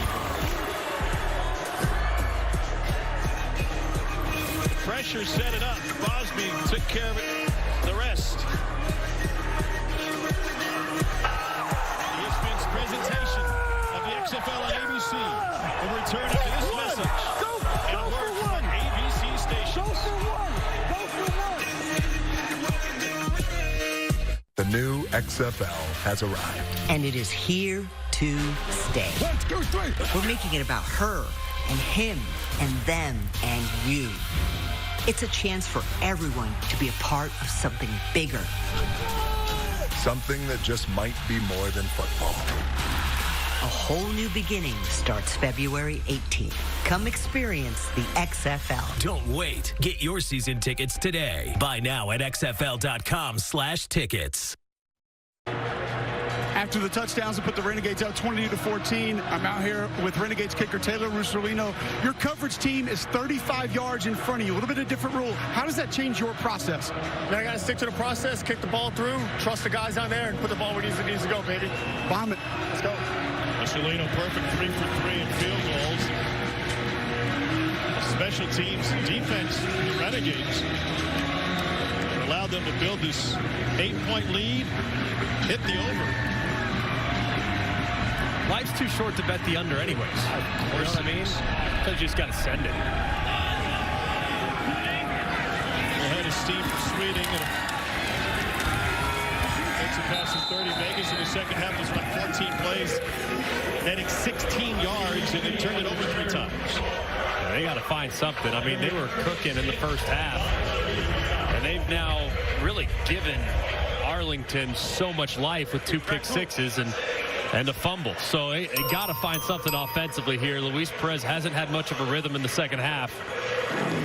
Pressure set it up. Bosby took care of it. The rest. Presentation of the XFL on ABC. We'll return to this message and a word from our ABC station.
The new XFL has arrived.
And it is here to stay.
1, 2, 3.
We're making it about her and him and them and you. It's a chance for everyone to be a part of something bigger.
Something that just might be more than football.
A whole new beginning starts February 18th. Come experience the XFL.
Don't wait. Get your season tickets today. Buy now at xfl.com/tickets.
After the touchdowns to put the Renegades out 22-14, I'm out here with Renegades kicker Taylor Russolino. Your coverage team is 35 yards in front of you. A little bit of a different rule. How does that change your process?
Man, I got to stick to the process, kick the ball through, trust the guys down there, and put the ball where it needs to go, baby.
Bomb it.
Let's go.
Russolino perfect 3 for 3 in field goals. Special teams defense for the Renegades allowed them to build this 8-point lead, hit the over.
Life's too short to bet the under anyways. Of course, you know what I mean? So you just got to send it.
Ahead of Steve Sweeting. Takes it past his 30. Vegas in the second half was about 14 plays, netting 16 yards, and they turned it over 3 times.
Yeah, they got to find something. I mean, they were cooking in the first half, and they've now really given Arlington so much life with 2 pick sixes and a fumble. So they got to find something offensively here. Luis Perez hasn't had much of a rhythm in the second half.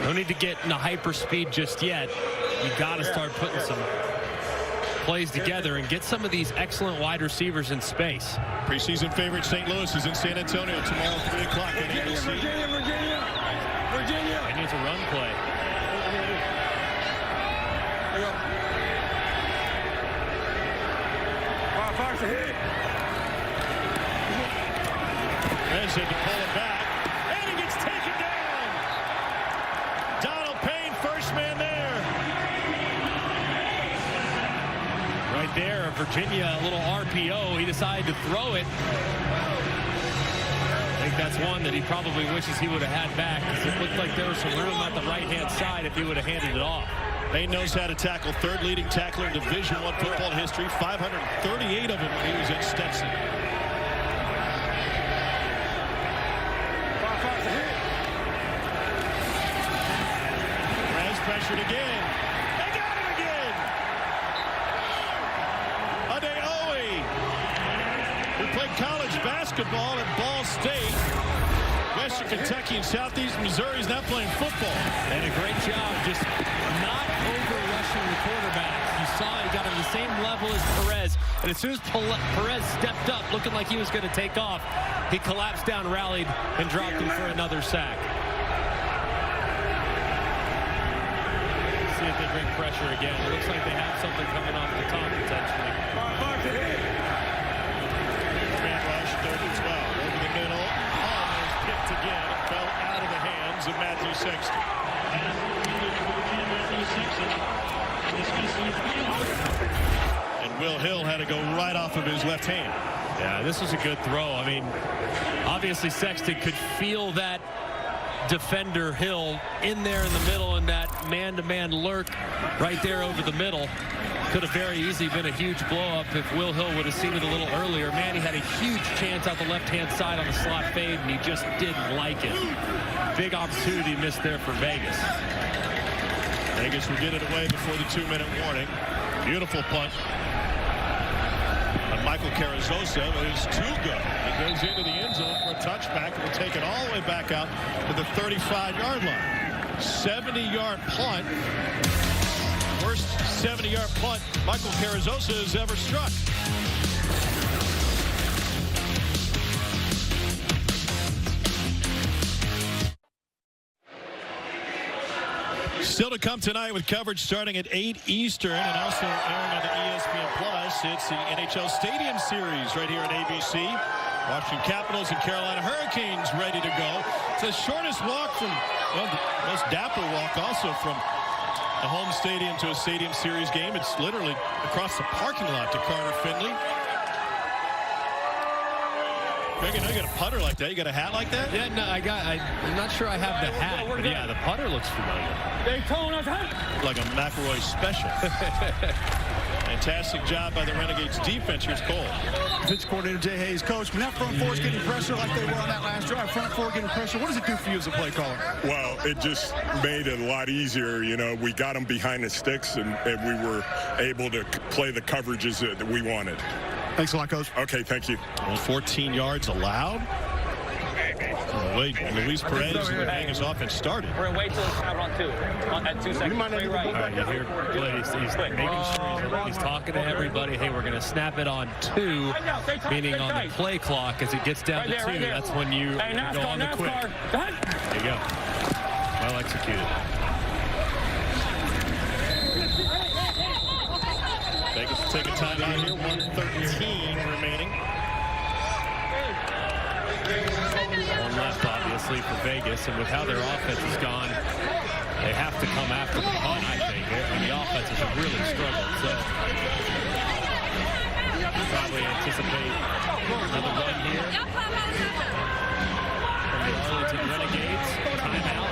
No need to get into hyper speed just yet. You got to start putting some plays together and get some of these excellent wide receivers in space.
Preseason favorite St. Louis is in San Antonio tomorrow, 3 o'clock on ABC.
Virginia.
Here's a run play.
Fire's a hit.
Perez had to pull it back. And he gets taken down. Donald Payne, first man there.
Right there, Virginia, a little RPO. He decided to throw it. I think that's one that he probably wishes he would have had back, because it looked like there was some room at the right-hand side if he would have handed it off.
Payne knows how to tackle. Third leading tackler in Division I football history. 538 of them when he was at Stetson. Perez pressured again. They got him again. Adeoye, who played college basketball at Ball State. Western Kentucky and Southeast Missouri is now playing football.
And a great job just not over-rushing the quarterback. You saw he got on the same level as Perez. And as soon as Perez stepped up, looking like he was going to take off, he collapsed down, rallied, and dropped him for another sack. See if they bring pressure again. It looks like they have something coming off the top, potentially.
Man rush, 3rd and 12. Over the middle. Almost picked again. It fell out of the hands of Matthew Sexton. And Will Hill had to go right off of his left hand.
Yeah, this was a good throw. I mean, obviously Sexton could feel that defender Hill in there in the middle, and that man-to-man lurk right there over the middle. Could have very easily been a huge blow-up if Will Hill would have seen it a little earlier. Manny had a huge chance out the left-hand side on the slot fade, and he just didn't like it. Big opportunity missed there for Vegas.
Vegas will get it away before the 2-minute warning. Beautiful punt. And Michael Carrizosa is too good. He goes into the end zone for a touchback and will take it all the way back out to the 35-yard line. 70-yard punt. First 70-yard punt Michael Carrizosa has ever struck. Still to come tonight with coverage starting at 8 Eastern and also airing on the ESPN Plus. It's the NHL Stadium Series right here at ABC. Washington Capitals and Carolina Hurricanes ready to go. It's the shortest walk from, well, the most dapper walk also from a home stadium to a Stadium Series game. It's literally across the parking lot to Carter Finley. Greg, I know you got a putter like that. You got a hat like that?
Yeah, no, I'm not sure I have the hat, but yeah, the putter looks familiar.
Like a McElroy special. Fantastic job by the Renegades defense. Here's Cole.
Pitch coordinator Jay Hayes. Coach, when that front four is getting pressure like they were on that last drive, front four getting pressure, what does it do for you as a play caller?
Well, it just made it a lot easier. You know, we got them behind the sticks, and we were able to play the coverages that we wanted.
Thanks a lot, Coach.
Okay, thank you.
Well, 14 yards allowed. Luis Perez and the Vegas offense started.
We're going to wait till it's on 2. At 2 seconds.
Right. All right, you hear he's making sure he's talking to everybody. Hey, we're going to snap it on 2, meaning on the play clock as it gets down to 2. That's when you go on the quick. There you go. Well executed.
Vegas will take a timeout here. 1:13 remaining.
One left, obviously, for Vegas, and with how their offense has gone, they have to come after the punt, I think. And the offenses have really struggled, so probably anticipate another run here from the Arlington Renegades. Timeout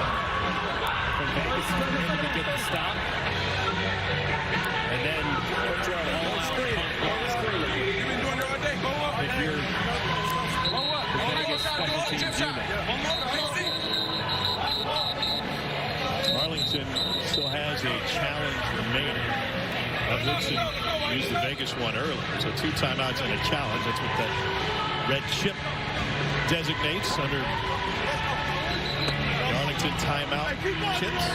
from Vegas to get the stop. And then if you're the Vegas special teams unit.
Arlington still has a challenge remaining. Woodson used the Vegas one earlier. So 2 timeouts and a challenge. That's what that red chip designates under the Arlington timeout chips.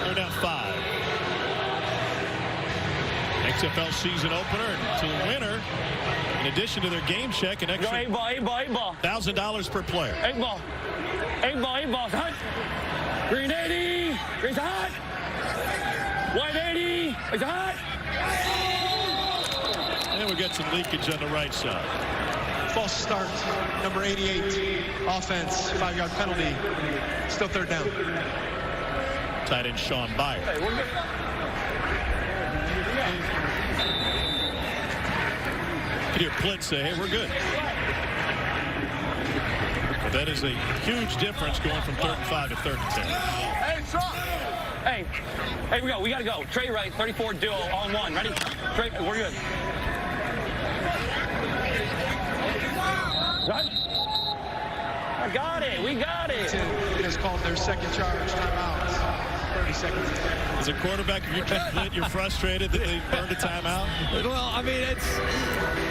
They're now 5. XFL season opener to the winner. In addition to their game check, an extra $1,000 per player.
8 ball. 8 ball, hot. Green 80, green's hot. White 80, it's hot.
And we got some leakage on the right side.
False start, number 88, offense, 5-yard penalty. Still third down.
Tight end Sean Byer.
Hey, we're good.
You can hear Plitt say, hey, we're good. But that is a huge difference going from 3rd and 5 to 3rd and 10.
Hey, we go. We got to go. Trey right, 34 duo, on one. Ready? Trey, we're good. I got it. We got it.
It has called their second charge timeout. 30 seconds.
As a quarterback, if you're Plitt, you're frustrated that they burned a timeout?
Well, I mean, it's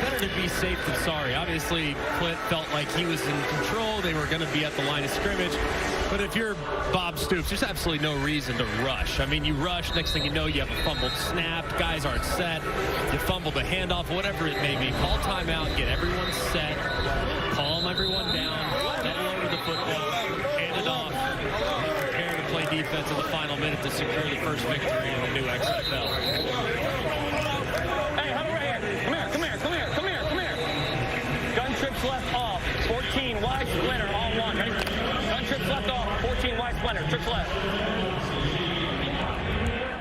better to be safe than sorry. Obviously, Plitt felt like he was in control. They were going to be at the line of scrimmage. But if you're Bob Stoops, there's absolutely no reason to rush. I mean, you rush, next thing you know, you have a fumbled snap, guys aren't set, you fumbled a handoff, whatever it may be. Call timeout, get everyone set, calm everyone down, double over the football, hand it off, prepare to play defense in the final minute to secure the first victory in the new XFL.
Hey, huddle right here. Come here. Gun trips left off. 14 wide splinter on one. Ready? Gun trips left off. 14 wide splinter. Trips left.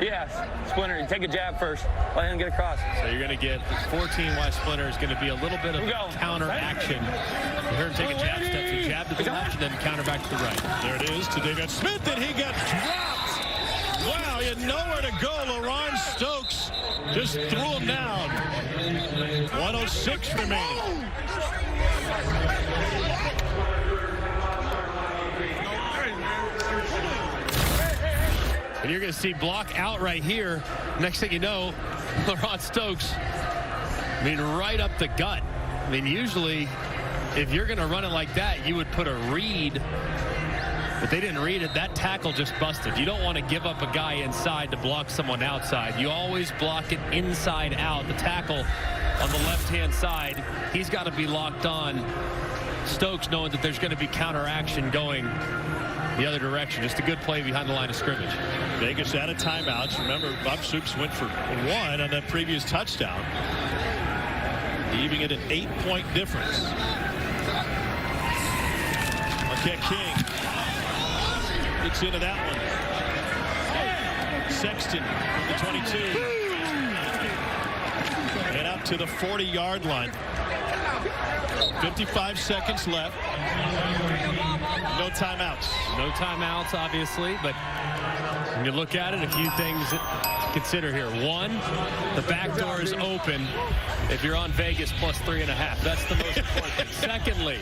Yes. Splinter, take a jab first. Let him get across.
So you're going to get 14 wide splinter is going to be a little bit of counter action. You heard him take a jab step, so jab to the left, and then counter back to the right.
There it is to David Smith, and he got dropped. Wow, he had nowhere to go. LaRon Stokes just threw him down. 106 remaining.
And you're going to see block out right here. Next thing you know, LaRon Stokes, I mean, right up the gut. I mean, usually, if you're going to run it like that, you would put a read. But they didn't read it. That tackle just busted. You don't want to give up a guy inside to block someone outside. You always block it inside out. The tackle on the left-hand side, he's got to be locked on. Stokes knowing that there's going to be counter action going the other direction. Just a good play behind the line of scrimmage.
Vegas out of timeouts. Remember, Bob Stoops went for 1 on that previous touchdown, leaving it an 8-point difference. Marquette King gets into that one. Sexton from the 22. And up to the 40-yard line. 55 seconds left. No timeouts.
No timeouts, obviously, but when you look at it, a few things to consider here. One, the back door is open if you're on Vegas plus 3.5. That's the most important thing. Secondly,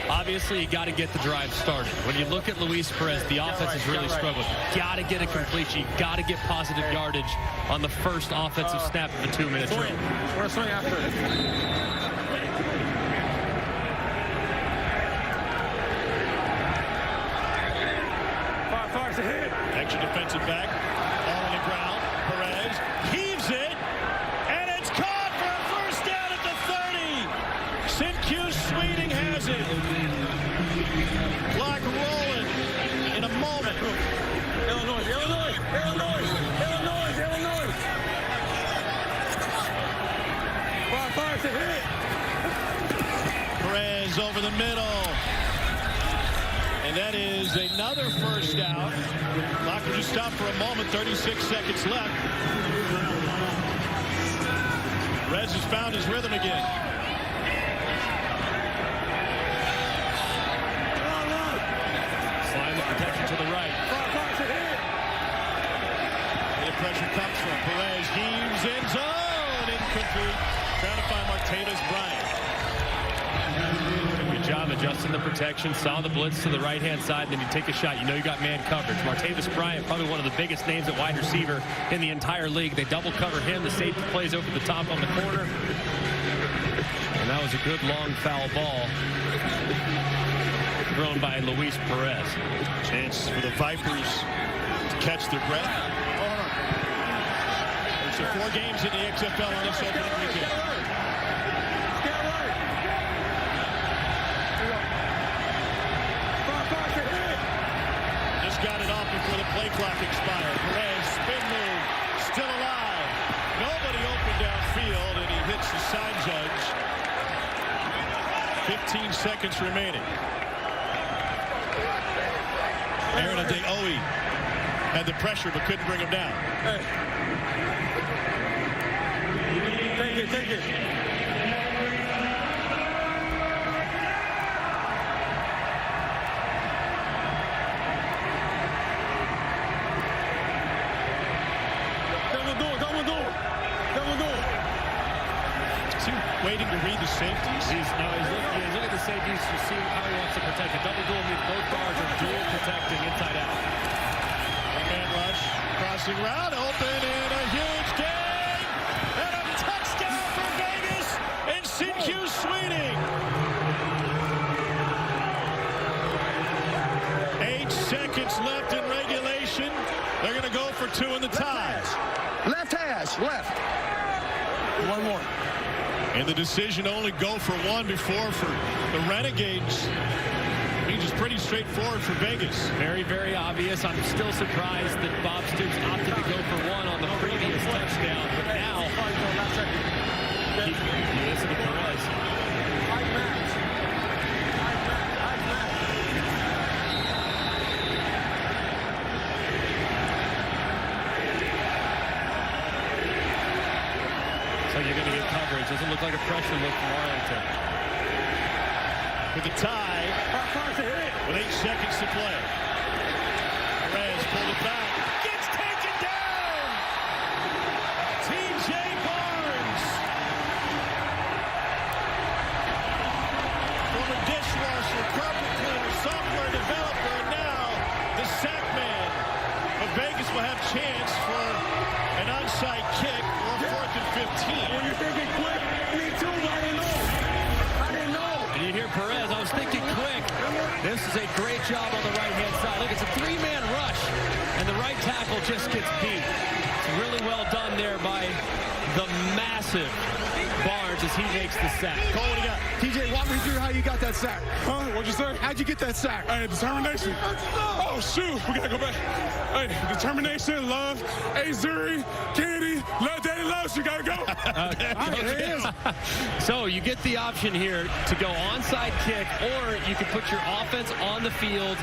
obviously, you got to get the drive started. When you look at Luis Perez, the offense has really struggled. You got to get a completion. You got to get positive yardage on the first offensive snap of a 2-minute drill.
We're going to swing after it.
Extra defensive back, all on the ground. Perez heaves it, and it's caught for a first down at the 30. Sinque Sweeting has it. Clock rolling in a moment.
Illinois. Far to hit.
Perez over the middle. And that is another first down. Clock will just stop for a moment. 36 seconds left. Perez has found his rhythm again.
Slide the protection to the right.
And the pressure comes from Perez. Heaves in zone. Incomplete. Trying to find Martavis Bryant.
Good job adjusting the protection. Saw the blitz to the right-hand side, then you take a shot. You know you got man coverage. Martavis Bryant, probably one of the biggest names at wide receiver in the entire league. They double cover him. The safety plays over the top on the corner. And that was a good long foul ball thrown by Luis Perez.
Chance for the Vipers to catch their breath. There's 4 games in the XFL on this opening weekend. 15 seconds remaining. Aaron Adeoye had the pressure but couldn't bring him down.
Hey. Take it.
Waiting to read the safeties.
He's looking at the safeties to see how he wants to protect it. Double duel means both guards are dual protecting inside out.
One-man rush, crossing route, open, and a huge gain! And a touchdown for Vegas and CQ Sweeting! 8 seconds left in regulation. They're going to go for 2 in the ties.
Left hash, left. One more.
And the decision to only go for 1 before for the Renegades means it's pretty straightforward for Vegas.
Very, very obvious. I'm still surprised that Bob Stoops opted to go for 1 on the previous touchdown. But now, you listen to Perez. So you're going to get coverage. Doesn't look like a pressure look from Arlington.
With the tie, with 8 seconds to play. Perez pulled it back. Gets taken down! TJ Barnes! Former dishwasher, carpet cleaner, software developer, and now the sack man. But Vegas will have chance for an onside kick or 4th and 15.
When you're thinking quick, me too, I didn't know.
And you hear Perez, I was thinking quick. This is a great job on the right-hand side. Look, it's a 3-man rush, and the right tackle just gets beat. It's really well done there by the massive Barnes as he makes the sack.
Cole, what do you got?
TJ, walk me through how you got that sack.
Huh? What'd you say?
How'd you get that sack?
Hey, determination. Oh, shoot. We got to go back. Hey, determination, love, Zuri, Candy, love, daddy loves. You got to go.
There it is.
So you get the option here to go onside kick, or you can put your offense on the field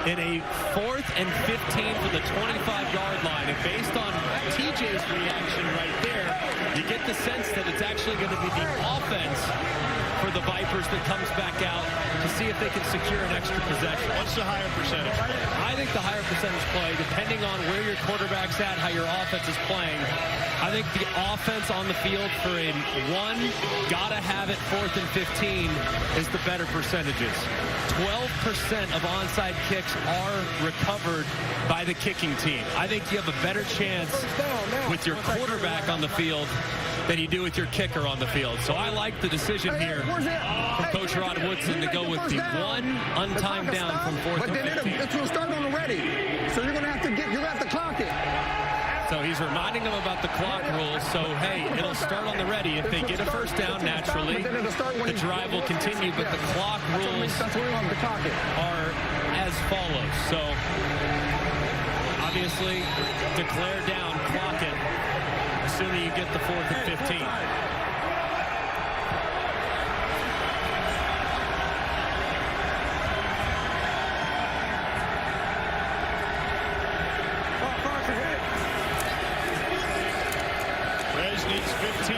in a 4th and 15 for the 25-yard line. And based on TJ's reaction right there, you get the sense that it's actually going to be the offense for the Vipers that comes back out to see if they can secure an extra possession.
What's the higher percentage play?
I think the higher percentage play, depending on where your quarterback's at, how your offense is playing, I think the offense on the field for a 1, gotta have it 4th and 15 is the better percentages. 12% of onside kicks are recovered by the kicking team. I think you have a better chance with your quarterback on the field than you do with your kicker on the field. So I like the decision here from Coach Rod Woodson to go with the 1 untimed down from 4th and 15.
It's going to start on the ready. So you're going to have to clock it.
So he's reminding them about the clock rules. So, hey, it'll start on the ready. If they get a first down, naturally, the drive will continue. But the clock rules are as follows. So, obviously, declare down, clock it, assuming you get the 4th and 15.
Needs 15.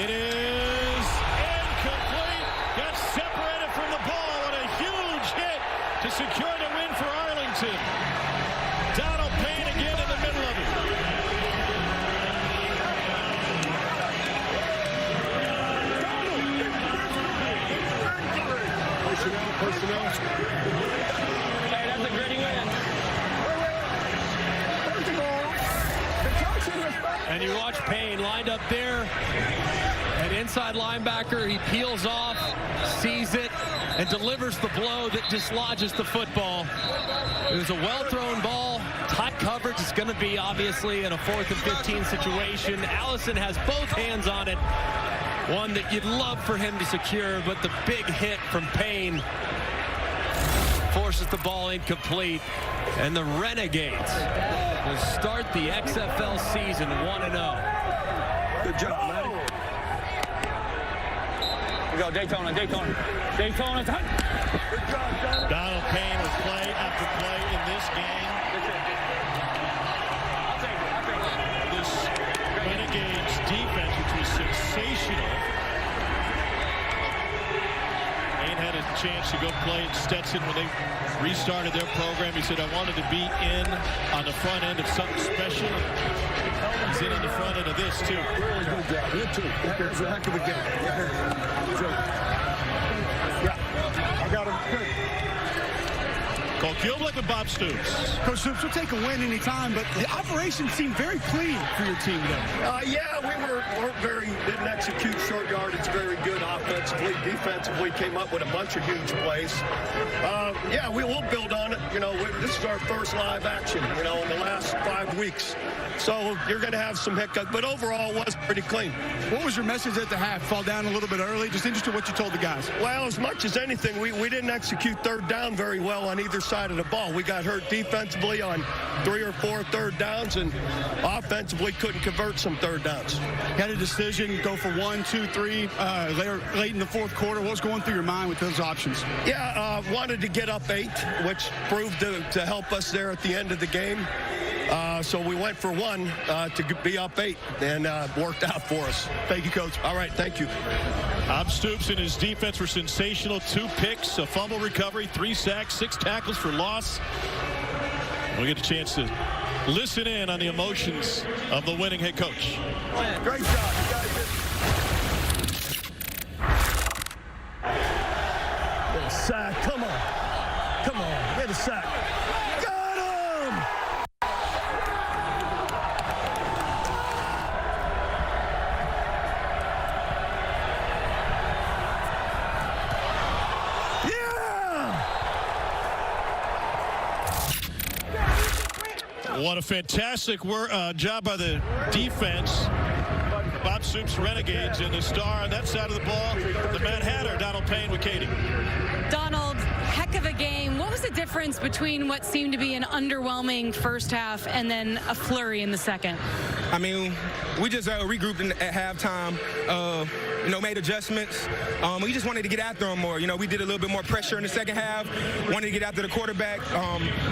It is incomplete. Got separated from the ball and a huge hit to secure the win for Arlington. Donald Payne again in the middle of it.
Personnel.
Hey, that's a gritty win.
And you watch Payne lined up there, an inside linebacker. He peels off, sees it, and delivers the blow that dislodges the football. It was a well-thrown ball. Tight coverage is going to be, obviously, in a 4th and 15 situation. Allison has both hands on it. One that you'd love for him to secure, but the big hit from Payne forces the ball incomplete. And the Renegades will start the XFL season 1-0.
Good job, man.
We go, Daytona. Daytona, time.
Good job, Donald.
Donald Payne with play after play in this game.
I'll take it.
This Renegades defense, which was sensational. Payne had a chance to go play at Stetson when they restarted their program. He said, I wanted to be in on the front end of something special. He's in on the front end of this, too.
Really good job. You too. That was a heck of a game. Yeah, I got him. Good.
Cole Kubelik with Bob Stoops.
Coach Stoops, we'll take a win anytime, but the operation seemed very clean for your team today.
Yeah, didn't execute short yardage very good offensively. Defensively, came up with a bunch of huge plays. Yeah, we will build on it. You know, this is our first live action, you know, in the last 5 weeks. So you're going to have some hiccups, but overall, it was pretty clean.
What was your message at the half? Fall down a little bit early? Just interested what you told the guys.
Well, as much as anything, we didn't execute third down very well on either side of the ball. We got hurt defensively on 3 or 4 third downs, and offensively couldn't convert some third downs.
Had a decision, go for 1, 2, 3 late in the fourth quarter. What was going through your mind with those options?
Yeah, wanted to get up 8, which proved to help us there at the end of the game. So we went for 1 to be up 8, and worked out for us.
Thank you, Coach.
All right, thank you.
Bob Stoops and his defense were sensational. 2 picks, a fumble recovery, 3 sacks, 6 tackles for loss. We'll get a chance to listen in on the emotions of the winning head coach.
Great job. You guys did. Get a sack. Come on. Get a sack. Got him!
What a fantastic job by the defense. Bob Stoops Renegades, and the star on that side of the ball, the Mad Hatter, Donald Payne with Katie.
Donald, heck of a game. What was the difference between what seemed to be an underwhelming first half and then a flurry in the second?
I mean, we just regrouped at halftime, made adjustments. We just wanted to get after them more. You know, we did a little bit more pressure in the second half, wanted to get after the quarterback,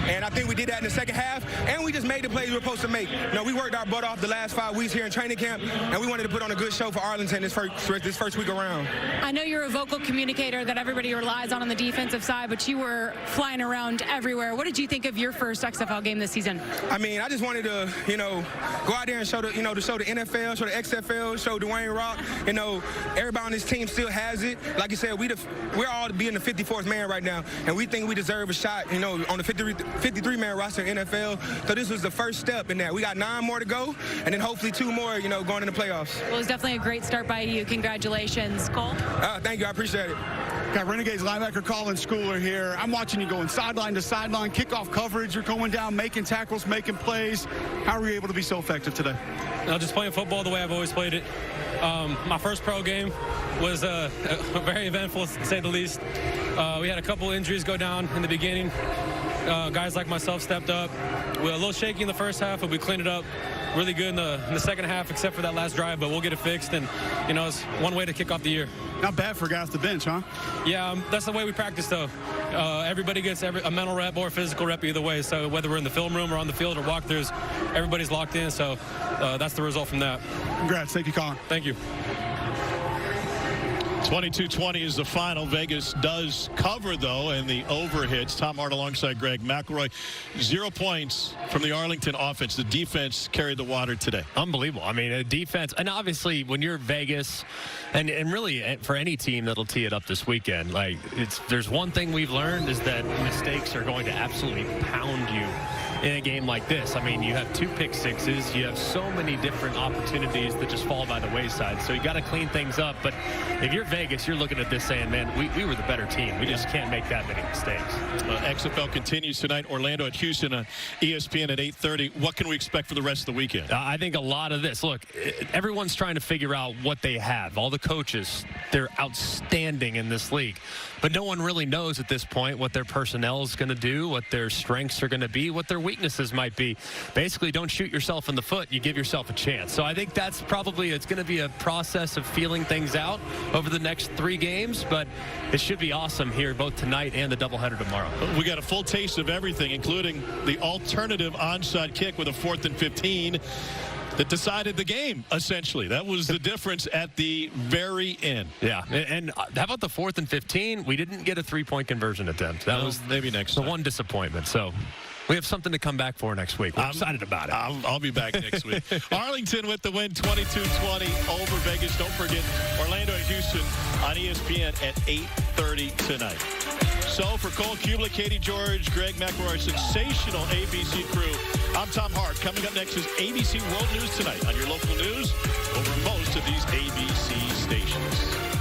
and I think we did that in the second half, and we just made the plays we were supposed to make. You know, we worked our butt off the last 5 weeks here in training camp, and we wanted to put on a good show for Arlington this first week around.
I know you're a vocal communicator that everybody relies on the defensive side, but you were flying around everywhere. What did you think of your first XFL game this season? I mean, I just wanted to, go out there and show the NFL, show the XFL, show Dwayne Rock. Everybody on this team still has it. Like you said, we're all being the 54th man right now, and we think we deserve a shot, on the 53-man roster in NFL. So this was the first step in that. We got 9 more to go, and then hopefully 2 more, going in the playoffs. Well, it was definitely a great start by you. Congratulations, Cole. Thank you. I appreciate it.
Got Renegades linebacker Colin Schooler here. I'm watching you going sideline to sideline, kickoff coverage. You're going down, making tackles, making plays. How were you able to be so effective today?
Just playing football the way I've always played it. My first pro game was very eventful, to say the least. We had a couple injuries go down in the beginning. Guys like myself stepped up. We were a little shaky in the first half, but we cleaned it up really good in the second half, except for that last drive, but we'll get it fixed, and it's one way to kick off the year.
Not bad for a guy off the bench, huh?
Yeah, that's the way we practice, though. Everybody gets a mental rep or a physical rep either way, so whether we're in the film room or on the field or walkthroughs, everybody's locked in, so that's the result from that.
Congrats. Thank you, Colin.
Thank you.
22-20 is the final. Vegas does cover, though, and the over hits. Tom Hart alongside Greg McElroy. 0 points from the Arlington offense. The defense carried the water today.
Unbelievable. I mean, a defense, and obviously when you're Vegas, and really for any team that'll tee it up this weekend, there's one thing we've learned is that mistakes are going to absolutely pound you in a game like this. I mean, you have 2 pick sixes. You have so many different opportunities that just fall by the wayside. So you got to clean things up. But if you're Vegas, you're looking at this saying, man, we were the better team. We just can't make that many mistakes.
XFL continues tonight. Orlando at Houston on ESPN at 8:30. What can we expect for the rest of the weekend?
I think a lot of this. Look, everyone's trying to figure out what they have. All the coaches, they're outstanding in this league. But no one really knows at this point what their personnel is going to do, what their strengths are going to be, what their weaknesses might be. Basically, don't shoot yourself in the foot. You give yourself a chance. So I think that's probably, it's going to be a process of feeling things out over the next 3 games, but it should be awesome here both tonight and the doubleheader tomorrow.
We got a full taste of everything, including the alternative onside kick with a 4th and 15 that decided the game, essentially. That was the difference at the very end.
Yeah, and how about the 4th and 15? We didn't get a 3-point conversion attempt. That was
maybe next
the
time.
one disappointment. So we have something to come back for next week. We're excited about it.
I'll be back next week. Arlington with the win, 22-20 over Vegas. Don't forget, Orlando and Houston on ESPN at 8:30 tonight. So for Cole Kublik, Katie George, Greg McElroy, sensational ABC crew, I'm Tom Hart. Coming up next is ABC World News Tonight on your local news over most of these ABC stations.